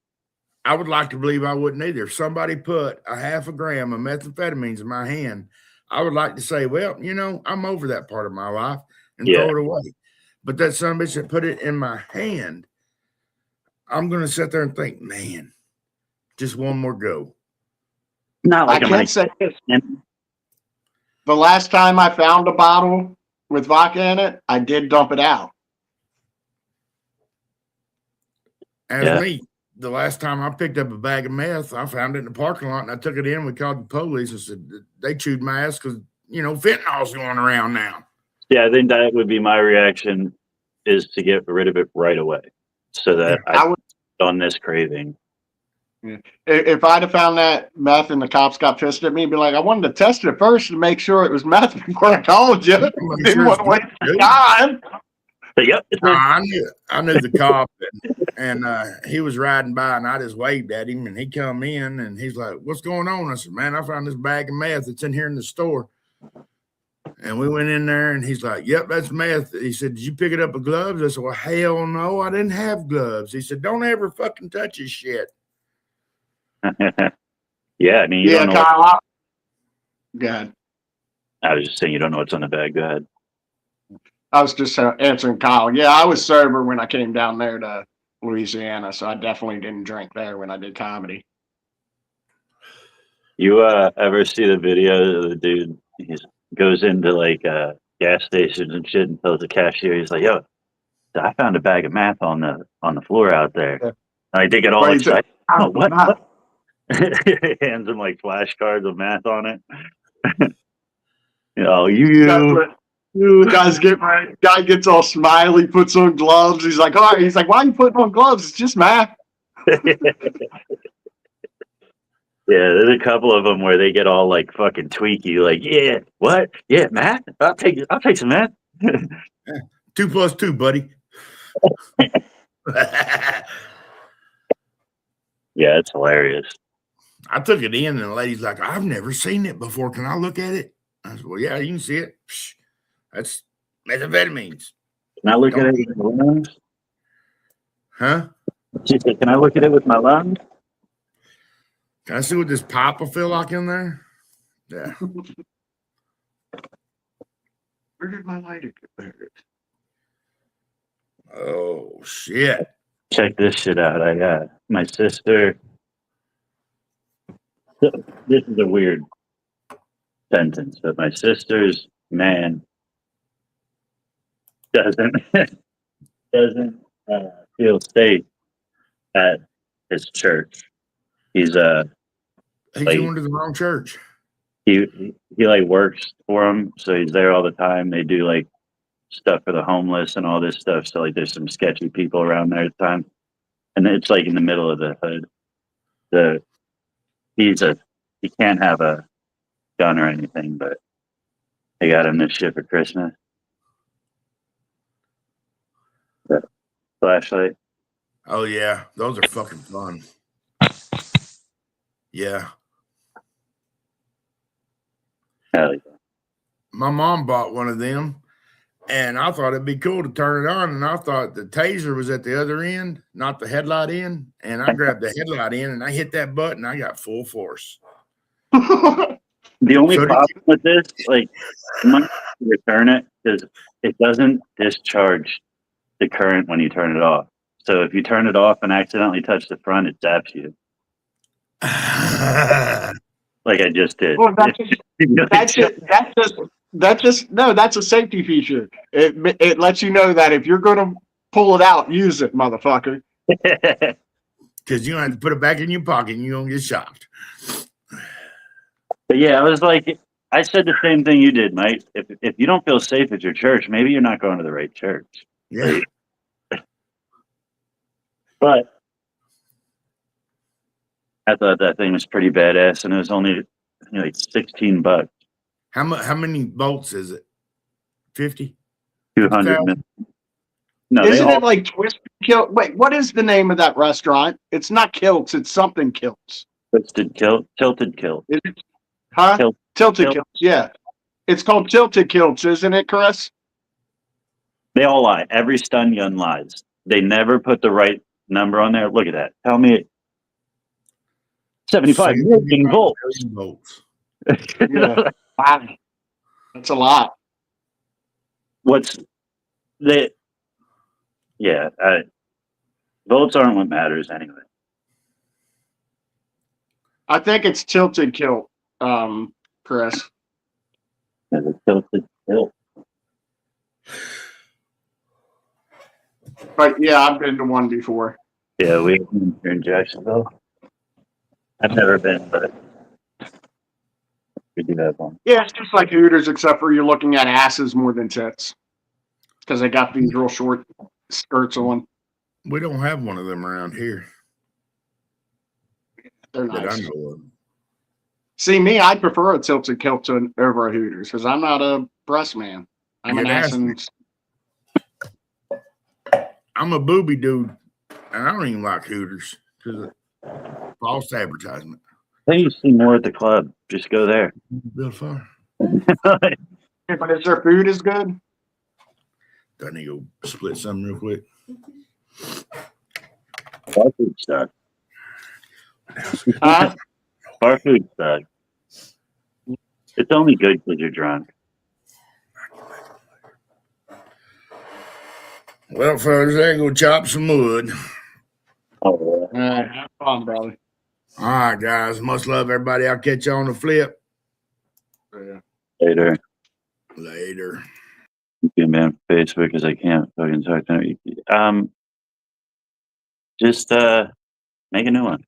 I would like to believe I wouldn't either. If somebody put a half a gram of methamphetamines in my hand, I would like to say, well, I'm over that part of my life and Yeah. throw it away. But that son of a bitch that put it in my hand, I'm going to sit there and think, man, just one more go. Not like I I'm can't say this. gonna. The last time I found a bottle with vodka in it, I did dump it out. As me, the last time I picked up a bag of meth, I found it in the parking lot and I took it in. We called the police and said they chewed my ass because, fentanyl's going around now. Yeah, I think that would be my reaction, is to get rid of it right away, so that I would on this craving. If I'd have found that meth and the cops got pissed at me, I'd be like, I wanted to test it first to make sure it was meth before I called you. Didn't want to waste your time. But yep, I knew the cop, and he was riding by, and I just waved at him, and he come in, and he's like, "What's going on?" I said, "Man, I found this bag of meth that's in here in the store." And we went in there, and he's like, "Yep, that's meth." He said, "Did you pick it up with gloves?" I said, "Well, hell no, I didn't have gloves." He said, "Don't ever fucking touch his shit." Yeah, I mean, you don't know. Kyle. Go ahead. I was just saying, you don't know what's on the bag. Go ahead. I was just answering Kyle. Yeah, I was sober when I came down there to Louisiana, so I definitely didn't drink there when I did comedy. You ever see the video of the dude? He goes into like gas stations and shit and tells the cashier, he's like, "Yo, I found a bag of meth on the floor out there." Yeah. And they get all excited. Oh, what? Hands him like flashcards of math on it. Guy gets all smiley, puts on gloves. He's like, all right. He's like, why are you putting on gloves? It's just math. Yeah, there's a couple of them where they get all like fucking tweaky, like, yeah, what? Yeah, math? I'll take some math. 2 + 2, buddy. Yeah, it's hilarious. I took it in, and the lady's like, "I've never seen it before. Can I look at it?" I said, "Well, yeah, you can see it. Psh, that's methamphetamines." Can I look at it with my lungs? Huh? She said, "Can I look at it with my lungs?" Can I see what this pop will feel like in there? Yeah. Where did my lighter go? Oh, shit. Check this shit out. I got my sister. This is a weird sentence, but my sister's man doesn't feel safe at his church. He's going to the wrong church. He like works for him, so he's there all the time. They do like stuff for the homeless and all this stuff. So like, there's some sketchy people around there at the time, and it's like in the middle of the hood. He can't have a gun or anything, but they got him this shit for Christmas. The flashlight. Oh yeah, those are fucking fun. Yeah. Hell yeah. My mom bought one of them, and I thought it'd be cool to turn it on, and I thought the taser was at the other end, not the headlight end, and I grabbed the headlight end, and I hit that button, I got full force. The only problem with this, like, you might return it because it doesn't discharge the current when you turn it off. So if you turn it off and accidentally touch the front, it zaps you. Like I just did. Well, that's a safety feature. It lets you know that if you're going to pull it out, use it, motherfucker. Because you don't have to put it back in your pocket and you don't get shocked. But yeah, I was like, I said the same thing you did, Mike. If you don't feel safe at your church, maybe you're not going to the right church. Yeah. But I thought that thing was pretty badass, and it was only like $16. How many bolts is it? 50? 200. No, isn't it like Twisted Kilt? Wait, what is the name of that restaurant? It's not Kilts. It's something Kilts. Tilted Kilt. Is it? Huh? Tilted Kilts. Yeah, it's called Tilted Kilts, isn't it, Chris? They all lie. Every stun gun lies. They never put the right number on there. Look at that. Tell me 75 million volts. Yeah. Wow, that's a lot. What's the yeah? Votes aren't what matters anyway. I think it's tilted kilt, Chris. There's a tilted tilt. But yeah, I've been to one before. Yeah, we here in Jacksonville. I've never been, but we do have one. Yeah, it's just like Hooters, except for you're looking at asses more than tits because they got these real short skirts on. We don't have one of them around here They're that I nice. know of. See, me, I prefer a tilted kilt to over a Hooters because I'm not a breast man. I'm an You'd ass ask me. and I'm a booby dude, and I don't even like Hooters because false advertisement. I think you see more at the club. Just go there. Build a fire. but is their food as good? I need to go split something real quick. Bar food sucks. Huh? Bar food sucks. It's only good because you're drunk. Well, fellas, I go chop some wood. Oh, All right, have fun, brother. All right, guys. Much love, everybody. I'll catch you on the flip. Yeah. later. Later. You can be on Facebook because I can't fucking talk to you. Just make a new one.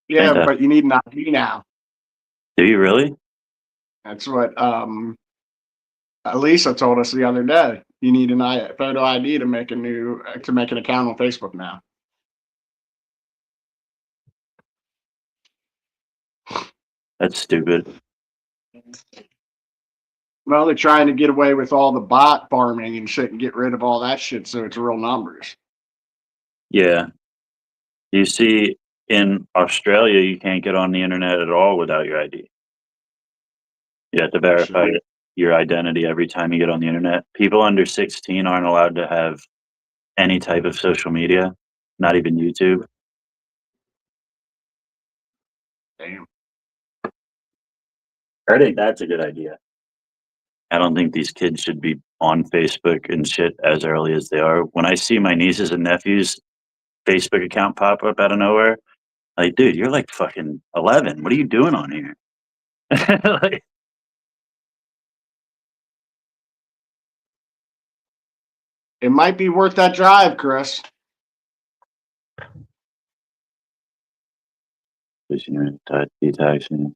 Yeah, Fantastic. but you need an ID now. Do you really? That's what Lisa told us the other day. You need an photo ID to make an account on Facebook now. That's stupid. Well, they're trying to get away with all the bot farming and shit and get rid of all that shit so it's real numbers. Yeah. You see, in Australia, you can't get on the internet at all without your ID. You have to verify your identity every time you get on the internet. People under 16 aren't allowed to have any type of social media, not even YouTube. Damn. I think that's a good idea. I don't think these kids should be on Facebook and shit as early as they are. When I see my nieces and nephews' Facebook account pop up out of nowhere, like, dude, you're like fucking 11. What are you doing on here? Like, It might be worth that drive, Chris. detoxing.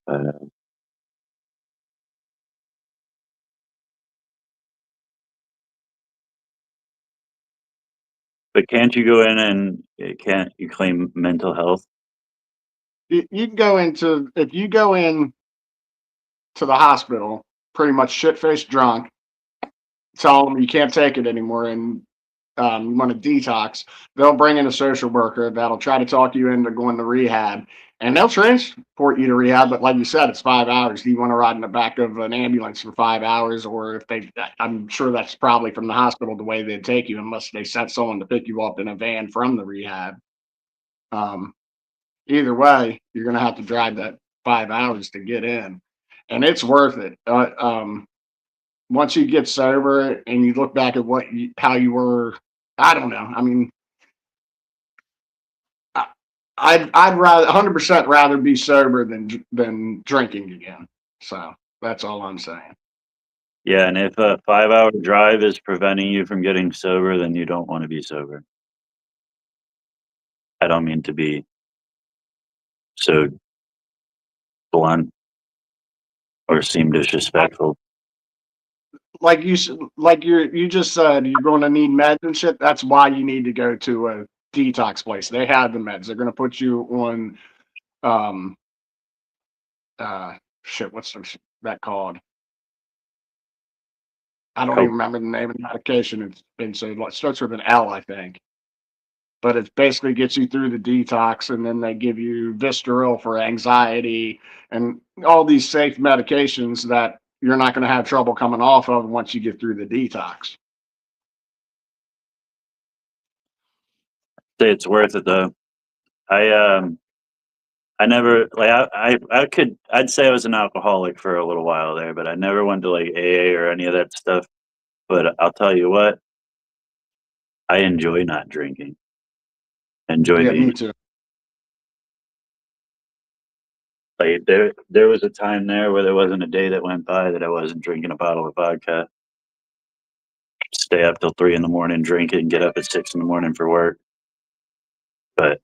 But can't you go in and can't you claim mental health? You can go into if you go in to the hospital pretty much shit faced drunk, tell them you can't take it anymore and you want to detox. They'll bring in a social worker that'll try to talk you into going to rehab, and they'll transport you to rehab. But like you said, it's 5 hours. Do you want to ride in the back of an ambulance for 5 hours, or if they? I'm sure that's probably from the hospital the way they'd take you, unless they sent someone to pick you up in a van from the rehab. Either way, you're going to have to drive that 5 hours to get in, and it's worth it. Once you get sober and you look back at how you were, I don't know. I mean, I'd rather 100% rather be sober than drinking again. So that's all I'm saying. Yeah, and if a 5-hour drive is preventing you from getting sober, then you don't want to be sober. I don't mean to be so blunt or seem disrespectful. Like you just said, you're going to need meds and shit. That's why you need to go to a detox place. They have the meds. They're going to put you on, shit. What's that called? I don't even remember the name of the medication. It's been so long. It starts with an L, I think. But it basically gets you through the detox, and then they give you Vistaril for anxiety and all these safe medications that you're not going to have trouble coming off of once you get through the detox. Say it's worth it though. I I never like I'd say I was an alcoholic for a little while there, but I never went to like AA or any of that stuff. But I'll tell you what, I enjoy not drinking. Enjoy Yeah, being me too. like there was a time there where there wasn't a day that went by that I wasn't drinking a bottle of vodka. Stay up till 3 a.m. drinking, get up at 6 a.m. for work. But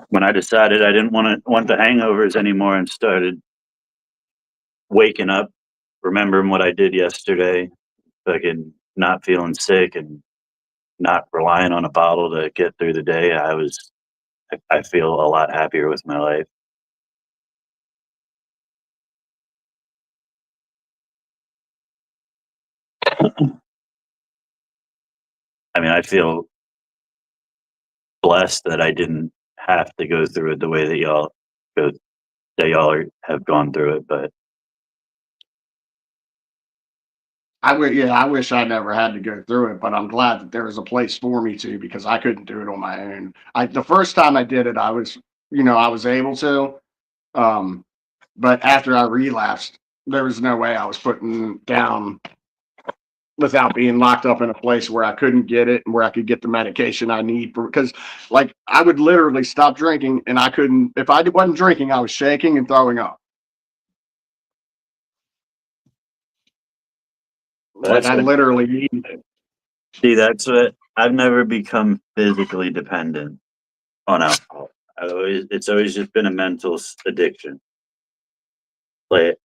when I decided I didn't want the hangovers anymore and started waking up, remembering what I did yesterday, fucking not feeling sick and not relying on a bottle to get through the day, I feel a lot happier with my life. I mean, I feel blessed that I didn't have to go through it the way that go have gone through it, but I wish I never had to go through it, but I'm glad that there was a place for me to because I couldn't do it on my own. The first time I did it, I was able to, um, but after I relapsed, there was no way I was putting down without being locked up in a place where I couldn't get it and where I could get the medication I need for because like I would literally stop drinking and I couldn't if I wasn't drinking, I was shaking and throwing up. Like that's I what literally needed it. see that's what I've never become physically dependent on alcohol. It's always just been a mental addiction. Like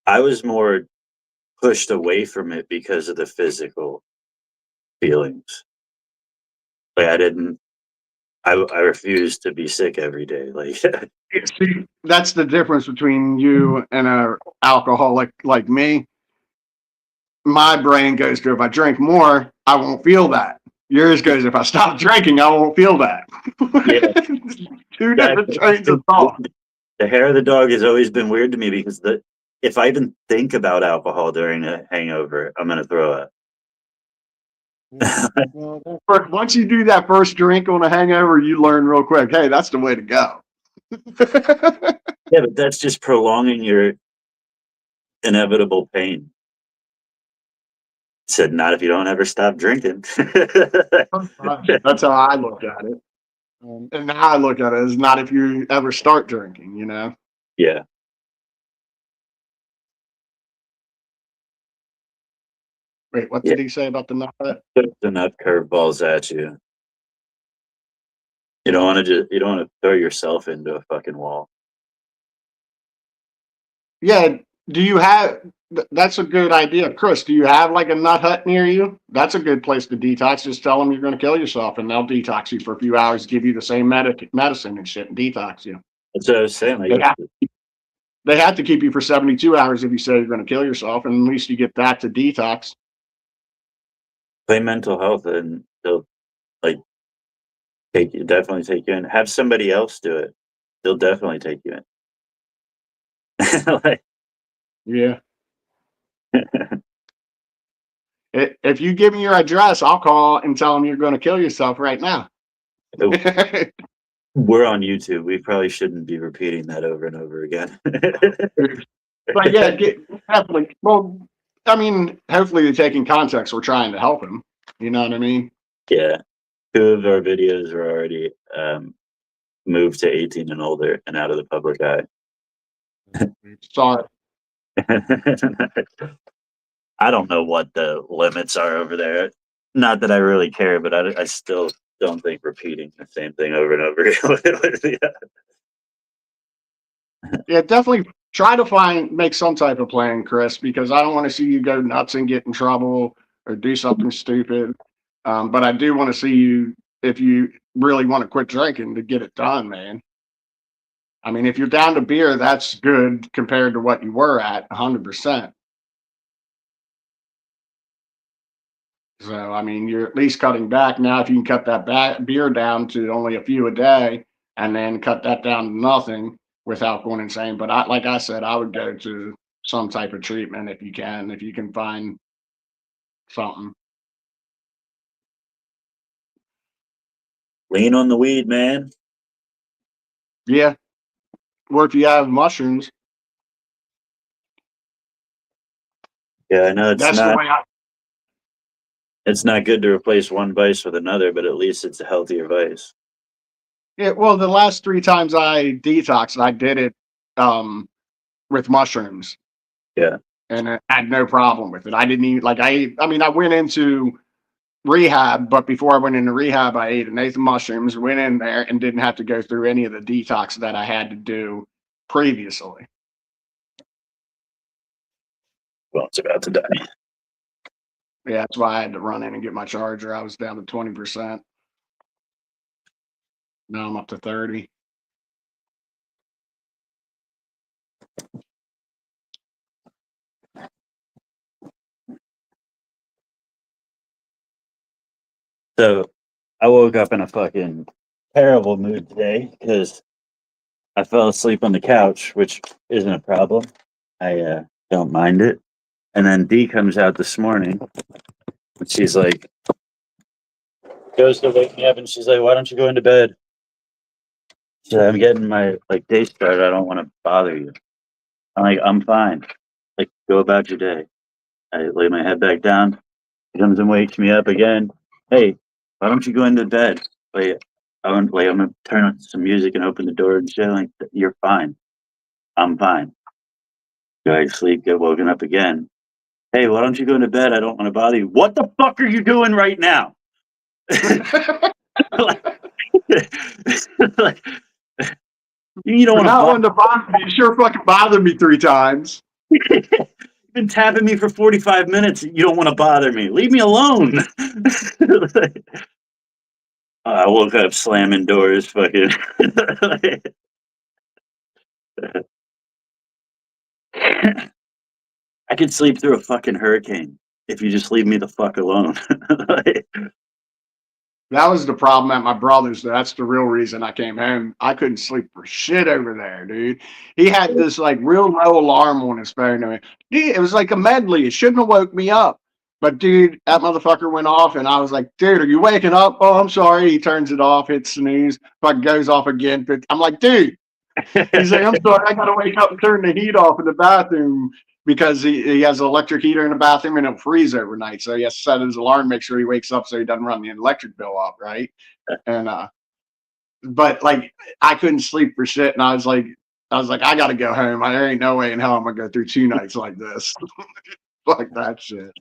I was more pushed away from it because of the physical feelings. Like I refused to be sick every day. Like See, that's the difference between you and a alcoholic like me. My brain goes to if I drink more, I won't feel that. Yours goes if I stop drinking, I won't feel that. yeah, Two that, different trains of thought. the hair of the dog has always been weird to me because if I even think about alcohol during a hangover, I'm gonna throw up. But once you do that first drink on a hangover, you learn real quick, hey, that's the way to go. Yeah, but that's just prolonging your inevitable pain. Said not if you don't ever stop drinking. That's how I look at it. And now I look at it as not if you ever start drinking, Yeah. Wait, what Yeah. did he say about the nut? Put the nut curveballs at you. You don't want to throw yourself into a fucking wall. Yeah, do you have that's a good idea. Chris, do you have like a nut hut near you? That's a good place to detox. Just tell them you're going to kill yourself and they'll detox you for a few hours, give you the same medicine and shit and detox you. That's what I was saying. They Like have, they have to keep you for 72 hours if you say you're going to kill yourself, and at least you get that to detox. play mental health, and they'll like definitely take you in. Have somebody else do it. They'll definitely take you in. Like, Yeah. If you give me your address, I'll call and tell them you're going to kill yourself right now. we're on YouTube. We probably shouldn't be repeating that over and over again. But yeah, definitely. Well, I mean, hopefully they're taking context. We're trying to help him. You know what I mean? Yeah. 2 of our videos are already moved to 18 and older and out of the public eye. Sorry. I don't know what the limits are over there. Not that I really care, but I still don't think repeating the same thing over and over again. Yeah, definitely try to make some type of plan, Chris, because I don't want to see you go nuts and get in trouble or do something stupid. But I do want to see you, if you really want to quit drinking, to get it done, man. I mean, if you're down to beer, that's good compared to what you were at, 100%. So, I mean, you're at least cutting back. Now, if you can cut that beer down to only a few a day and then cut that down to nothing without going insane. But like I said, I would go to some type of treatment if you can find something. Lean on the weed, man. Yeah. Or if you have mushrooms, Yeah, I know that's the way I. it's not good to replace one vice with another, but at least it's a healthier vice. Yeah. Well, the last 3 times I detoxed, I did it with mushrooms, Yeah. and I had no problem with it. I didn't even like. I mean, I went into rehab, but before I went into rehab, I ate an eighth of mushrooms, went in there, and didn't have to go through any of the detox that I had to do previously. Well, it's about to die. Yeah, that's why I had to run in and get my charger. I was down to 20%. Now I'm up to 30. So I woke up in a fucking terrible mood today because I fell asleep on the couch, which isn't a problem. I don't mind it. And then Dee comes out this morning and she's like, goes to wake me up and she's like, why don't you go into bed? She said, I'm getting my like day started. I don't want to bother you. I'm like, I'm fine. Like, go about your day. I lay my head back down. He comes and wakes me up again. Hey, why don't you go into bed? Like, I'm gonna turn on some music and open the door and shit. Like, you're fine. I'm fine. Go to sleep, get woken up again. Hey, why don't you go into bed? I don't want to bother you. What the fuck are you doing right now? like, like, you don't For want to not bother. wanting to bother me, you sure fucking bothered me 3 times. You've been tapping me for 45 minutes. You don't want to bother me. Leave me alone. I woke up slamming doors, fucking. I could sleep through a fucking hurricane if you just leave me the fuck alone. That was the problem at my brother's. That's the real reason I came home. I couldn't sleep for shit over there, dude. He had this like real low alarm on his phone. I mean, dude, it was like a medley. It shouldn't have woke me up. But dude, that motherfucker went off, and I was like, dude, are you waking up? Oh, I'm sorry. He turns it off, hits snooze, fucking goes off again. But I'm like, dude. He's like, I'm sorry, I gotta wake up and turn the heat off in the bathroom because he has an electric heater in the bathroom and it'll freeze overnight. So he has to set his alarm, make sure he wakes up so he doesn't run the electric bill up, right? And but like I couldn't sleep for shit, and I was like, I gotta go home. There ain't no way in hell I'm gonna go through 2 nights like this. Like that shit.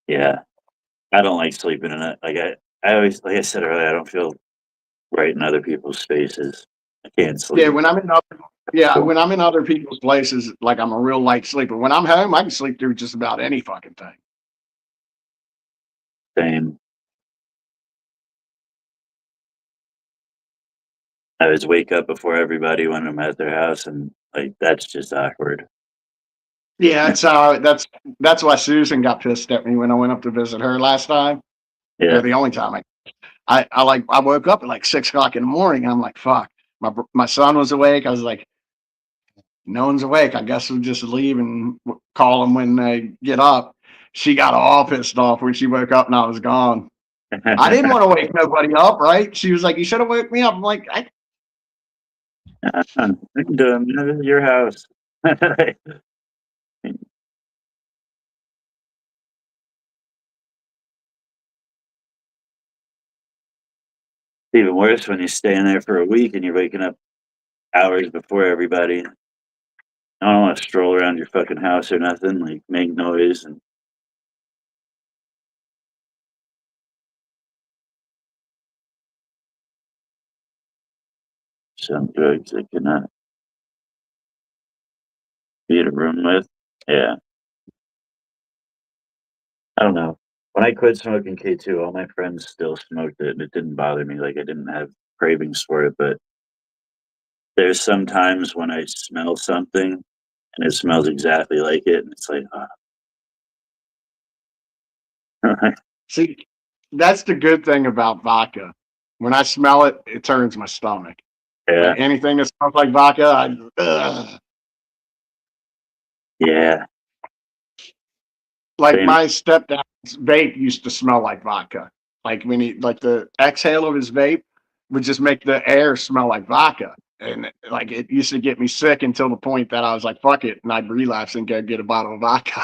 Yeah, I don't like sleeping in it. I always, like I said earlier, I don't feel right in other people's spaces. I can't Yeah, sleep. when I'm in other people's places, like I'm a real light sleeper. When I'm home, I can sleep through just about any fucking thing. Same. I always wake up before everybody when I'm at their house, and like that's just awkward. Yeah, that's why Susan got pissed at me when I went up to visit her last time. Or Yeah. the only time I woke up at like 6 o'clock in the morning. And I'm like, fuck. My son was awake. I was like, no one's awake. I guess we'll just leave and call them when they get up. She got all pissed off when she woke up and I was gone. I didn't want to wake nobody up, right? She was like, you should have woke me up. I'm like, I can do it. This is your house. Even worse when you're staying there for a week and you're waking up hours before everybody. I don't want to stroll around your fucking house or nothing, like make noise and some drugs I cannot be in a room with. Yeah. I don't know. When I quit smoking K2, all my friends still smoked it and it didn't bother me. Like I didn't have cravings for it, but there's some times when I smell something and it smells exactly like it and it's like, see, that's the good thing about vodka. When I smell it, it turns my stomach. yeah, Like anything that smells like vodka, ugh. yeah, Like same. my stepdad's vape used to smell like vodka. Like when he like the exhale of his vape would just make the air smell like vodka. And like it used to get me sick until the point that I was like, fuck it, and I'd relapse and go get a bottle of vodka.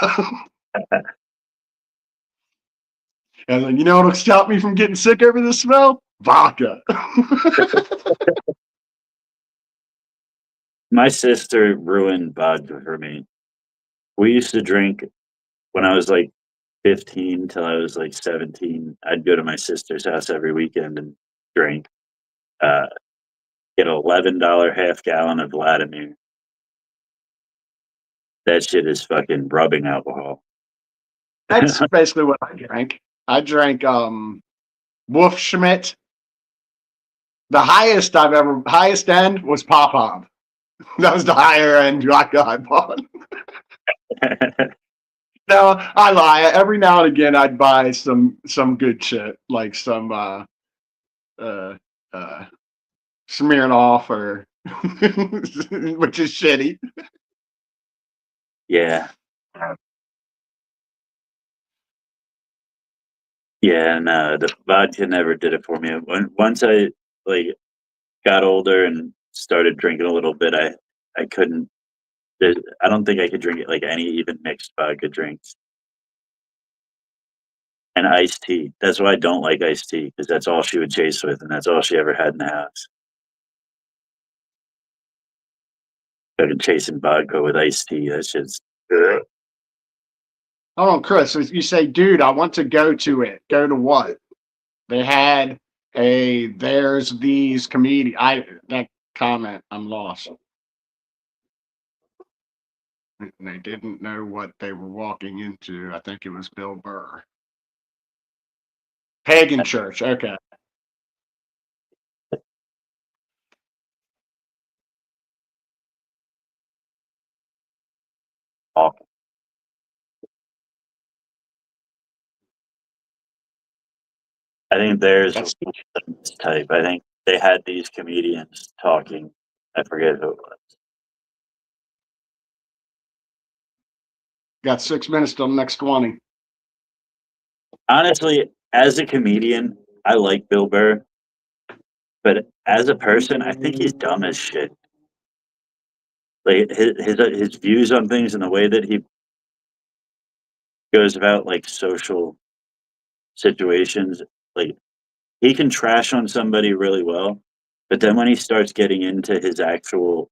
And then you know what'll stop me from getting sick over the smell? Vodka. My sister ruined vodka for me. We used to drink when I was like 15 till I was like 17. I'd go to my sister's house every weekend and drink. Uh, get an $11 half gallon of Vladimir. That shit is fucking rubbing alcohol. That's basically what I drank. I drank Wolf Schmidt. The highest end was Pop Pop. That was the higher end vodka I bought. No, I lie. Every now and again, I'd buy some good shit, like some uh, Smirnoff or which is shitty. Yeah. Yeah, no, the vodka never did it for me. Once I like got older and started drinking a little bit, I couldn't. I don't think I could drink it like any even mixed vodka drinks. And iced tea. That's why I don't like iced tea because that's all she would chase with, and that's all she ever had in the house. Fucking chasing vodka with iced tea. That's just. Ugh. Hold on, Chris. You say, dude, I want to go to it. Go to what? They had there's these comedians. That comment, I'm lost. They didn't know what they were walking into. I think it was Bill Burr. Pagan church. Okay. Awful. I think theirs That's was this type. I think they had these comedians talking. I forget who it was. got 6 minutes till the next 20. Honestly, as a comedian, I like Bill Burr, but as a person, I think he's dumb as shit. Like his views on things and the way that he goes about like social situations, like he can trash on somebody really well, but then when he starts getting into his actual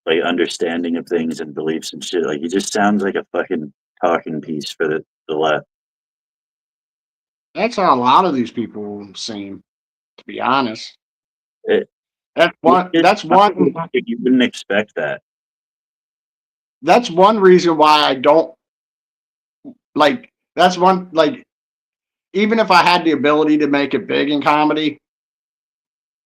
like understanding of things and beliefs and shit, like he just sounds like a fucking talking piece for the left. That's how a lot of these people seem, to be honest. It, That's it one. just That's one. you wouldn't expect that. That's one reason why I don't like. That's one like. Even if I had the ability to make it big in comedy,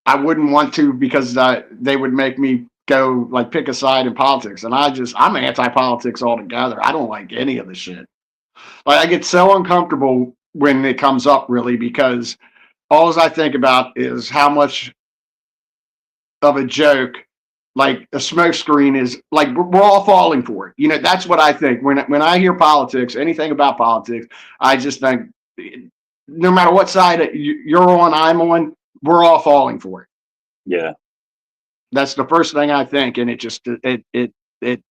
I wouldn't want to because they would make me go like pick a side in politics, and I'm anti-politics altogether. I don't like any of the shit. Like I get so uncomfortable when it comes up, really, because all I think about is how much of a joke, like a smokescreen, is. Like we're all falling for it. You know, that's what I think when I hear politics, anything about politics. I just think no matter what side you're on, I'm on, we're all falling for it. Yeah. That's the first thing I think, and it it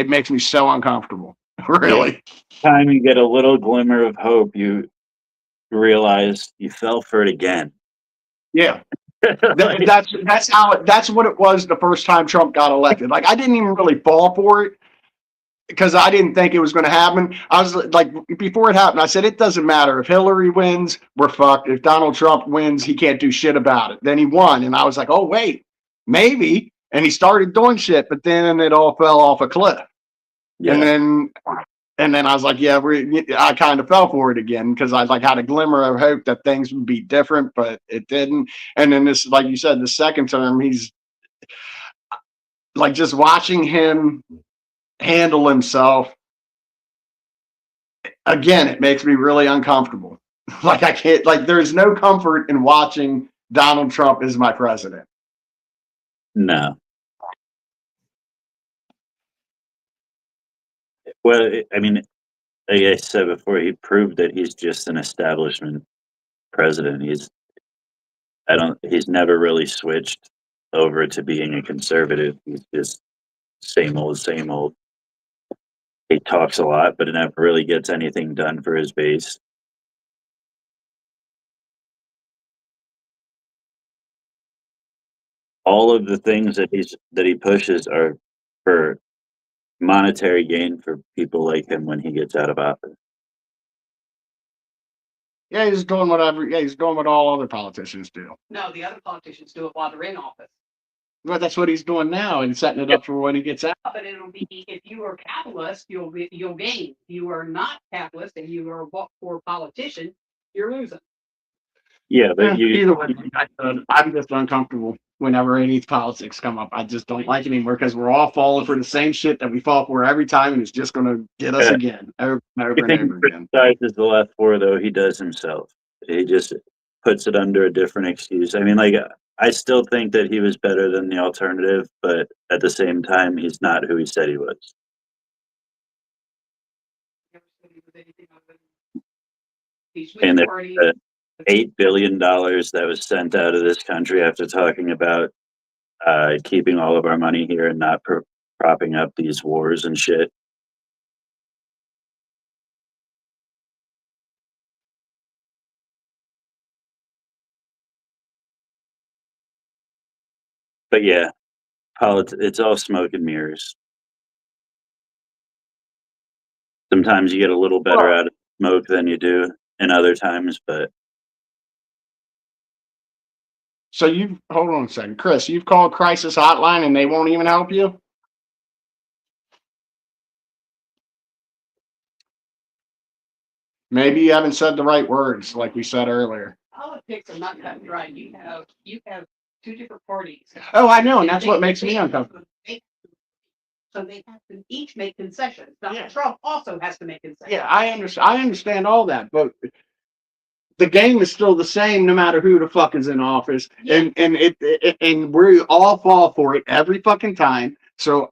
makes me so uncomfortable. Really. Time you get a little glimmer of hope, you realize you fell for it again. Yeah. Like, That's what it was the first time Trump got elected. Like I didn't even really fall for it because I didn't think it was going to happen. I was like, before it happened, I said it doesn't matter if Hillary wins, we're fucked. If Donald Trump wins, he can't do shit about it. Then he won, and I was like, oh wait, maybe. And he started doing shit, but then it all fell off a cliff. yeah. And then I was like, yeah, I kind of fell for it again because I like had a glimmer of hope that things would be different, but it didn't. And then this, like you said, the second term, he's like just watching him handle himself. Again, it makes me really uncomfortable. Like I can't, like there's no comfort in watching Donald Trump as my president. No. Well, I mean, like I said before, he proved that he's just an establishment president. He's never really switched over to being a conservative. He's just same old, same old. He talks a lot, but it never really gets anything done for his base. All of the things that he pushes are for monetary gain for people like him when he gets out of office. Yeah, he's doing whatever. Yeah, he's doing what all other politicians do. No, the other politicians do it while they're in office. But that's what he's doing now and setting it up for when he gets out. But it'll be, if you are capitalist, you'll gain. If you are not capitalist and you are a poor politician, you're losing. Yeah, but Either way, I'm just uncomfortable whenever any of these politics come up. I just don't like it anymore because we're all falling for the same shit that we fall for every time, and it's just going to get us again, over and over and over again. Criticizes the left for, though, he does himself. He just puts it under a different excuse. I mean, like, I still think that he was better than the alternative, but at the same time, he's not who he said he was. And the $8 billion that was sent out of this country after talking about keeping all of our money here and not propping up these wars and shit. But yeah, it's all smoke and mirrors. Sometimes you get a little better out of smoke than you do in other times, but So hold on a second, Chris. You've called crisis hotline and they won't even help you? Maybe you haven't said the right words, like we said earlier. Politics are not cut and dry. You have two different parties. Oh, I know, and that's what makes me uncomfortable. So they have to each make concessions. Donald Yeah. Trump also has to make concessions. Yeah, I understand all that, but the game is still the same no matter who the fuck is in office. Yeah. And we all fall for it every fucking time. So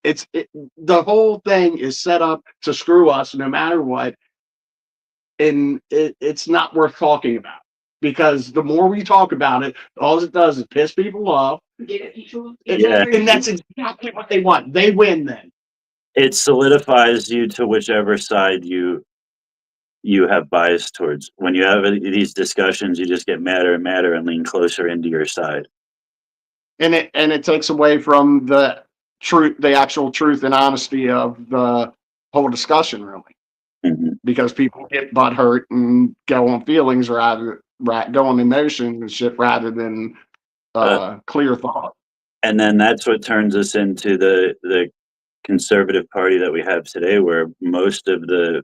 the whole thing is set up to screw us no matter what. And it's not worth talking about because the more we talk about it, all it does is piss people off. And that's exactly what they want. They win then. it solidifies you to whichever side you have bias towards. When you have these discussions, you just get madder and madder and lean closer into your side. And it takes away from the actual truth and honesty of the whole discussion, really. Mm-hmm. Because people get butthurt and go on feelings go on emotions and shit rather than clear thought. And then that's what turns us into the conservative party that we have today, where most of the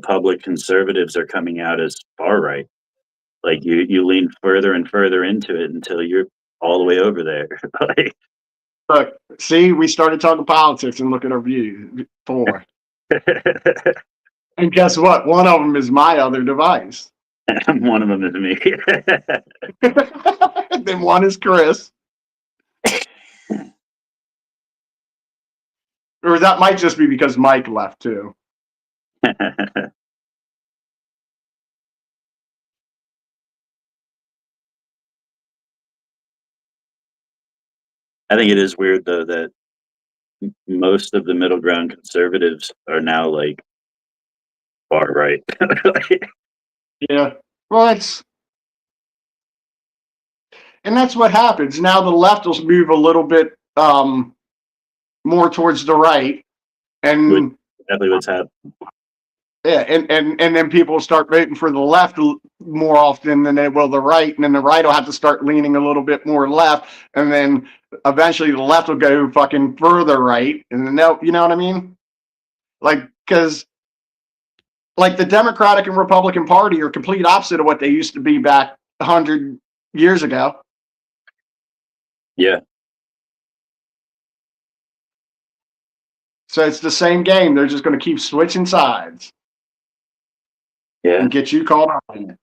public conservatives are coming out as far right. Like you lean further and further into it until you're all the way over there. Look, see, we started talking politics and look at our views for. And guess what? One of them is my other device. One of them is me. Then one is Chris. Or that might just be because Mike left too. I think it is weird though that most of the middle ground conservatives are now like far right. Yeah. Well, that's what happens. Now the left will move a little bit more towards the right. And exactly what's happening. yeah, and then people will start voting for the left more often than they will the right, and then the right will have to start leaning a little bit more left, and then eventually the left will go fucking further right, and then you know what I mean? Like, because like the Democratic and Republican Party are complete opposite of what they used to be back 100 years ago. Yeah. So it's the same game. They're just going to keep switching sides. Yeah. And get you caught up in it.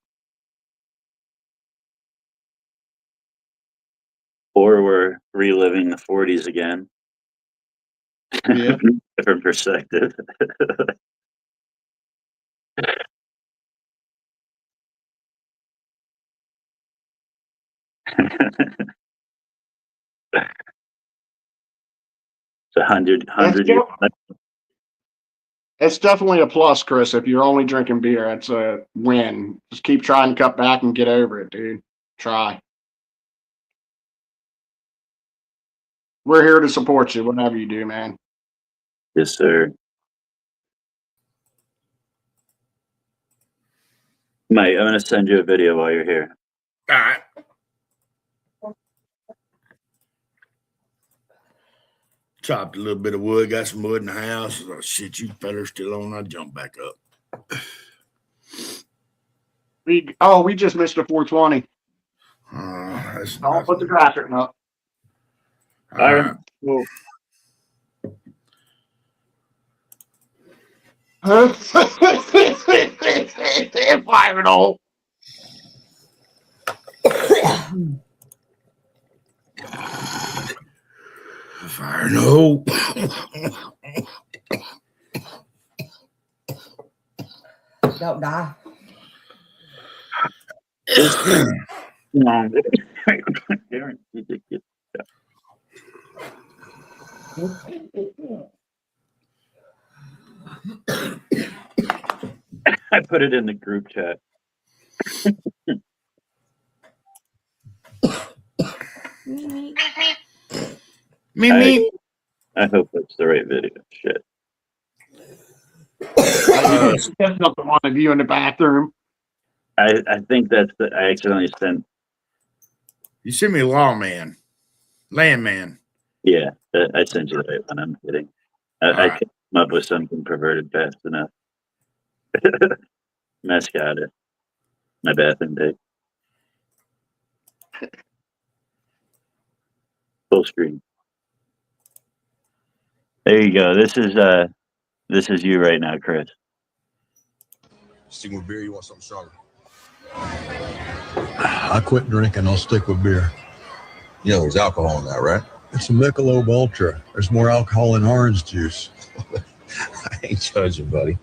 Or we're reliving the 40s again. Yeah. Different perspective. It's 100 That's years. It's definitely a plus, Chris. If you're only drinking beer, it's a win. Just keep trying to cut back and get over it, dude. Try. We're here to support you, whatever you do, man. Yes, sir. Mate, I'm gonna send you a video while you're here. All right. Chopped a little bit of wood, got some wood in the house. Oh, shit, you fellas still on? I jump back up. We just missed a 420. That's Don't put the nothing. graphic up. All right. Well, Fire it all. Fire no. Don't die. no. I put it in the group chat. Me. I hope that's the right video. Shit. That's not the one of you in the bathroom. I think that's the. I accidentally sent. You send me a lawman, landman. Yeah, I sent you the right one. I'm kidding. I right. can't come up with something perverted fast enough. Mess got it. My bathroom take. Full screen. There you go. This is you right now, Chris. Sticking with beer, you want something stronger? I quit drinking, I'll stick with beer. You know, there's alcohol in that, right? It's a Michelob Ultra. There's more alcohol in orange juice. I ain't judging, buddy.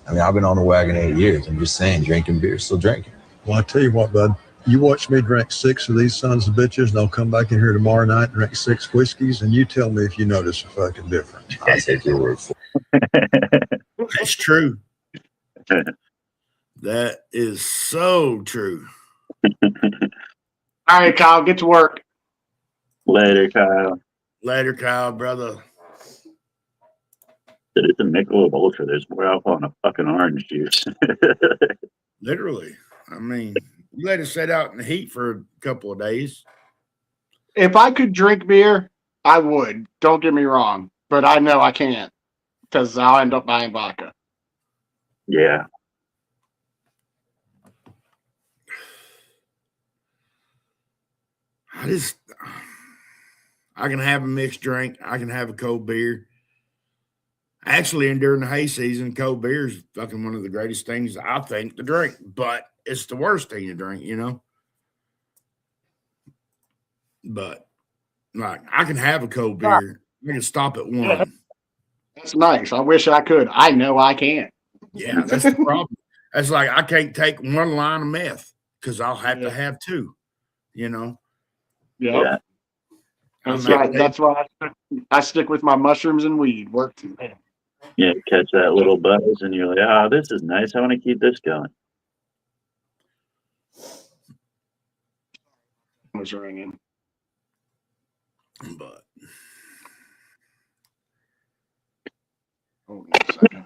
I mean, I've been on the wagon 8 years. I'm just saying, drinking beer, still drinking. Well, I tell you what, bud. You watch me drink 6 of these sons of bitches, and I'll come back in here tomorrow night and drink 6 whiskeys, and you tell me if you notice a fucking difference. I'll take your word for it. That's true. That is so true. All right, Kyle, get to work. Later, Kyle. Later, Kyle, brother. It's a Michelob Ultra. There's more alcohol in a fucking orange juice. Literally. I mean, you let it sit out in the heat for a couple of days. If I could drink beer, I would. Don't get me wrong. But I know I can't because I'll end up buying vodka. Yeah. I can have a mixed drink. I can have a cold beer. Actually, and during the hay season, cold beer is fucking one of the greatest things I think to drink, but it's the worst thing to drink, you know? But like, I can have a cold beer. I can stop at one. That's nice. I wish I could. I know I can't. Yeah, that's the problem. That's like I can't take one line of meth because I'll have to have 2, you know? Yep. Yeah. That's right. That's why I stick with my mushrooms and weed. Work too. Yeah, catch that little buzz, and you're like, "Oh, this is nice. I want to keep this going." Was ringing. But hold on a second.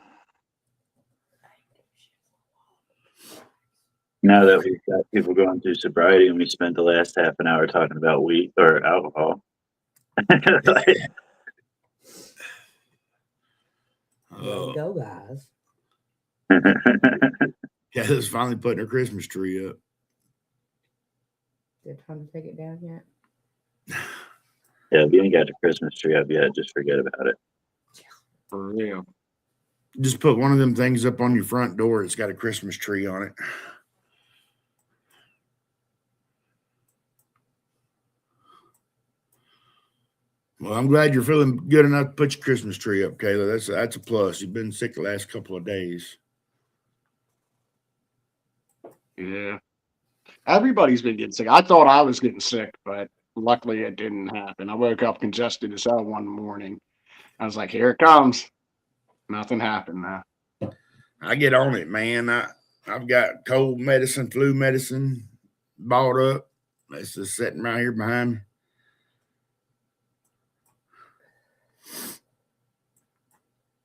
Now that we've got people going through sobriety, and we spent the last half an hour talking about weed or alcohol. Go, guys. Kayla's finally putting her Christmas tree up. They're trying to take it down yet. Yeah, if you ain't got your Christmas tree up yet, just forget about it. For real. Just put one of them things up on your front door. It's got a Christmas tree on it. Well, I'm glad you're feeling good enough to put your Christmas tree up, Kayla. That's a plus. You've been sick the last couple of days. Yeah. Everybody's been getting sick. I thought I was getting sick, but luckily it didn't happen. I woke up congested as hell one morning. I was like, here it comes. Nothing happened though. I get on it, man. I've got cold medicine, flu medicine bought up. It's just sitting right here behind me.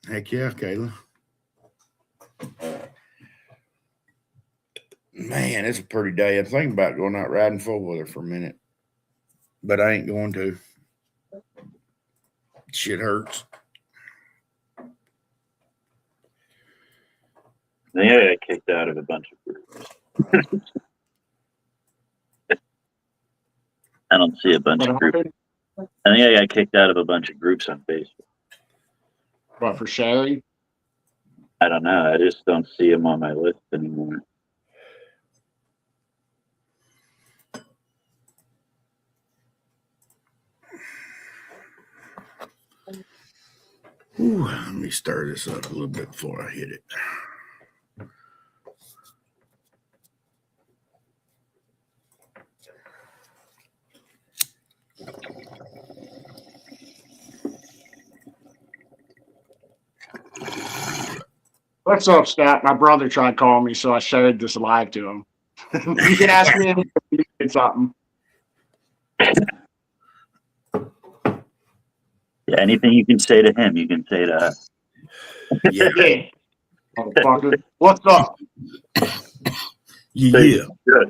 Heck yeah, Kayla. Man, it's a pretty day. I'm thinking about going out riding full weather for a minute, but I ain't going to. Shit hurts. I think I got kicked out of a bunch of groups. I don't see a bunch of groups. I think I got kicked out of a bunch of groups on Facebook. But for Sherry, I don't know. I just don't see them on my list anymore. Ooh, let me stir this up a little bit before I hit it. what's up, Stat? My brother tried calling me, so I shared this live to him. You can ask me if you did something. Yeah, anything you can say to him, you can say to us. Yeah. Yeah. Motherfucker. What's up? Yeah. Yes.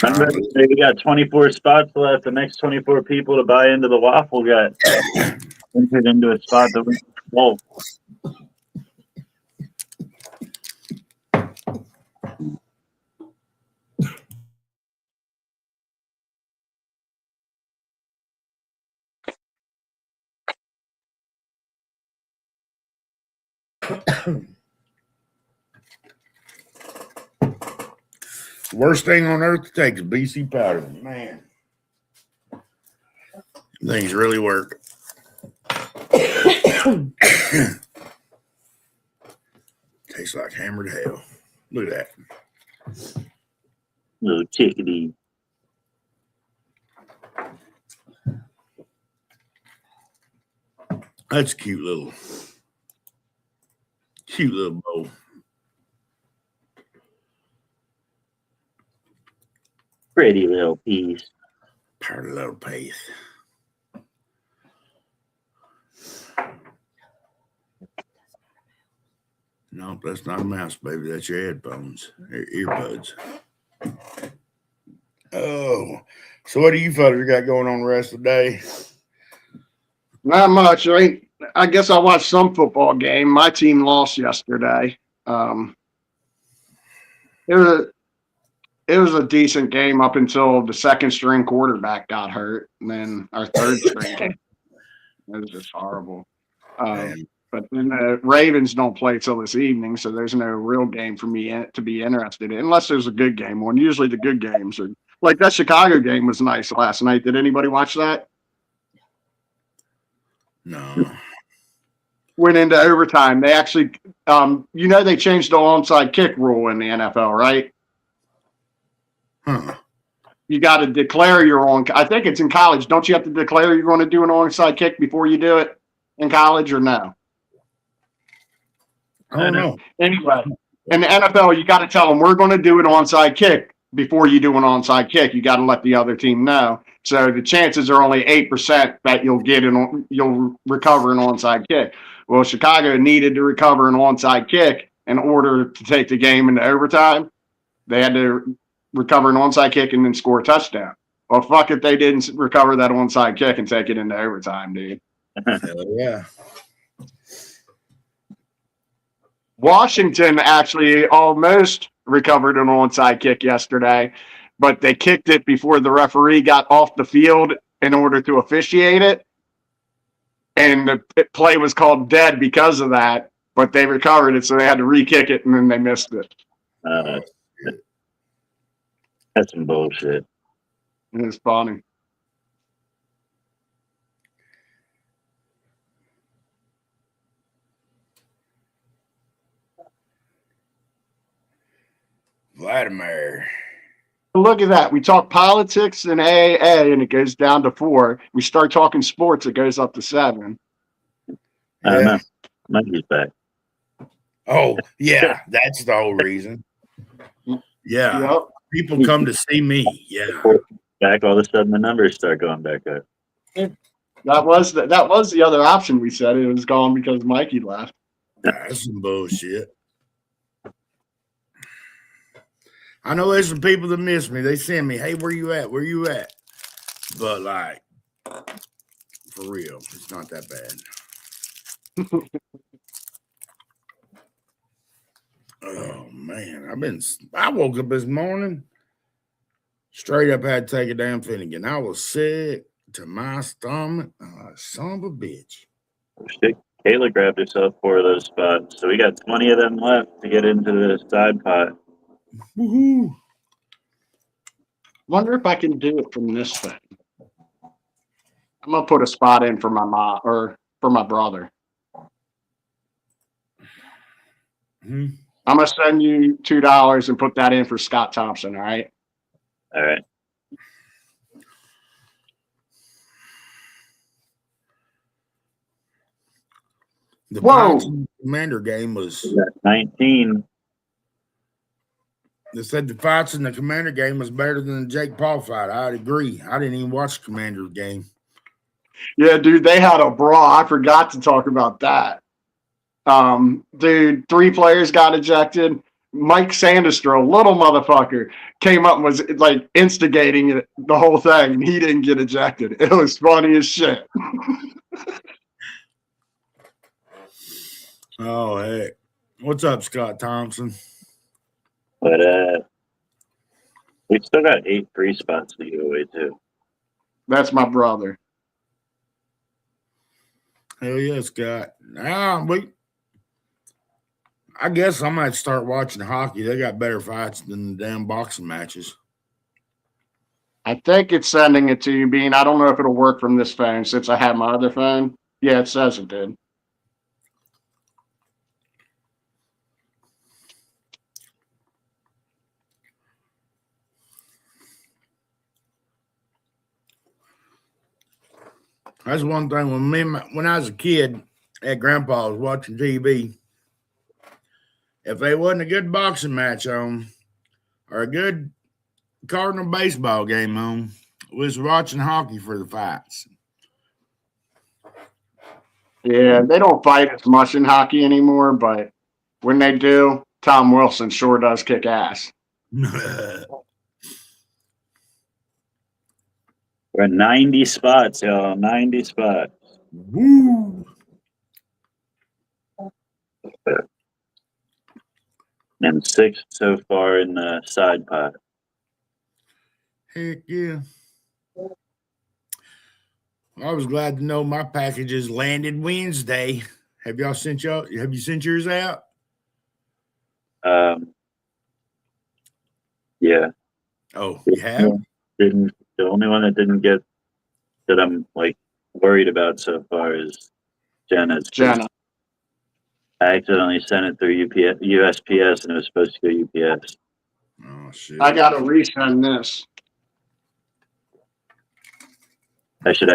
Remember, we got 24 spots left. The next 24 people to buy into the waffle got entered into a spot that we full. Worst thing on earth to take is BC powder. Man. Things really work. Tastes like hammered hell. Look at that. Little chickadee. That's a cute little bowl. Pretty little piece. Pretty little piece. No, that's not a mouse, baby. That's your headphones, earbuds. Oh, so what do you fellas got going on the rest of the day? Not much. I guess I watched some football game. My team lost yesterday. It was a decent game up until the second string quarterback got hurt, and then our third string came. It was just horrible. But then the Ravens don't play till this evening, so there's no real game for me to be interested in, unless there's a good game one. Usually the good games are like that Chicago game was nice last night. Did anybody watch that? No. Went into overtime. They actually, they changed the onside kick rule in the NFL, right? Huh. You got to declare your own. I think it's in college. Don't you have to declare you're going to do an onside kick before you do it in college, or no? I don't know. Anyway, in the NFL, you got to tell them we're going to do an onside kick before you do an onside kick. You got to let the other team know. So the chances are only 8% that you'll recover an onside kick. Well, Chicago needed to recover an onside kick in order to take the game into overtime. They had to recover an onside kick and then score a touchdown. Well, fuck if they didn't recover that onside kick and take it into overtime, dude. Hell yeah. Washington actually almost recovered an onside kick yesterday, but they kicked it before the referee got off the field in order to officiate it. And the play was called dead because of that, but they recovered it, so they had to re-kick it, and then they missed it. That's some bullshit. It was funny. Vladimir. Look at that. We talk politics and AA, and it goes down to 4. We start talking sports, it goes up to 7. I don't Yeah. know. Mikey's back. Oh, yeah. That's the whole reason. Yeah. Yep. People come to see me. Yeah. Back, all of a sudden the numbers start going back up. That was the other option we said. It was gone because Mikey left. That's some bullshit. I know there's some people that miss me. They send me, hey, where you at? Where you at? But like, for real, it's not that bad. Oh man, I woke up this morning, straight up had to take a damn Finnegan. I was sick to my stomach. Son of a bitch. Shit, Kayla grabbed herself 4 of those spots, so we got 20 of them left to get into the side pot. Woohoo. Wonder if I can do it from this thing. I'm gonna put a spot in for my mom or for my brother. Hmm. I'm gonna send you $2 and put that in for Scott Thompson. All right. All right. The Whoa. Pirates and Commander game was. We got 19. They said the fights in the Commander game was better than the Jake Paul fight. I'd agree. I didn't even watch the Commander game. Yeah, dude, they had a brawl. I forgot to talk about that. Dude, 3 players got ejected. Mike Sandistro, little motherfucker, came up and was like instigating it, the whole thing. And he didn't get ejected. It was funny as shit. Oh, heck. What's up, Scott Thompson? But we still got 8 free spots to give away too. That's my brother. Hell yeah, Scott. I guess I might start watching hockey. They got better fights than the damn boxing matches. I think it's sending it to you, Bean. I don't know if it'll work from this phone since I have my other phone. Yeah, it says it did. That's one thing when I was a kid at Grandpa was watching TV. If there wasn't a good boxing match on or a good Cardinal baseball game on, was watching hockey for the fights. Yeah, they don't fight as much in hockey anymore, but when they do, Tom Wilson sure does kick ass. We're at 90 spots, y'all. 90 spots. Woo! And 6 so far in the side pot. Heck yeah. I was glad to know my packages landed Wednesday. Have you sent yours out? Yeah. Oh, you have? The only one that didn't get that I'm like worried about so far is Jenna's. Jenna. I accidentally sent it through USPS and it was supposed to go UPS. Oh shit. I gotta resend this.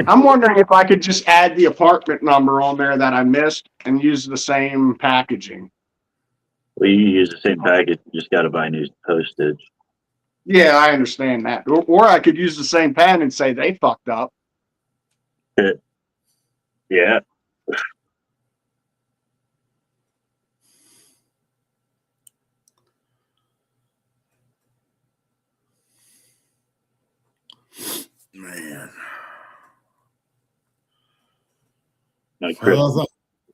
I'm wondering if I could just add the apartment number on there that I missed and use the same packaging. Well, you use the same package, you just gotta buy new postage. Yeah, I understand that. Or I could use the same pen and say they fucked up. Yeah. Man. My crypto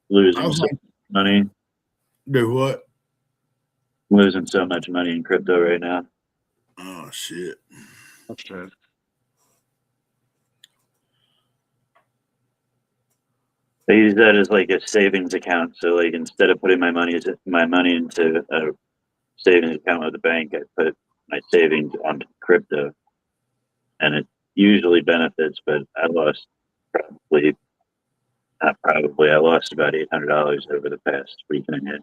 losing so much money. Do what? Losing so much money in crypto right now. Oh shit. That's true. I use that as like a savings account. So like instead of putting my money into a savings account with the bank, I put my savings onto crypto. And it usually benefits, but I lost I lost about $800 over the past week and a half.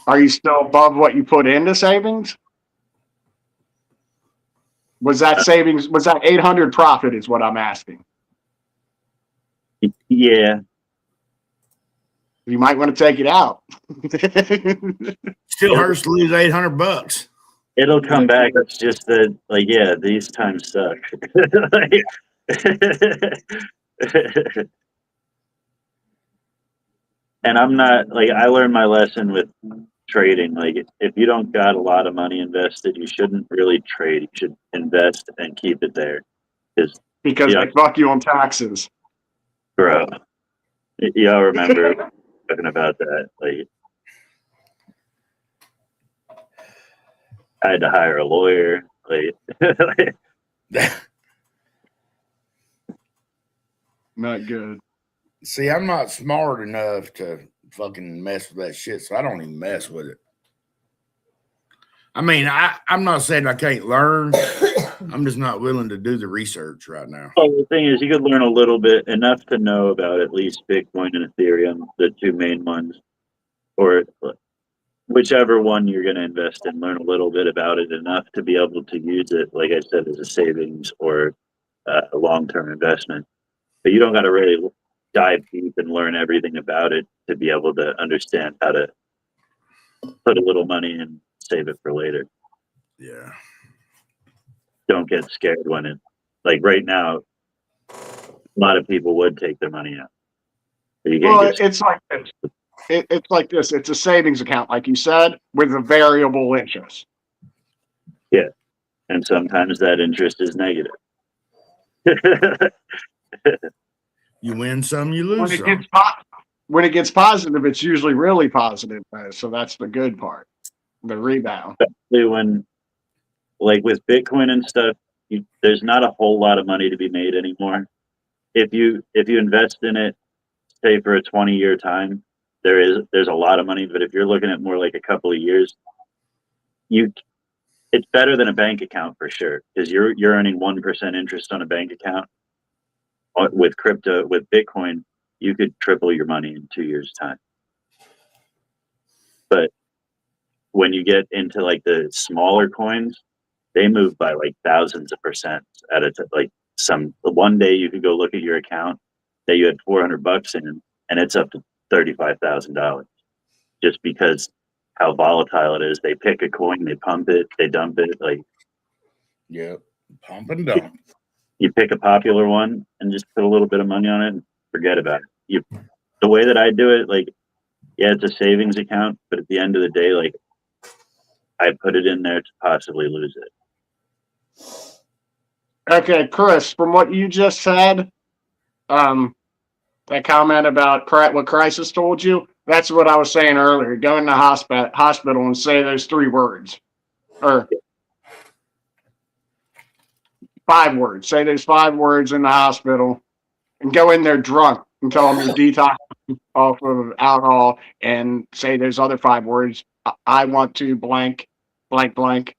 Are you still above what you put into savings? Was that savings? Was that 800 profit? Is what I'm asking. Yeah. You might want to take it out. Still hurts to lose $800. It'll come back. It's just that, like, yeah, these times suck. And I'm not like, I learned my lesson with trading. Like, if you don't got a lot of money invested, you shouldn't really trade. You should invest and keep it there. Because Yeah. they fuck you on taxes. Bro, y'all remember talking about that? Like, I had to hire a lawyer. Like, Not good. See, I'm not smart enough to fucking mess with that shit, so I don't even mess with it. I mean, I'm not saying I can't learn. I'm just not willing to do the research right now. well, the thing is, you could learn a little bit, enough to know about at least Bitcoin and Ethereum, the two main ones, or whichever one you're going to invest in. Learn a little bit about it, enough to be able to use it, like I said, as a savings or a long-term investment. But you don't got to really dive deep and learn everything about it to be able to understand how to put a little money and save it for later. Yeah. Don't get scared when it, like right now, a lot of people would take their money out. Well, it's like this. It's like this. It's a savings account, like you said, with a variable interest. Yeah, and sometimes that interest is negative. You win some, you lose some. When it gets positive, it's usually really positive. So that's the good part, the rebound. Especially when, like with Bitcoin and stuff, there's not a whole lot of money to be made anymore. If you invest in it, say for a 20-year time, there's a lot of money. But if you're looking at more like a couple of years, it's better than a bank account for sure, because you're earning 1% interest on a bank account. With crypto, with Bitcoin, you could triple your money in 2 years' time. But when you get into like the smaller coins, they move by like thousands of percent at a like one day you could go look at your account that you had $400 in, and it's up to $35,000, just because how volatile it is. They pick a coin, they pump it, they dump it. Like, yep, pump and dump. You pick a popular one and just put a little bit of money on it and forget about it. The way that I do it, like, yeah, it's a savings account, but at the end of the day, like, I put it in there to possibly lose it. Okay, Chris, from what you just said, that comment about what Crisis told you, that's what I was saying earlier. Go in the hospital and say those 3 words. Or 5 words. Say those 5 words in the hospital and go in there drunk and tell them you're detoxing off of alcohol and say those other 5 words. I want to blank, blank, blank.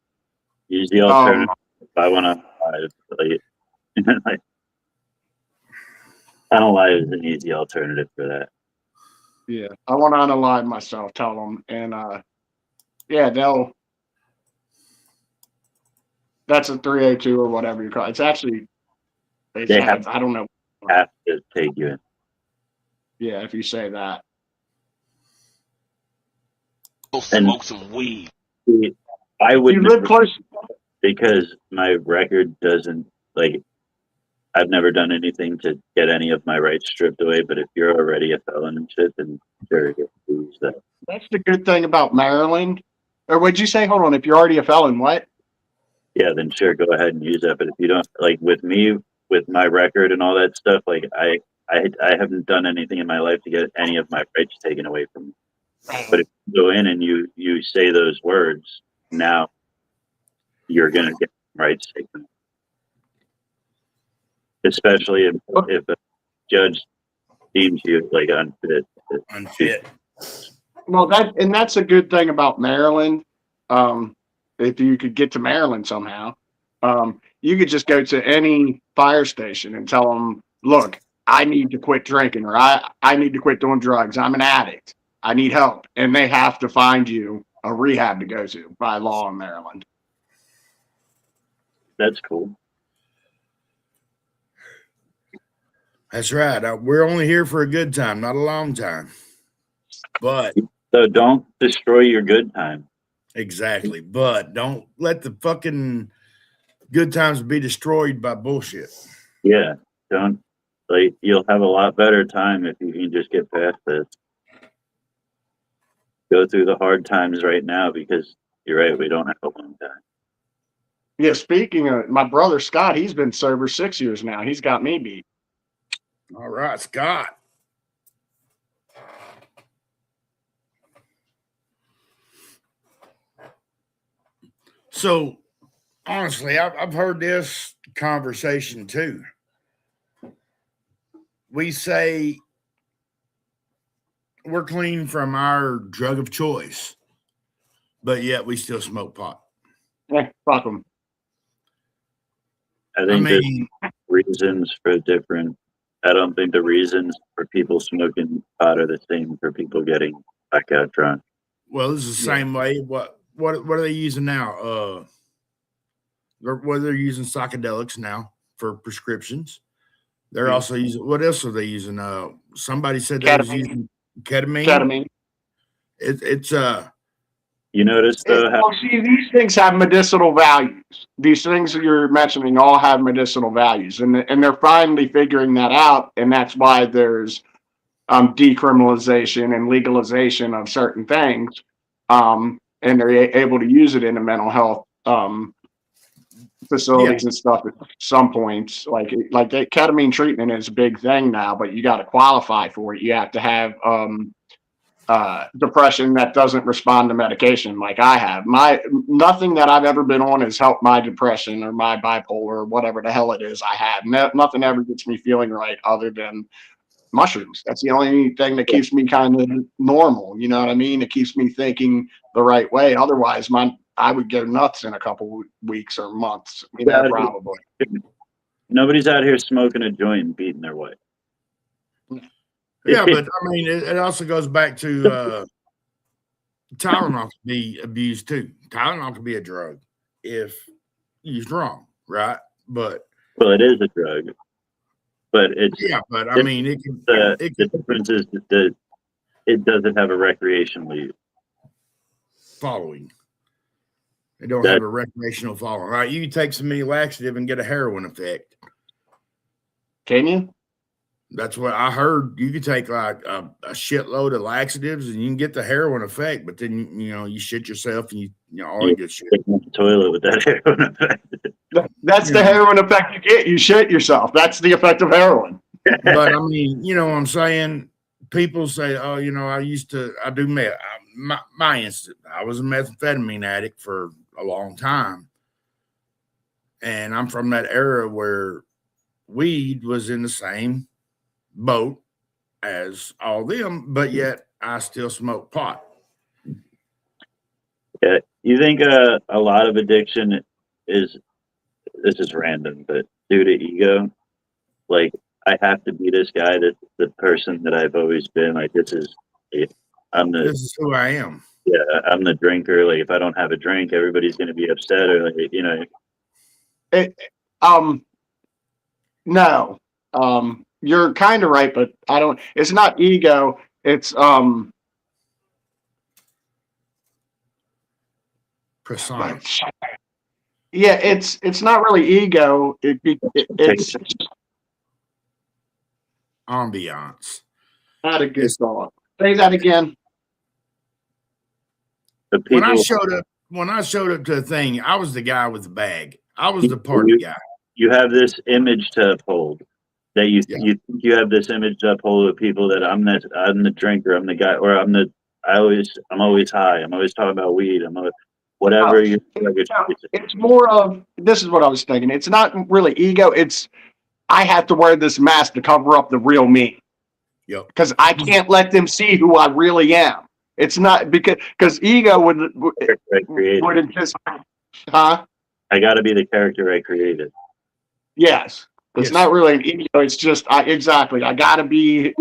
Use the alternative. I want to like, I don't lie is an easy alternative for that. Yeah, I want to unalive myself, tell them. And yeah, that's a 3A2 or whatever you call it. It's actually, I don't know. Have to take you in. Yeah, if you say that. Smoke some weed. I would you live close because my record doesn't, like, I've never done anything to get any of my rights stripped away. But if you're already a felon and shit, then sure, you use that. That's the good thing about Maryland. Or would you say, hold on, if you're already a felon, what? Yeah, then sure, go ahead and use that. But if you don't, like with me, with my record and all that stuff, like I haven't done anything in my life to get any of my rights taken away from me. But if you go in and you say those words, now you're gonna get rights taken. Especially if a judge deems you like unfit. Unfit. Well, that's a good thing about Maryland. If you could get to Maryland somehow, you could just go to any fire station and tell them, look, I need to quit drinking, or I need to quit doing drugs. I'm an addict. I need help. And they have to find you a rehab to go to by law in Maryland. That's cool. That's right. We're only here for a good time, not a long time. But So don't destroy your good time. exactly. But don't let the fucking good times be destroyed by bullshit. Yeah, don't like. You'll have a lot better time if you can just get past this. Go through the hard times right now because you're right. We don't have a long time. Yeah, speaking of my brother Scott, he's been sober 6 years now. He's got me beat. All right, Scott. So honestly, I've heard this conversation too. We say we're clean from our drug of choice, but yet we still smoke pot. Fuck them. I think there's reasons for different. I don't think the reasons for people smoking pot are the same for people getting blackout drunk. Well, this is the same way. What are they using now? They're using psychedelics now for prescriptions. They're also using, what else are they using? Somebody said they was using ketamine. Ketamine. It's You notice though how Well, see, these things have medicinal values. These things that you're mentioning all have medicinal values, and they're finally figuring that out, and that's why there's decriminalization and legalization of certain things, and they're able to use it in a mental health facilities and stuff at some points. Like that ketamine treatment is a big thing now, but you got to qualify for it. You have to have depression that doesn't respond to medication like I have. Nothing that I've ever been on has helped my depression or my bipolar or whatever the hell it is I have. Nothing ever gets me feeling right other than mushrooms. That's the only thing that keeps me kind of normal. You know what I mean? It keeps me thinking the right way. Otherwise, I would go nuts in a couple weeks or months. You know, probably. Nobody's out here smoking a joint and beating their wife. yeah, but I mean, it also goes back to Tylenol can be abused too. Tylenol can be a drug if used wrong, right? But well, it is a drug, but it's But I mean, it can. The difference is that it doesn't have a recreational use. Following. They don't have a recreational following. All right, you can take some laxative and get a heroin effect. Can you? That's what I heard. You could take like a shitload of laxatives and you can get the heroin effect, but then you shit yourself and all you good shit. In the toilet with that heroin effect. That's the heroin effect you get. You shit yourself. That's the effect of heroin. But I mean, you know what I'm saying? People say, oh, I do meth. My instance, I was a methamphetamine addict for a long time. And I'm from that era where weed was in the same boat as all them, but yet I still smoke pot. Yeah, you think a lot of addiction is, this is random, but due to ego, like I have to be this guy, that the person that I've always been. Like this is who I am. Yeah, I'm the drinker. Like if I don't have a drink, everybody's going to be upset, or No. You're kind of right, but I don't. It's not ego. It's precise. Yeah, it's not really ego. It's ambiance. Not a good thought. Say that again. When I showed up to a thing, I was the guy with the bag. I was the party guy. You have this image to uphold. That you think you have this image to uphold with people that I'm the drinker, I'm the guy, or I'm always high. I'm always talking about weed. Whatever you. It's more of, this is what I was thinking. It's not really ego. It's I have to wear this mask to cover up the real me. Yep. Because I can't let them see who I really am. It's not because ego would anticipate. Huh? I got to be the character I created. Yes. It's not really an ego. It's just exactly. I gotta be.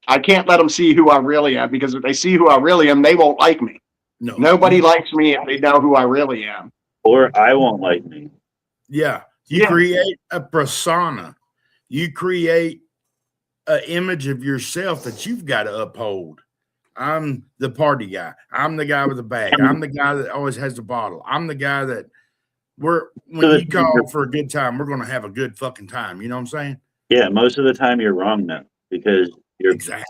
I can't let them see who I really am, because if they see who I really am, they won't like me. No. Nobody likes me if they know who I really am. Or I won't like me. Yeah. You Yeah. create a persona. You create an image of yourself that you've got to uphold. I'm the party guy. I'm the guy with the bag. I'm the guy that always has the bottle. I'm the guy that when you call for a good time, we're going to have a good fucking time. You know what I'm saying? Yeah, most of the time you're wrong though, because Exactly.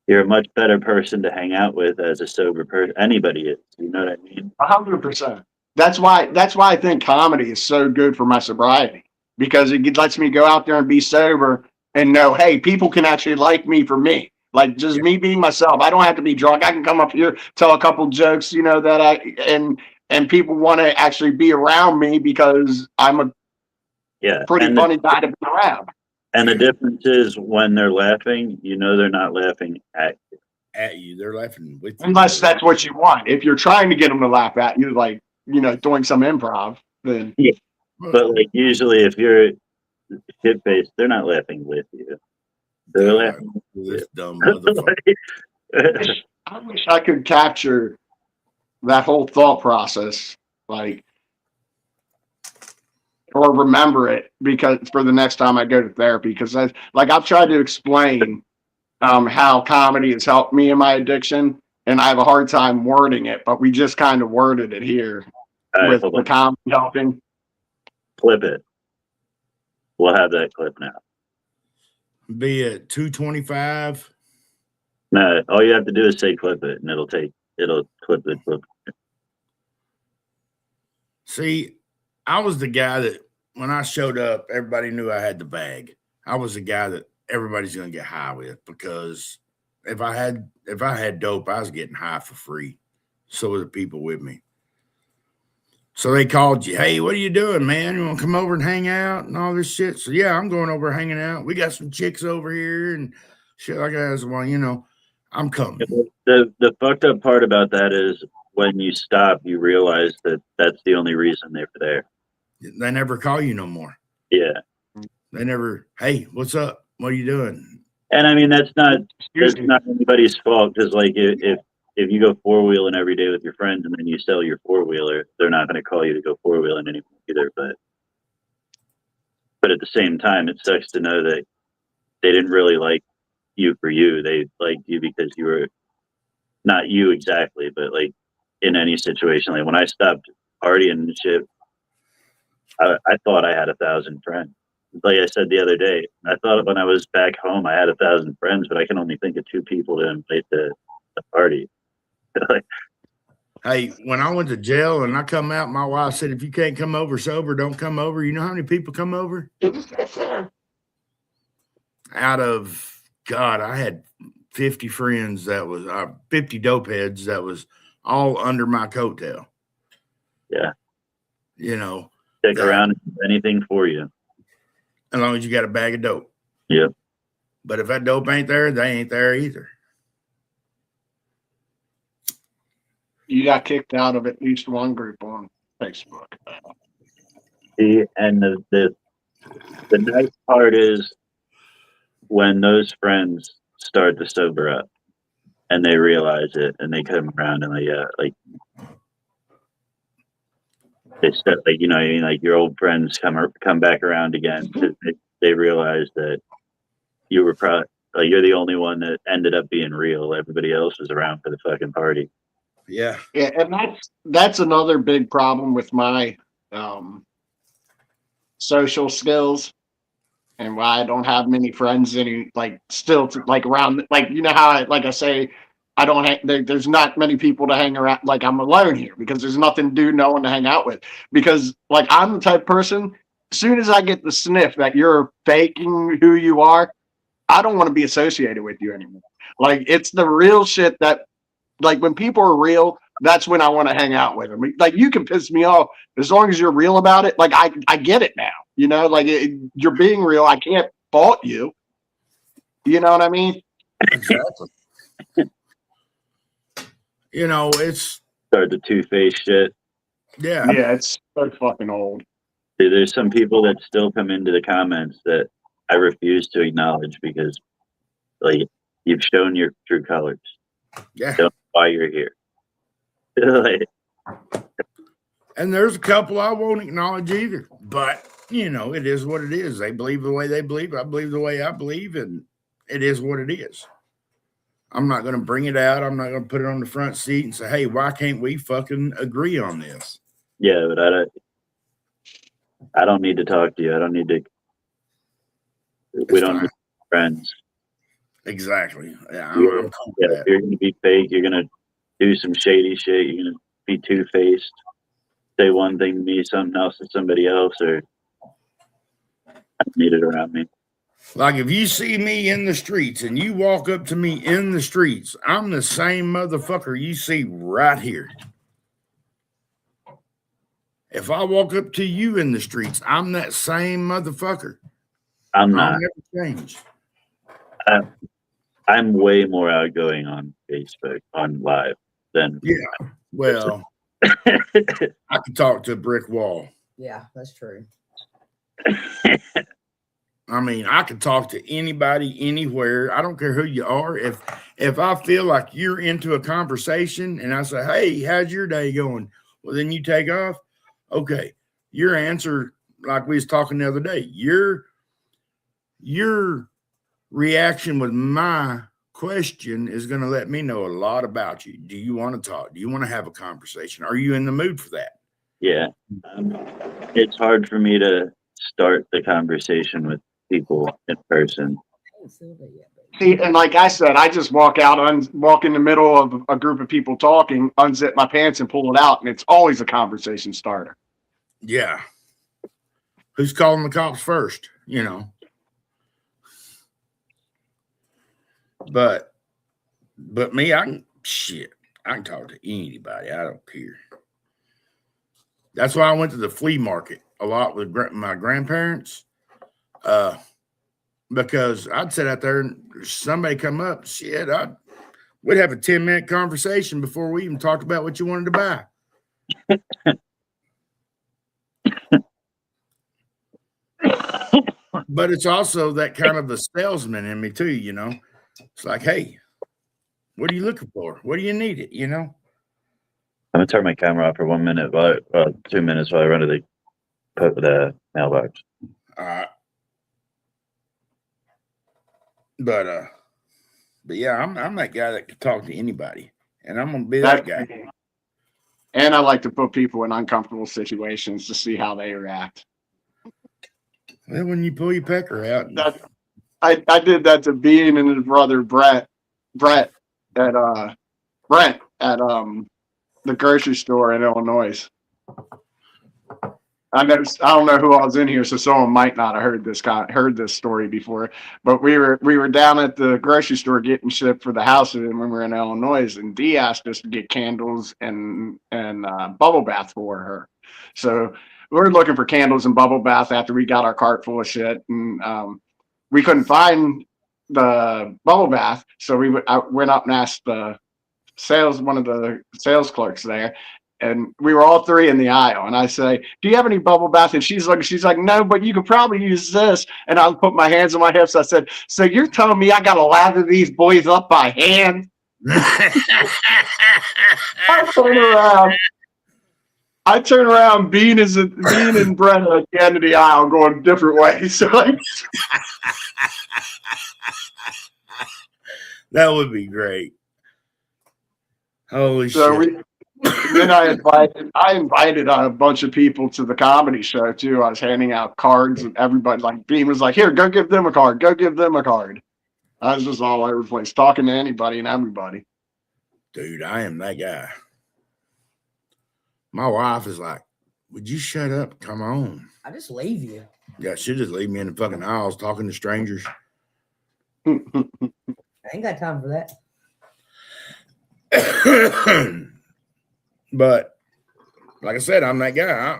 you're a much better person to hang out with as a sober person. Anybody is, you know what I mean? 100%. That's why I think comedy is so good for my sobriety, because it lets me go out there and be sober and know, hey, people can actually like me for me. Like just me being myself. I don't have to be drunk. I can come up here, tell a couple jokes, that and people want to actually be around me because I'm a pretty funny guy to be around. And the difference is when they're laughing, they're not laughing at you. At you. They're laughing with you. Unless that's what you want. If you're trying to get them to laugh at you, like, doing some improv, then. Yeah. But like usually if you're shit faced, they're not laughing with you. They're laughing with this dumb motherfucker. I wish I could capture that whole thought process, like, or remember it, because for the next time I go to therapy, because I've tried to explain how comedy has helped me in my addiction, and I have a hard time wording it, but we just kind of worded it here with the comedy helping. Clip it. We'll have that clip now. Be at 225. No, all you have to do is say clip it, and it'll clip it. See, I was the guy that when I showed up, everybody knew I had the bag. I was the guy that everybody's gonna get high with, because if I had dope, I was getting high for free. So were the people with me. So they called you, hey, what are you doing, man? You want to come over and hang out and all this shit? So yeah, I'm going over hanging out. We got some chicks over here and shit like that. So, well, I'm coming. The fucked up part about that is when you stop, you realize that that's the only reason they were there. They never call you no more. Yeah. They never, hey, what's up? What are you doing? And I mean, that's not anybody's fault, because like if you go four-wheeling every day with your friends and then you sell your four-wheeler, they're not going to call you to go four-wheeling anymore either. But at the same time, it sucks to know that they didn't really like you for you. They liked you because you were not you exactly, but like in any situation. Like when I stopped partying and shit, I thought I had 1,000 friends. Like I said the other day, I thought when I was back home I had 1,000 friends, but I can only think of 2 people to invite to the party. Like, hey, when I went to jail and I come out, my wife said, if you can't come over sober, don't come over. You know how many people come over? Out of, God, I had 50 friends that was 50 dope heads that was all under my coattail. Yeah. Stick around and do anything for you. As long as you got a bag of dope. Yep. But if that dope ain't there, they ain't there either. You got kicked out of at least one group on Facebook. See, and the nice part is when those friends start to sober up and they realize it and they come around and they start, like, like your old friends come back around again, because they realize that you were probably like, you're the only one that ended up being real. Everybody else was around for the fucking party. Yeah. Yeah, and that's another big problem with my social skills, and why I don't have many friends still around, how I say I don't there's not many people to hang around, like I'm alone here because there's nothing to do, no one to hang out with, because like I'm the type of person, as soon as I get the sniff that you're faking who you are, I don't want to be associated with you anymore. Like it's the real shit that, like when people are real, that's when I want to hang out with them. Like you can piss me off as long as you're real about it. Like I get it now, you're being real. I can't fault you. You know what I mean? Exactly. It's start the two-faced shit. Yeah. Yeah, it's so fucking old. There's some people that still come into the comments that I refuse to acknowledge because Like, you've shown your true colors. Yeah. Don't know why you're here. Like, And there's a couple I won't acknowledge either. But, you know, it is what it is. They believe the way they believe. I believe the way I believe. And it is what it is. I'm not going to bring it out. I'm not going to put it on the front seat and say, hey, why can't we fucking agree on this? yeah, but I don't need to talk to you. I don't need to. We It's don't fine. need friends. Exactly. Yeah, I'm cool with Yeah, that. if you're gonna be fake, you're gonna do some shady shit. You're gonna be two faced. Say one thing to me, something else to somebody else, or I don't need it around me. Like if you see me in the streets and you walk up to me in the streets, I'm the same motherfucker you see right here. If I walk up to you in the streets, I'm that same motherfucker. I'm I'll not. never change. I'm way more outgoing on Facebook, on live than. Yeah. Well, I could talk to a brick wall. Yeah, that's true. I mean, I could talk to anybody, anywhere. I don't care who you are. If I feel like you're into a conversation and I say, hey, how's your day going? Well, then you take off. Okay. Your answer, like we was talking the other day, your reaction with my question is going to let me know a lot about you. Do you want to talk? Do you want to have a conversation? Are you in the mood for that? Yeah. It's hard for me to start the conversation with people in person. I haven't filled it yet, baby. See, and like I said, I just walk out, walk in the middle of a group of people talking, unzip my pants and pull it out, and it's always a conversation starter. Yeah. Who's calling the cops first? You know. But me, I can talk to anybody. I don't care. That's why I went to the flea market a lot with my grandparents. Because I'd sit out there and somebody come up, shit, we'd have a 10-minute conversation before we even talked about what you wanted to buy. But it's also that kind of the salesman in me too, you know. It's like, hey, what are you looking for? What do you need it? You know? I'm gonna turn my camera off for 1 minute, 2 minutes while I run to the mailbox. But yeah, I'm that guy that can talk to anybody, and I'm gonna be that guy. And I like to put people in uncomfortable situations to see how they react. Well, when you pull your pecker out, I did that to Bean and his brother Brent at the grocery store in Illinois. I don't know who else in here, so someone might not have heard this story before. But we were down at the grocery store getting shit for the house when we were in Illinois, and Dee asked us to get candles and bubble bath for her. So we were looking for candles and bubble bath after we got our cart full of shit, and we couldn't find the bubble bath, so I went up and asked one of the sales clerks there. And we were all three in the aisle. And I say, do you have any bubble bath? And she's like, no, but you could probably use this. And I put my hands on my hips. I said, so you're telling me I got to lather these boys up by hand? I turn around, Bean and Brent at the end of the aisle going different ways. So that would be great. Holy shit. Then I invited a bunch of people to the comedy show too. I was handing out cards and everybody, like Bean was like, here, go give them a card. Go give them a card. I was just all over the place talking to anybody and everybody. Dude, I am that guy. My wife is like, would you shut up? Come on. I just leave you. Yeah, she'll just leave me in the fucking aisles talking to strangers. I ain't got time for that. But like I said, I'm that guy.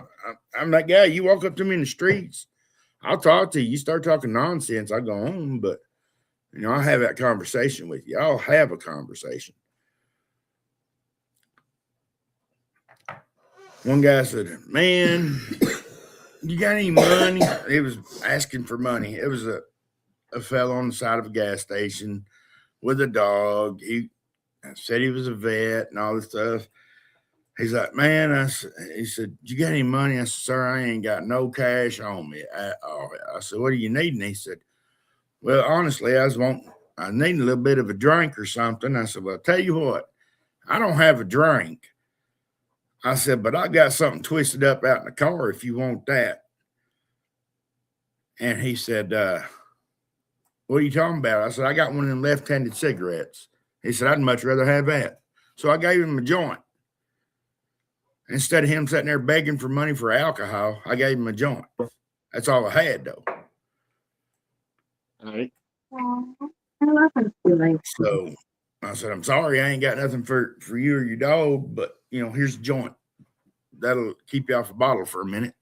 I'm that guy. You walk up to me in the streets, I'll talk to you. You start talking nonsense, I go home. But you know, I'll have that conversation with you. I'll have a conversation. One guy said, man, you got any money? He was asking for money. It was a fellow on the side of a gas station. with a dog. He said he was a vet and all this stuff. He's like, man, he said, you got any money? I said, sir, I ain't got no cash on me at all. I said, what do you need? And he said, well, honestly, I need a little bit of a drink or something. I said, well, tell you what, I don't have a drink. I said, but I got something twisted up out in the car if you want that. And he said, what are you talking about? I said, I got one of them left-handed cigarettes. He said, I'd much rather have that. So I gave him a joint. Instead of him sitting there begging for money for alcohol, I gave him a joint. That's all I had, though. All right. I love him feeling. So I said, I'm sorry, I ain't got nothing for you or your dog, but, here's a joint. That'll keep you off a bottle for a minute.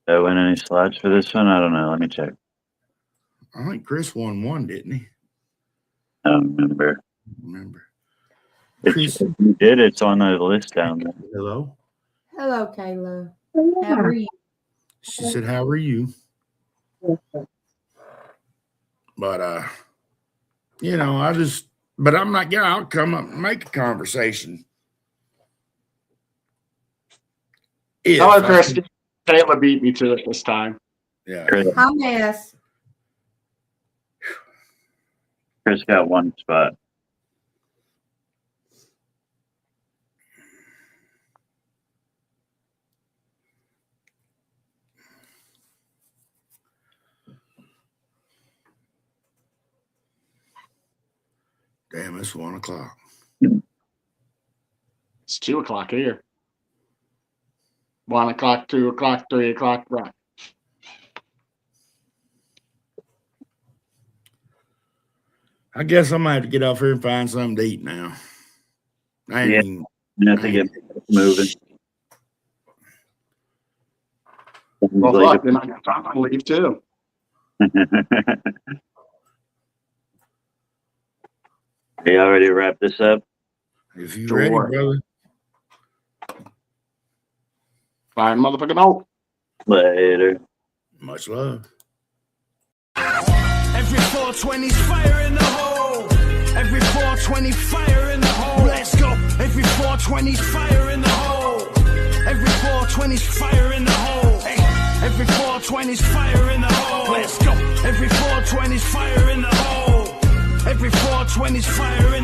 Did I win any slots for this one? I don't know. Let me check. I think Chris won one, didn't he? I don't remember. Chris, You did. It's on the list down there. hello. Hello, Kayla. How are you? She said, how are you? But, but I'm not, I'll come up and make a conversation. Hello, Chris. Kayla beat me to it this time. Yeah. Hi, Miss. Chris got one spot. Damn, it's 1 o'clock. It's 2 o'clock here. 1 o'clock, 2 o'clock, 3 o'clock, right. I guess I'm gonna have to get off here and find something to eat now. I ain't Yeah. even- You have to get moving. Well, fuck, then I got time to leave too. You already wrapped this up? If you Sure. ready, brother. Fine, motherfucking out. Later. Much love. Every 420's fire in the hole. Every 420 fire in the hole. Let's go. Every 420's fire in the hole. Every 420's fire in the hole. Hey. Every 420's fire in the hole. Let's go. Every 420's fire in the hole. Every 420's fire